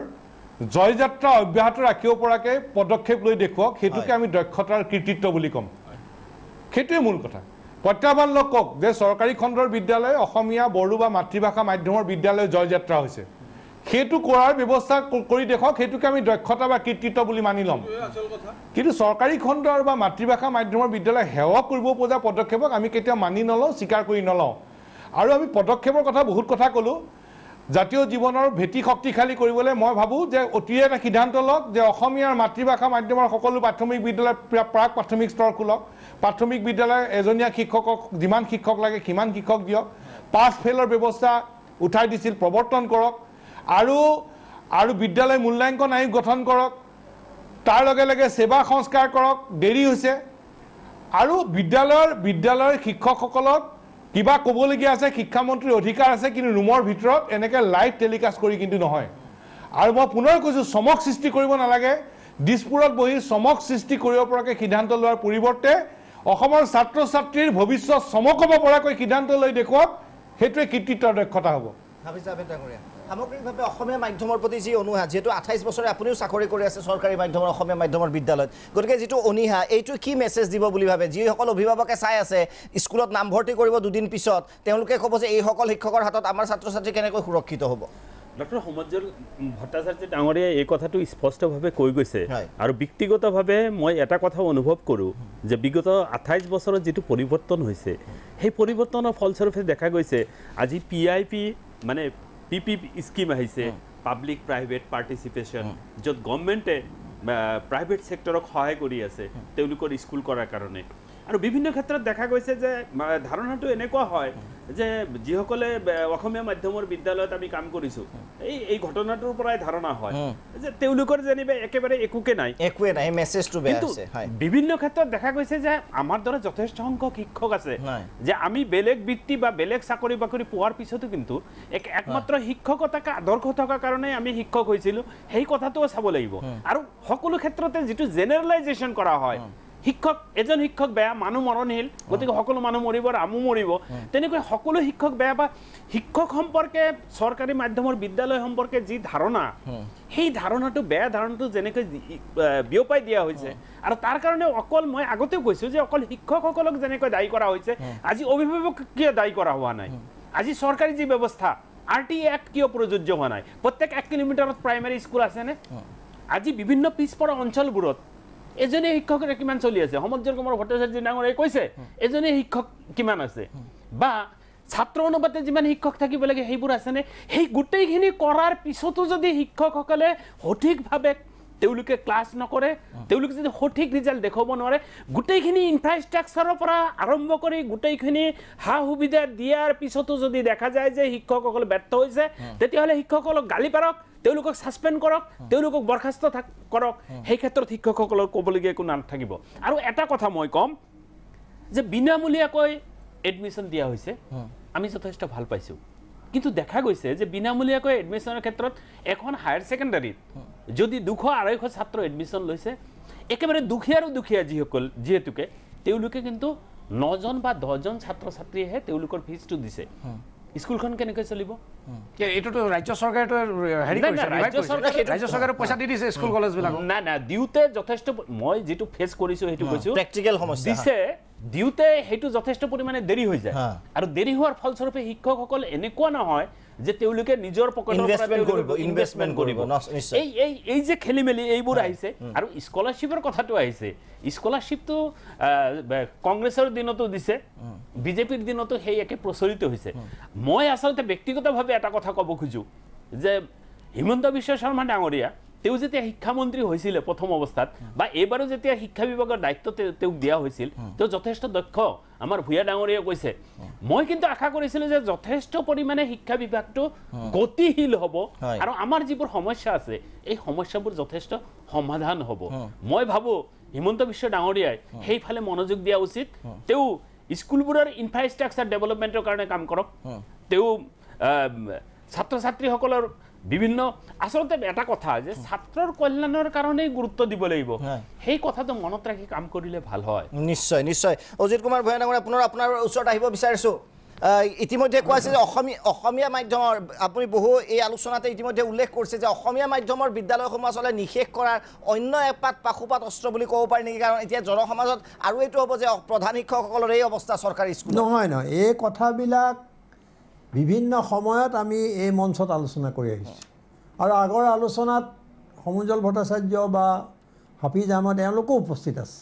জয়যাত্ৰা অব্যাহত ৰাখিব পৰাকৈ পদক্ষেপ লৈ দেখুৱাওক সেইটোকে আমি দক্ষতাৰ কৃতিত্ব বুলি ক'ম সেইটোৱে মূল কথা প্ৰত্যাহ্বান লোকক যে চৰকাৰী খণ্ডৰ বিদ্যালয় অসমীয়া বড়ো বা মাতৃভাষা মাধ্যমৰ বিদ্যালয় জয়যাত্ৰা হৈছে সেইটো কৰাৰ ব্যৱস্থা কৰি দেখক, সেইটোকে আমি দক্ষতা বা কৃতিত্ব বুলি মানি ল'ম। কিন্তু চৰকাৰী খণ্ডৰ বা মাতৃভাষা মাধ্যমৰ বিদ্যালয় সেৱা কৰিব পৰা পদক্ষেপক আমি কেতিয়াও মানি নলওঁ, স্বীকাৰ কৰি নলওঁ। আৰু আমি পদক্ষেপৰ কথা বহুত কথা ক'লোঁ। জাতীয় জীৱনৰ ভেটি শক্তিশালী কৰিবলৈ মই ভাবোঁ যে অতিৰে এটা সিদ্ধান্ত লওক যে অসমীয়াৰ মাতৃভাষা মাধ্যমৰ সকলো প্ৰাথমিক বিদ্যালয় প্ৰাক প্ৰাথমিক স্তৰ খোলক। প্ৰাথমিক বিদ্যালয় এজনীয়া শিক্ষকক যিমান শিক্ষক লাগে সিমান শিক্ষক দিয়ক। পাছ ফেইলৰ ব্যৱস্থা উঠাই দিছিল, প্ৰৱৰ্তন কৰক। আৰু বিদ্যালয় মূল্যাংকন আয়োগ গঠন কৰক। তাৰ লগে লগে সেৱা সংস্কাৰ কৰক, দেৰি হৈছে। আৰু বিদ্যালয়ৰ শিক্ষকসকলক কিবা ক'বলগীয়া আছে, শিক্ষামন্ত্ৰীৰ অধিকাৰ আছে, কিন্তু ৰুমৰ ভিতৰত এনেকৈ লাইভ টেলিকাষ্ট কৰি কিন্তু নহয়। আৰু মই পুনৰ কৈছোঁ, চমক সৃষ্টি কৰিব নালাগে। দিছপুৰত বহি চমক সৃষ্টি কৰিব পৰাকৈ সিদ্ধান্ত লোৱাৰ পৰিৱৰ্তে অসমৰ ছাত্ৰ ছাত্ৰীৰ ভৱিষ্যত চমক হ'ব পৰাকৈ সিদ্ধান্ত লৈ দেখুৱাওক, সেইটোৱে কৃতিত্বৰ দক্ষতা হ'ব। সামগ্ৰিকভাৱে অসমীয়া মাধ্যমৰ প্ৰতি যি অনুহা, যিহেতু 28 বছৰে আপুনিও চাকৰি কৰি আছে চৰকাৰী মাধ্যমৰ অসমীয়া মাধ্যমৰ বিদ্যালয়ত, গতিকে যিটো অনীহা, এইটো কি মেছেজ দিব বুলি ভাবে? যিসকল অভিভাৱকে চাই আছে স্কুলত নামভৰ্তি কৰিব দুদিন পিছত, তেওঁলোকে ক'ব যে এইসকল শিক্ষকৰ হাতত আমাৰ ছাত্ৰ ছাত্ৰী কেনেকৈ সুৰক্ষিত হ'ব? ডক্টৰ সমজ্জল ভট্টাচাৰ্য ডাঙৰীয়াই এই কথাটো স্পষ্টভাৱে কৈ গৈছে। আৰু ব্যক্তিগতভাৱে মই এটা কথা অনুভৱ কৰোঁ যে বিগত 28 বছৰত যিটো পৰিৱৰ্তন হৈছে, সেই পৰিৱৰ্তনৰ ফলস্বৰূপে দেখা গৈছে আজি PIP মানে PP স্কিম আহিছে, পাব্লিক প্ৰাইভেট পাৰ্টিচিপেশ্যন, য'ত গভৰ্ণমেণ্টে প্ৰাইভেট ছেক্টৰক সহায় কৰি আছে তেওঁলোকৰ স্কুল কৰাৰ কাৰণে। আৰু বিভিন্ন ক্ষেত্ৰত দেখা গৈছে যে ধাৰণাটো এনেকুৱা হয় যে যিসকলে অসমীয়া মাধ্যমৰ বিদ্যালয়ত আমি কাম কৰিছোঁ, এই ঘটনাটোৰ পৰাই ধাৰণা হয় যে তেওঁলোকৰ যেনিবা একেবাৰে একোৱে নাই, মেছেজটো বেয়া হৈছে। বিভিন্ন ক্ষেত্ৰত দেখা গৈছে যে আমাৰ দৰে যথেষ্ট সংখ্যক শিক্ষক আছে যে আমি বেলেগ বৃত্তি বা বেলেগ চাকৰি বাকৰি পোৱাৰ পিছতো কিন্তু একমাত্ৰ শিক্ষকতাকে আদৰ্শ থকাৰ কাৰণে আমি শিক্ষক হৈছিলোঁ, সেই কথাটোও চাব লাগিব। আৰু সকলো ক্ষেত্ৰতে যিটো জেনেৰেলাইজেশ্যন কৰা হয়, এজন শিক্ষক বেয়া, মানুহ মৰণশীল, গতিকে সকলো মানুহ মৰিব আৰু আমো মৰিব, তেনেকৈ সকলো শিক্ষক বেয়া বা শিক্ষক সম্পৰ্কে চৰকাৰী মাধ্যমৰ বিদ্যালয় সম্পৰ্কে যি ধাৰণা, সেই ধাৰণাটো বেয়া ধাৰণাটো যেনেকৈ বিয়পাই দিয়া হৈছে। আৰু তাৰ কাৰণে অকল মই আগতেও কৈছোঁ যে অকল শিক্ষকসকলক যেনেকৈ দায়ী কৰা হৈছে, আজি অভিভাৱক কিয় দায়ী কৰা হোৱা নাই? আজি চৰকাৰী যি ব্যৱস্থা, RTE এক্ট কিয় প্ৰযোজ্য হোৱা নাই? প্ৰত্যেক 1 কিলোমিটাৰত প্ৰাইমেৰী স্কুল আছেনে? আজি বিভিন্ন পিছপৰা অঞ্চলবোৰত এজনী শিক্ষকৰ কিমান চলি আছে? সমজ্জল কুমাৰ ভট্টাচাৰ্য ডাঙৰীয়াই কৈছে এজনী শিক্ষক কিমান আছে, বা ছাত্ৰ অনুপাতে যিমান শিক্ষক থাকিব লাগে সেইবোৰ আছেনে? সেই গোটেইখিনি কৰাৰ পিছতো যদি শিক্ষকসকলে সঠিকভাৱে তেওঁলোকে ক্লাছ নকৰে, তেওঁলোকে যদি সঠিক ৰিজাল্ট দেখুৱাব নোৱাৰে, গোটেইখিনি ইনফ্ৰাষ্ট্ৰাকচাৰৰ পৰা আৰম্ভ কৰি গোটেইখিনি সা সুবিধা দিয়াৰ পিছতো যদি দেখা যায় যে শিক্ষকসকল ব্যৰ্থ হৈছে, তেতিয়াহ'লে শিক্ষকসকলক গালি পাৰক, তেওঁলোকক ছাছপেণ্ড কৰক, তেওঁলোকক বৰখাস্ত কৰক। সেই ক্ষেত্ৰত শিক্ষকসকলৰ ক'বলগীয়া একো নাথাকিব। আৰু এটা কথা মই ক'ম যে বিনামূলীয়াকৈ এডমিশ্যন দিয়া হৈছে, আমি যথেষ্ট ভাল পাইছোঁ। কিন্তু দেখা গৈছে যে বিনামূলীয়াকৈ এডমিশ্যনৰ ক্ষেত্ৰত এখন হায়াৰ ছেকেণ্ডাৰীত যদি 200-250 ছাত্ৰ এডমিশ্যন লৈছে, একেবাৰে দুখীয়া যিহেতুকে তেওঁলোকে কিন্তু 9জন বা 10জন ছাত্ৰ ছাত্ৰীয়েহে তেওঁলোকৰ ফিজটো দিছে। স্কুলখন কেনেকৈ চলিব? এইটোতো ৰাজ্য চৰকাৰেতো ৰাজ্য চৰকাৰে পইচা দি দিছে স্কুল কলেজবিলাকক। নাই, দিওঁতে যথেষ্ট, মই যিটো ফেচ কৰিছোঁ সেইটো কৈছোঁ, প্ৰেক্টিকেল সমস্যা দিছে, দিওঁতে সেইটো যথেষ্ট পৰিমাণে দেৰি হৈ যায়। আৰু দেৰি হোৱাৰ ফলস্বৰূপে শিক্ষকসকল এনেকুৱা নহয় যে তেওঁলোকে নিজৰ পকেটৰ ইনভেষ্টমেণ্ট কৰিব। এই যে খেলি মেলি এইবোৰ আহিছে। আৰু স্কলাৰশ্বিপৰ কথাটো আহিছে, স্কলাৰশ্বিপটো কংগ্ৰেছৰ দিনতো দিছে, বিজেপিৰ দিনতো সেই একে প্ৰচলিত হৈছে। মই আচলতে ব্যক্তিগতভাৱে এটা কথা ক'ব খোজোঁ যে হিমন্ত বিশ্ব শৰ্মা ডাঙৰীয়া তেওঁ যেতিয়া শিক্ষামন্ত্ৰী হৈছিলে প্ৰথম অৱস্থাত, বা এইবাৰো যেতিয়া শিক্ষা বিভাগৰ দায়িত্ব তেওঁক দিয়া হৈছিল, তেওঁ যথেষ্ট দক্ষ। আমাৰ ভূঞা ডাঙৰীয়াই কৈছে, মই কিন্তু আশা কৰিছিলোঁ যে যথেষ্ট পৰিমাণে শিক্ষা বিভাগটো গতিশীল হ'ব আৰু আমাৰ যিবোৰ সমস্যা আছে এই সমস্যাবোৰ যথেষ্ট সমাধান হ'ব। মই ভাবোঁ হিমন্ত বিশ্ব ডাঙৰীয়াই সেইফালে মনোযোগ দিয়া উচিত। তেওঁ স্কুলবোৰৰ ইনফ্ৰাষ্ট্ৰাকচাৰ ডেভেলপমেণ্টৰ কাৰণে কাম কৰক। তেওঁ ছাত্ৰ ছাত্ৰীসকলৰ বিভিন্ন, আচলতে এটা কথা যে ছাত্ৰৰ কল্যাণৰ কাৰণেই গুৰুত্ব দিব লাগিব, সেই কথাটো মনত ৰাখি কাম কৰিলে ভাল হয়। নিশ্চয় নিশ্চয়। অজিত কুমাৰ ভূঞা ডাঙৰীয়া, আপোনাৰ ওচৰত আহিব বিচাৰিছোঁ। ইতিমধ্যে কোৱা হৈছে যে অসমীয়া মাধ্যমৰ, আপুনি বহু এই আলোচনাতে ইতিমধ্যে উল্লেখ কৰিছে যে অসমীয়া মাধ্যমৰ বিদ্যালয়সমূহ আচলতে নিষেধ কৰাৰ অন্য এপাত পাশুপাত অস্ত্ৰ বুলি ক'ব পাৰি নেকি? কাৰণ এতিয়া জনসমাজত আৰু এইটো হ'ব যে প্ৰধান শিক্ষকসকলৰ এই অৱস্থা চৰকাৰী স্কুল। নহয়, এই কথাবিলাক বিভিন্ন সময়ত আমি এই মঞ্চত আলোচনা কৰি আহিছোঁ। আৰু আগৰ আলোচনাত সমুজল ভট্টাচাৰ্য বা হাফিজ আহমেদ এওঁলোকো উপস্থিত আছে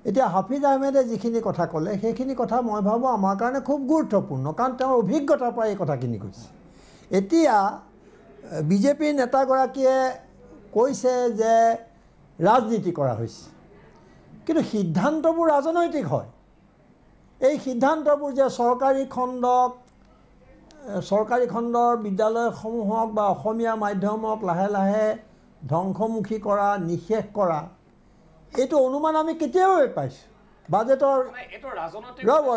এতিয়া হাফিজ আহমেদে যিখিনি কথা ক'লে সেইখিনি কথা মই ভাবোঁ আমাৰ কাৰণে খুব গুৰুত্বপূৰ্ণ কাৰণ তেওঁৰ অভিজ্ঞতাৰ পৰা এই কথাখিনি কৈছে এতিয়া বিজেপিৰ নেতাগৰাকীয়ে কৈছে যে ৰাজনীতি কৰা হৈছে কিন্তু সিদ্ধান্তবোৰ ৰাজনৈতিক হয় এই সিদ্ধান্তবোৰ যে চৰকাৰী খণ্ডৰ বিদ্যালয়সমূহক বা অসমীয়া মাধ্যমক লাহে লাহে ধ্বংসমুখী কৰা নিষেধ কৰা এইটো অনুমান আমি কেতিয়াও পাইছোঁ বাজেটৰ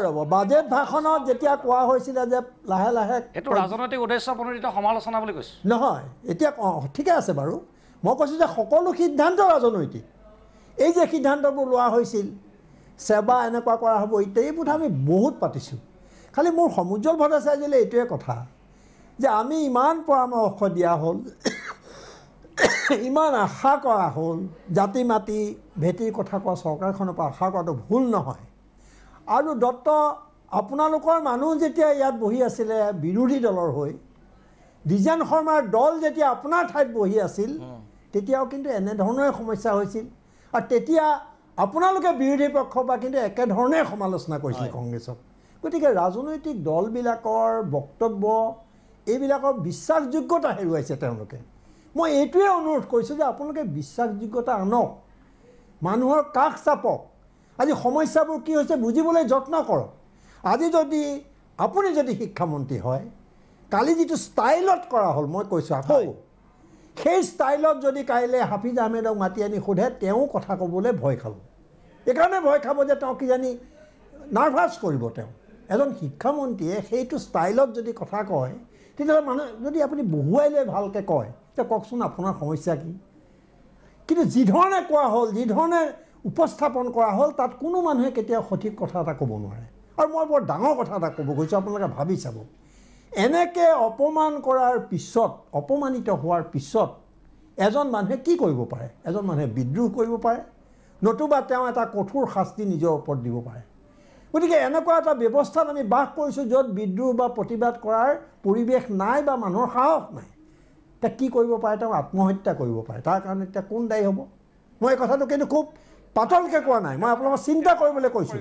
ৰ'ব বাজেট ভাষণত যেতিয়া কোৱা হৈছিলে যে লাহে লাহে এইটো ৰাজনৈতিক উদ্দেশ্য প্ৰণোদিত সমালোচনা বুলি কৈছোঁ নহয় এতিয়া ঠিকে আছে বাৰু মই কৈছোঁ যে সকলো সিদ্ধান্ত ৰাজনৈতিক এই যে সিদ্ধান্তবোৰ লোৱা হৈছিল সেৱা এনেকুৱা কৰা হ'ব ইত্যাদি এইবোৰ আমি বহুত পাতিছোঁ খালি মোৰ সমুজ্জ্বল ভট্টাচাৰ্যলৈ এইটোৱে কথা যে আমি ইমান পৰামৰ্শ দিয়া হ'ল ইমান আশা কৰা হ'ল জাতি মাতি ভেটিৰ কথা কোৱা চৰকাৰখনৰ পৰা আশা কৰাটো ভুল নহয় আৰু দত্ত আপোনালোকৰ মানুহ যেতিয়া ইয়াত বহি আছিলে বিৰোধী দলৰ হৈ দ্বিজেন শৰ্মাৰ দল যেতিয়া আপোনাৰ ঠাইত বহি আছিল তেতিয়াও কিন্তু এনেধৰণৰে সমস্যা হৈছিল আৰু তেতিয়া আপোনালোকে বিৰোধী পক্ষৰ পৰা কিন্তু একেধৰণে সমালোচনা কৰিছিল কংগ্ৰেছক গতিকে ৰাজনৈতিক দলবিলাকৰ বক্তব্য এইবিলাকৰ বিশ্বাসযোগ্যতা হেৰুৱাইছে তেওঁলোকে মই এইটোৱে অনুৰোধ কৰিছোঁ যে আপোনালোকে বিশ্বাসযোগ্যতা আনক মানুহৰ কাষ চাপক আজি সমস্যাবোৰ কি হৈছে বুজিবলৈ যত্ন কৰক আজি যদি আপুনি যদি শিক্ষামন্ত্ৰী হয় কালি যিটো ষ্টাইলত কৰা হ'ল মই কৈছোঁ আকৌ সেই ষ্টাইলত যদি কাইলৈ হাফিজ আহমেদক মাতি আনি সোধে তেওঁ কথা ক'বলৈ ভয় খাব এইকাৰণে ভয় খাব যে তেওঁ কিজানি নাৰ্ভাছ কৰিব তেওঁ এজন শিক্ষামন্ত্ৰীয়ে সেইটো ষ্টাইলত যদি কথা কয় তেতিয়াহ'লে মানুহ যদি আপুনি বহুৱাই লৈ ভালকৈ কয় এতিয়া কওকচোন আপোনাৰ সমস্যা কি কিন্তু যিধৰণে কোৱা হ'ল যিধৰণে উপস্থাপন কৰা হ'ল তাত কোনো মানুহে কেতিয়াও সঠিক কথা এটা ক'ব নোৱাৰে আৰু মই বৰ ডাঙৰ কথা এটা ক'ব গৈছোঁ আপোনালোকে ভাবি চাব এনেকৈ অপমান কৰাৰ পিছত অপমানিত হোৱাৰ পিছত এজন মানুহে কি কৰিব পাৰে এজন মানুহে বিদ্ৰোহ কৰিব পাৰে নতুবা তেওঁ এটা কঠোৰ শাস্তি নিজৰ ওপৰত দিব পাৰে গতিকে এনেকুৱা এটা ব্যৱস্থাত আমি বাস কৰিছোঁ য'ত বিদ্ৰোহ বা প্ৰতিবাদ কৰাৰ পৰিৱেশ নাই বা মানুহৰ সাহস নাই এতিয়া কি কৰিব পাৰে তেওঁ আত্মহত্যা কৰিব পাৰে তাৰ কাৰণে এতিয়া কোন দায়ী হ'ব মই এই কথাটো কিন্তু খুব পাতলকৈ কোৱা নাই মই আপোনালোকক চিন্তা কৰিবলৈ কৈছোঁ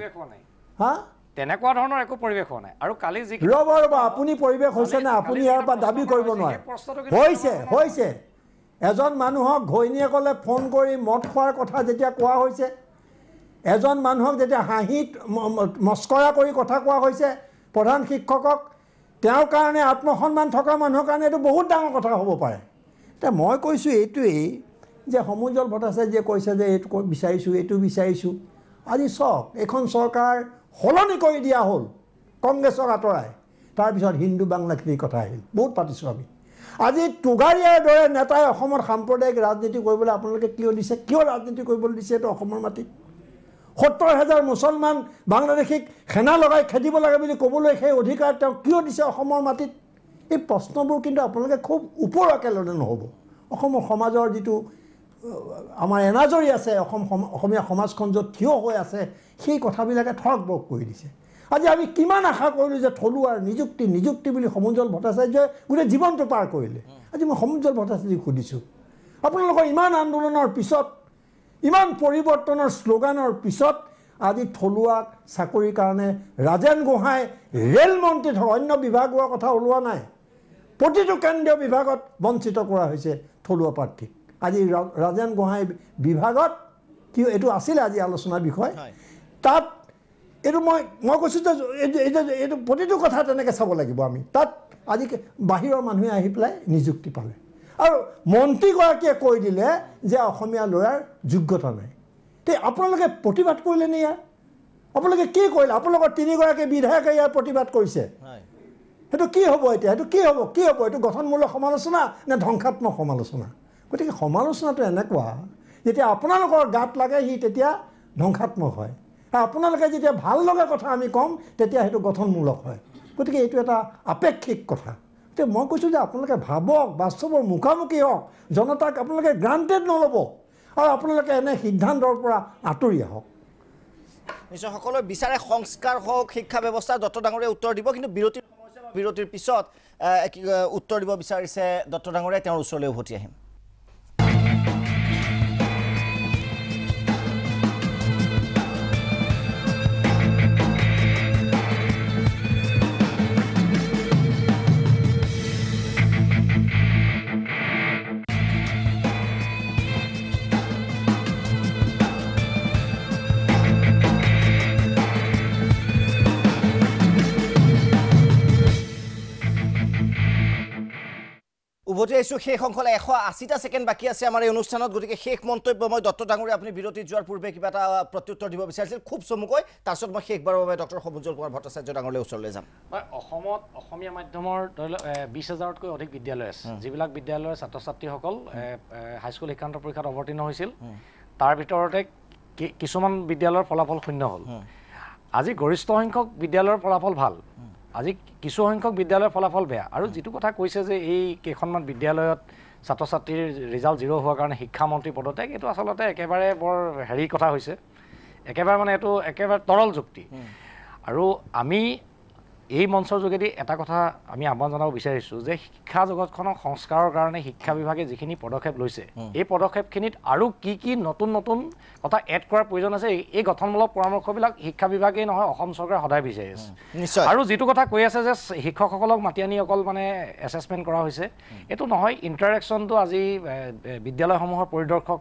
হা তেনেকুৱা ধৰণৰ একো পৰিৱেশ হোৱা নাই আৰু কালি যি ৰ'ব আপুনি পৰিৱেশ হৈছে নে আপুনি ইয়াৰ পৰা দাবী কৰিব নোৱাৰে হৈছে এজন মানুহক ঘৈণীয়েকলে ফোন কৰি মদ খোৱাৰ কথা যেতিয়া কোৱা হৈছে এজন মানুহক যেতিয়া হাঁহিত মস্কৰা কৰি কথা কোৱা হৈছে প্ৰধান শিক্ষকক তেওঁৰ কাৰণে আত্মসন্মান থকা মানুহৰ কাৰণে এইটো বহুত ডাঙৰ কথা হ'ব পাৰে এতিয়া মই কৈছোঁ এইটোৱেই যে সমুজ্জ্বল ভট্টাচাৰ্যই কৈছে যে এইটো বিচাৰিছোঁ এইটো বিচাৰিছোঁ আজি চাওক এইখন চৰকাৰ সলনি কৰি দিয়া হ'ল কংগ্ৰেছক আঁতৰাই তাৰপিছত হিন্দু বাংলাখিনিৰ কথা আহিল বহুত পাতিছোঁ আমি আজি টুগাৰীয়াৰ দৰে নেতাই অসমত সাম্প্ৰদায়িক ৰাজনীতি কৰিবলৈ আপোনালোকে কিয় ৰাজনীতি কৰিবলৈ দিছে এইটো অসমৰ মাটিত ৭০,০০০ মুছলমান বাংলাদেশীক সেনা লগাই খেদিব লাগে বুলি ক'বলৈ সেই অধিকাৰ তেওঁ কিয় দিছে অসমৰ মাটিত এই প্ৰশ্নবোৰ কিন্তু আপোনালোকে খুব ওপৰকৈ ল'লে নহ'ব অসমৰ সমাজৰ যিটো আমাৰ এনাজৰি আছে অসমীয়া সমাজখন য'ত থিয় হৈ আছে সেই কথাবিলাকে ঠগ বক কৰি দিছে আজি আমি কিমান আশা কৰিলোঁ যে থলুৱাৰ নিযুক্তি বুলি সমুজ্জ্বল ভট্টাচাৰ্যই গোটেই জীৱনটো পাৰ কৰিলে আজি মই সমুজ্জ্বল ভট্টাচাৰ্যক সুধিছোঁ আপোনালোকৰ ইমান আন্দোলনৰ পিছত ইমান পৰিৱৰ্তনৰ শ্লোগানৰ পিছত আজি থলুৱাক চাকৰিৰ কাৰণে ৰাজেন গোহাঁই ৰেল মন্ত্ৰী থকা অন্য বিভাগৰ কথা ওলোৱা নাই প্ৰতিটো কেন্দ্ৰীয় বিভাগত বঞ্চিত কৰা হৈছে থলুৱা প্ৰাৰ্থীক আজি ৰাজেন গোহাঁই বিভাগত কি এইটো আছিলে আজি আলোচনাৰ বিষয় তাত এইটো মই কৈছোঁ যে এইটো প্ৰতিটো কথা তেনেকৈ চাব লাগিব আমি তাত আজি বাহিৰৰ মানুহে আহি পেলাই নিযুক্তি পালে আৰু মন্ত্ৰীগৰাকীয়ে কৈ দিলে যে অসমীয়া ল'ৰাৰ যোগ্যতা নাই তে আপোনালোকে প্ৰতিবাদ কৰিলে নে ইয়াৰ আপোনালোকে কি কৰিলে আপোনালোকৰ ৩গৰাকী বিধায়কে ইয়াৰ প্ৰতিবাদ কৰিছে সেইটো কি হ'ব এতিয়া এইটো কি হ'ব এইটো গঠনমূলক সমালোচনা নে ধ্বংসাত্মক সমালোচনা গতিকে সমালোচনাটো এনেকুৱা যেতিয়া আপোনালোকৰ গাত লাগে সি তেতিয়া ধ্বংসাত্মক হয় আৰু আপোনালোকে যেতিয়া ভাল লগা কথা আমি ক'ম তেতিয়া সেইটো গঠনমূলক হয় গতিকে এইটো এটা আপেক্ষিক কথা এতিয়া মই কৈছোঁ যে আপোনালোকে ভাবক বাস্তৱৰ মুখামুখি হওক জনতাক আপোনালোকে গ্ৰাণ্টেড নল'ব আৰু আপোনালোকে এনে সিদ্ধান্তৰ পৰা আঁতৰি আহক নিশ্চয় সকলোৱে বিচাৰে সংস্কাৰ হওক শিক্ষা ব্যৱস্থা দত্ত ডাঙৰীয়ে উত্তৰ দিব কিন্তু বিৰতিৰ বিৰতিৰ পিছত উত্তৰ দিব বিচাৰিছে দত্ত ডাঙৰীয়াই তেওঁৰ ওচৰলৈ উভতি আহিম উভতি আহিছোঁ শেষ অংশলে 180টা ছেকেণ্ড বাকী আছে আমাৰ এই অনুষ্ঠানত গতিকে শেষ মন্তব্য মই দত্ত ডাঙৰীয়া আপুনি বিৰতি যোৱাৰ পূৰ্বে কিবা এটা প্ৰত্যুত্তৰ দিব বিচাৰিছিল খুব চমুকৈ তাৰপিছত মই শেষবাৰৰ বাবে ডক্টৰ সমুজ্জ্বল কুমাৰ ভট্টাচাৰ্য ডাঙৰীয়াৰ ওচৰলৈ যাম অসমত অসমীয়া মাধ্যমৰ ধৰি লওক 20,000তকৈ অধিক বিদ্যালয় আছে যিবিলাক বিদ্যালয়ৰ ছাত্ৰ ছাত্ৰীসকল হাইস্কুল শিক্ষান্ত পৰীক্ষাত অৱতীৰ্ণ হৈছিল তাৰ ভিতৰতে কিছুমান বিদ্যালয়ৰ ফলাফল শূন্য হ'ল আজি গৰিষ্ঠ সংখ্যক বিদ্যালয়ৰ ফলাফল ভাল আজি কিছু সংখ্যক বিদ্যালয়ৰ ফলাফল বেয়া আৰু যিটো কথা কৈছে যে এই কেইখনমান বিদ্যালয়ত ছাত্ৰ ছাত্ৰীৰ ৰিজাল্ট 0 হোৱাৰ কাৰণে শিক্ষামন্ত্ৰী পদত্যাগ এইটো আচলতে একেবাৰে বৰ হেৰি কথা হৈছে একেবাৰে মানে এইটো একেবাৰে তৰল যুক্তি আৰু আমি এই মঞ্চৰ যোগেদি এটা কথা আমি আহ্বান জনাব বিচাৰিছোঁ যে শিক্ষা জগতখনক সংস্কাৰৰ কাৰণে শিক্ষা বিভাগে যিখিনি পদক্ষেপ লৈছে এই পদক্ষেপখিনিত আৰু কি নতুন নতুন কথা এড কৰাৰ প্ৰয়োজন আছে এই গঠনমূলক পৰামৰ্শবিলাক শিক্ষা বিভাগেই নহয় অসম চৰকাৰে সদায় বিচাৰি আছে আৰু যিটো কথা কৈ আছে যে শিক্ষকসকলক মাতি আনি অকল মানে এছেছমেণ্ট কৰা হৈছে এইটো নহয় ইণ্টাৰেকশ্যনটো আজি বিদ্যালয়সমূহৰ পৰিদৰ্শক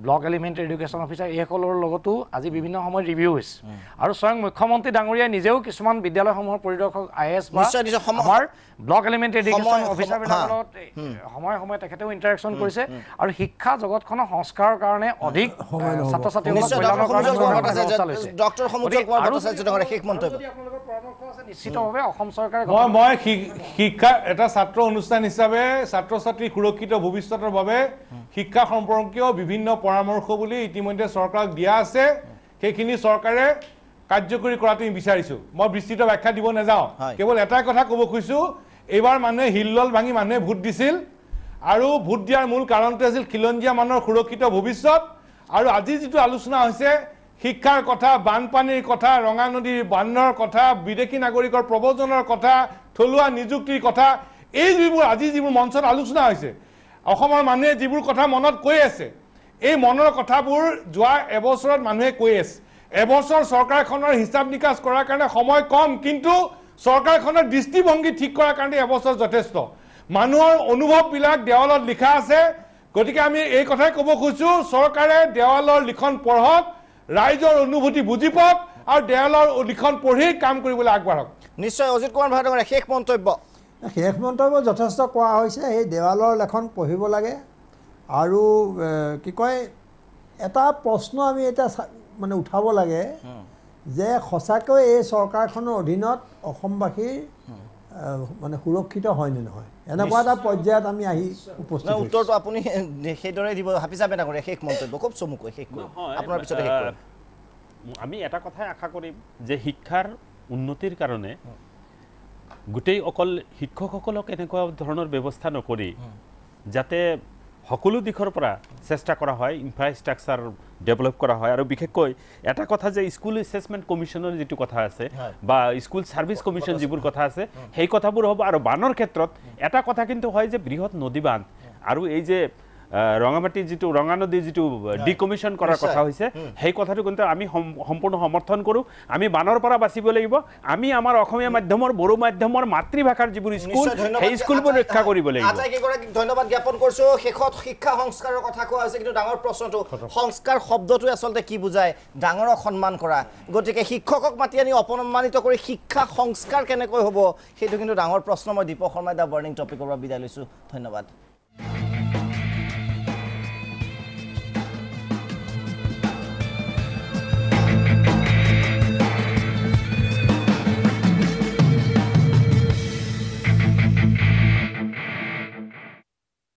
ব্লক এলিমেণ্টাৰী এডুকেশ্যন অফিচাৰ এইসকলৰ লগতো আজি বিভিন্ন সময়ত ৰিভিউ হৈছে আৰু স্বয়ং মুখ্যমন্ত্ৰী ডাঙৰীয়াই নিজেও কিছুমান বিদ্যালয়সমূহৰ পৰিদৰ্শক IAS বা আমাৰ ব্লক এলিমেণ্টাৰী এডুকেশ্যন অফিচাৰবিলাকৰ লগত সময়ে তেখেতেও ইণ্টাৰেকশ্যন কৰিছে আৰু শিক্ষা জগতখনৰ সংস্কাৰৰ কাৰণে অধিক ছাত্ৰ ছাত্ৰীসকলক ডক্টৰ সমুজ্জ্বল কুমাৰ ভট্টাচাৰ্য ডাঙৰীয়া শেষ মন্তব্য নিশ্চিতভাৱে অসম চৰকাৰে মই শিক্ষা এটা ছাত্ৰ অনুষ্ঠান হিচাপে ছাত্ৰ ছাত্ৰীৰ সুৰক্ষিত ভৱিষ্যতৰ বাবে শিক্ষা সম্পৰ্কীয় বিভিন্ন পৰামৰ্শ বুলি ইতিমধ্যে চৰকাৰক দিয়া আছে সেইখিনি চৰকাৰে কাৰ্যকৰী কৰাটো বিচাৰিছোঁ মই বিস্তৃত ব্যাখ্যা দিব নাযাওঁ কেৱল এটাই কথা ক'ব খুজিছোঁ এইবাৰ মানুহে হিল্লল ভাঙি মানুহে ভোট দিছিল আৰু ভোট দিয়াৰ মূল কাৰণটো আছিল খিলঞ্জীয়া মানুহৰ সুৰক্ষিত ভৱিষ্যত আৰু আজি যিটো আলোচনা হৈছে শিক্ষাৰ কথা বানপানীৰ কথা ৰঙা নদীৰ বানৰ কথা বিদেশী নাগৰিকৰ প্ৰব্ৰজনৰ কথা থলুৱা নিযুক্তিৰ কথা এই যিবোৰ মঞ্চত আলোচনা হৈছে অসমৰ মানুহে যিবোৰ কথা মনত কৈ আছে এই মনৰ কথাবোৰ যোৱা এবছৰত মানুহে কৈ আছে এবছৰ চৰকাৰখনৰ হিচাপ নিকাচ কৰাৰ কাৰণে সময় কম কিন্তু চৰকাৰখনৰ দৃষ্টিভংগী ঠিক কৰাৰ কাৰণে এবছৰ যথেষ্ট মানুহৰ অনুভৱবিলাক দেৱালত লিখা আছে গতিকে আমি এই কথাই ক'ব খুজিছোঁ চৰকাৰে দেৱালৰ লিখন পঢ়ক ৰাইজৰ অনুভূতি বুজি পাওক আৰু দেৱালৰ লিখন পঢ়ি কাম কৰিবলৈ আগবাঢ়ক নিশ্চয় অজিত কুমাৰ ভাড়াঙৰীয়া শেষ মন্তব্য যথেষ্ট কোৱা হৈছে এই দেৱালৰ লেখন পঢ়িব লাগে আৰু কি কয় এটা প্ৰশ্ন আমি এটা মানে উঠাব লাগে যে সঁচাকৈ এই চৰকাৰখনৰ অধীনত অসমবাসীৰ মানে সুৰক্ষিত হয়নে নহয় এনেকুৱা এটা পৰ্যায়ত আমি আহি উপস্থিত উত্তৰটো আপুনি সেইদৰে দিব হাফিজ আহমেদ ডাঙৰীয়া শেষ মন্তব্য খুব চমুকৈ শেষ কৰিম আপোনাৰ পিছতে শেষ কৰিম আমি এটা কথাই আশা কৰিম যে শিক্ষাৰ উন্নতিৰ কাৰণে গোটেই অকল শিক্ষকসকলক এনেকুৱা ধৰণৰ ব্যৱস্থা নকৰি যাতে সকলো দিশৰ পৰা চেষ্টা কৰা হয় ইনফ্ৰাষ্ট্ৰাকচাৰ ডেভেলপ কৰা হয় আৰু বিশেষকৈ এটা কথা যে স্কুল এছেছমেণ্ট কমিশ্যনৰ যিটো কথা আছে বা স্কুল ছাৰ্ভিচ কমিশ্যন যিবোৰ কথা আছে সেই কথাবোৰ হ'ব আৰু বানৰ ক্ষেত্ৰত এটা কথা কিন্তু হয় যে বৃহৎ নদী বান্ধ আৰু এই যে ৰঙামাটি যিটো ৰঙা নদী যিটো ডিকমিশ্যন কৰাৰ কথা হৈছে সেই কথাটো কিন্তু আমি সম্পূৰ্ণ সমৰ্থন কৰোঁ আমি বানৰ পৰা বাচিব লাগিব আমি আমাৰ অসমীয়া মাধ্যমৰ বড়ো মাধ্যমৰ মাতৃভাষাৰ যিবোৰ স্কুল সেই স্কুলবোৰ ৰক্ষা কৰিব লাগিব আটাইকেইগৰাকীক ধন্যবাদ জ্ঞাপন কৰিছোঁ শেষত শিক্ষা সংস্কাৰৰ কথা কোৱা হৈছে কিন্তু ডাঙৰ প্ৰশ্নটো সংস্কাৰ শব্দটোৱে আচলতে কি বুজায় ডাঙৰক সন্মান কৰা গতিকে শিক্ষকক মাতি আনি অপমানিত কৰি শিক্ষা সংস্কাৰ কেনেকৈ হ'ব সেইটো কিন্তু ডাঙৰ প্ৰশ্ন মই দীপক শৰ্মাই দা বাৰ্ণিং টপিকৰ পৰা বিদায় লৈছোঁ ধন্যবাদ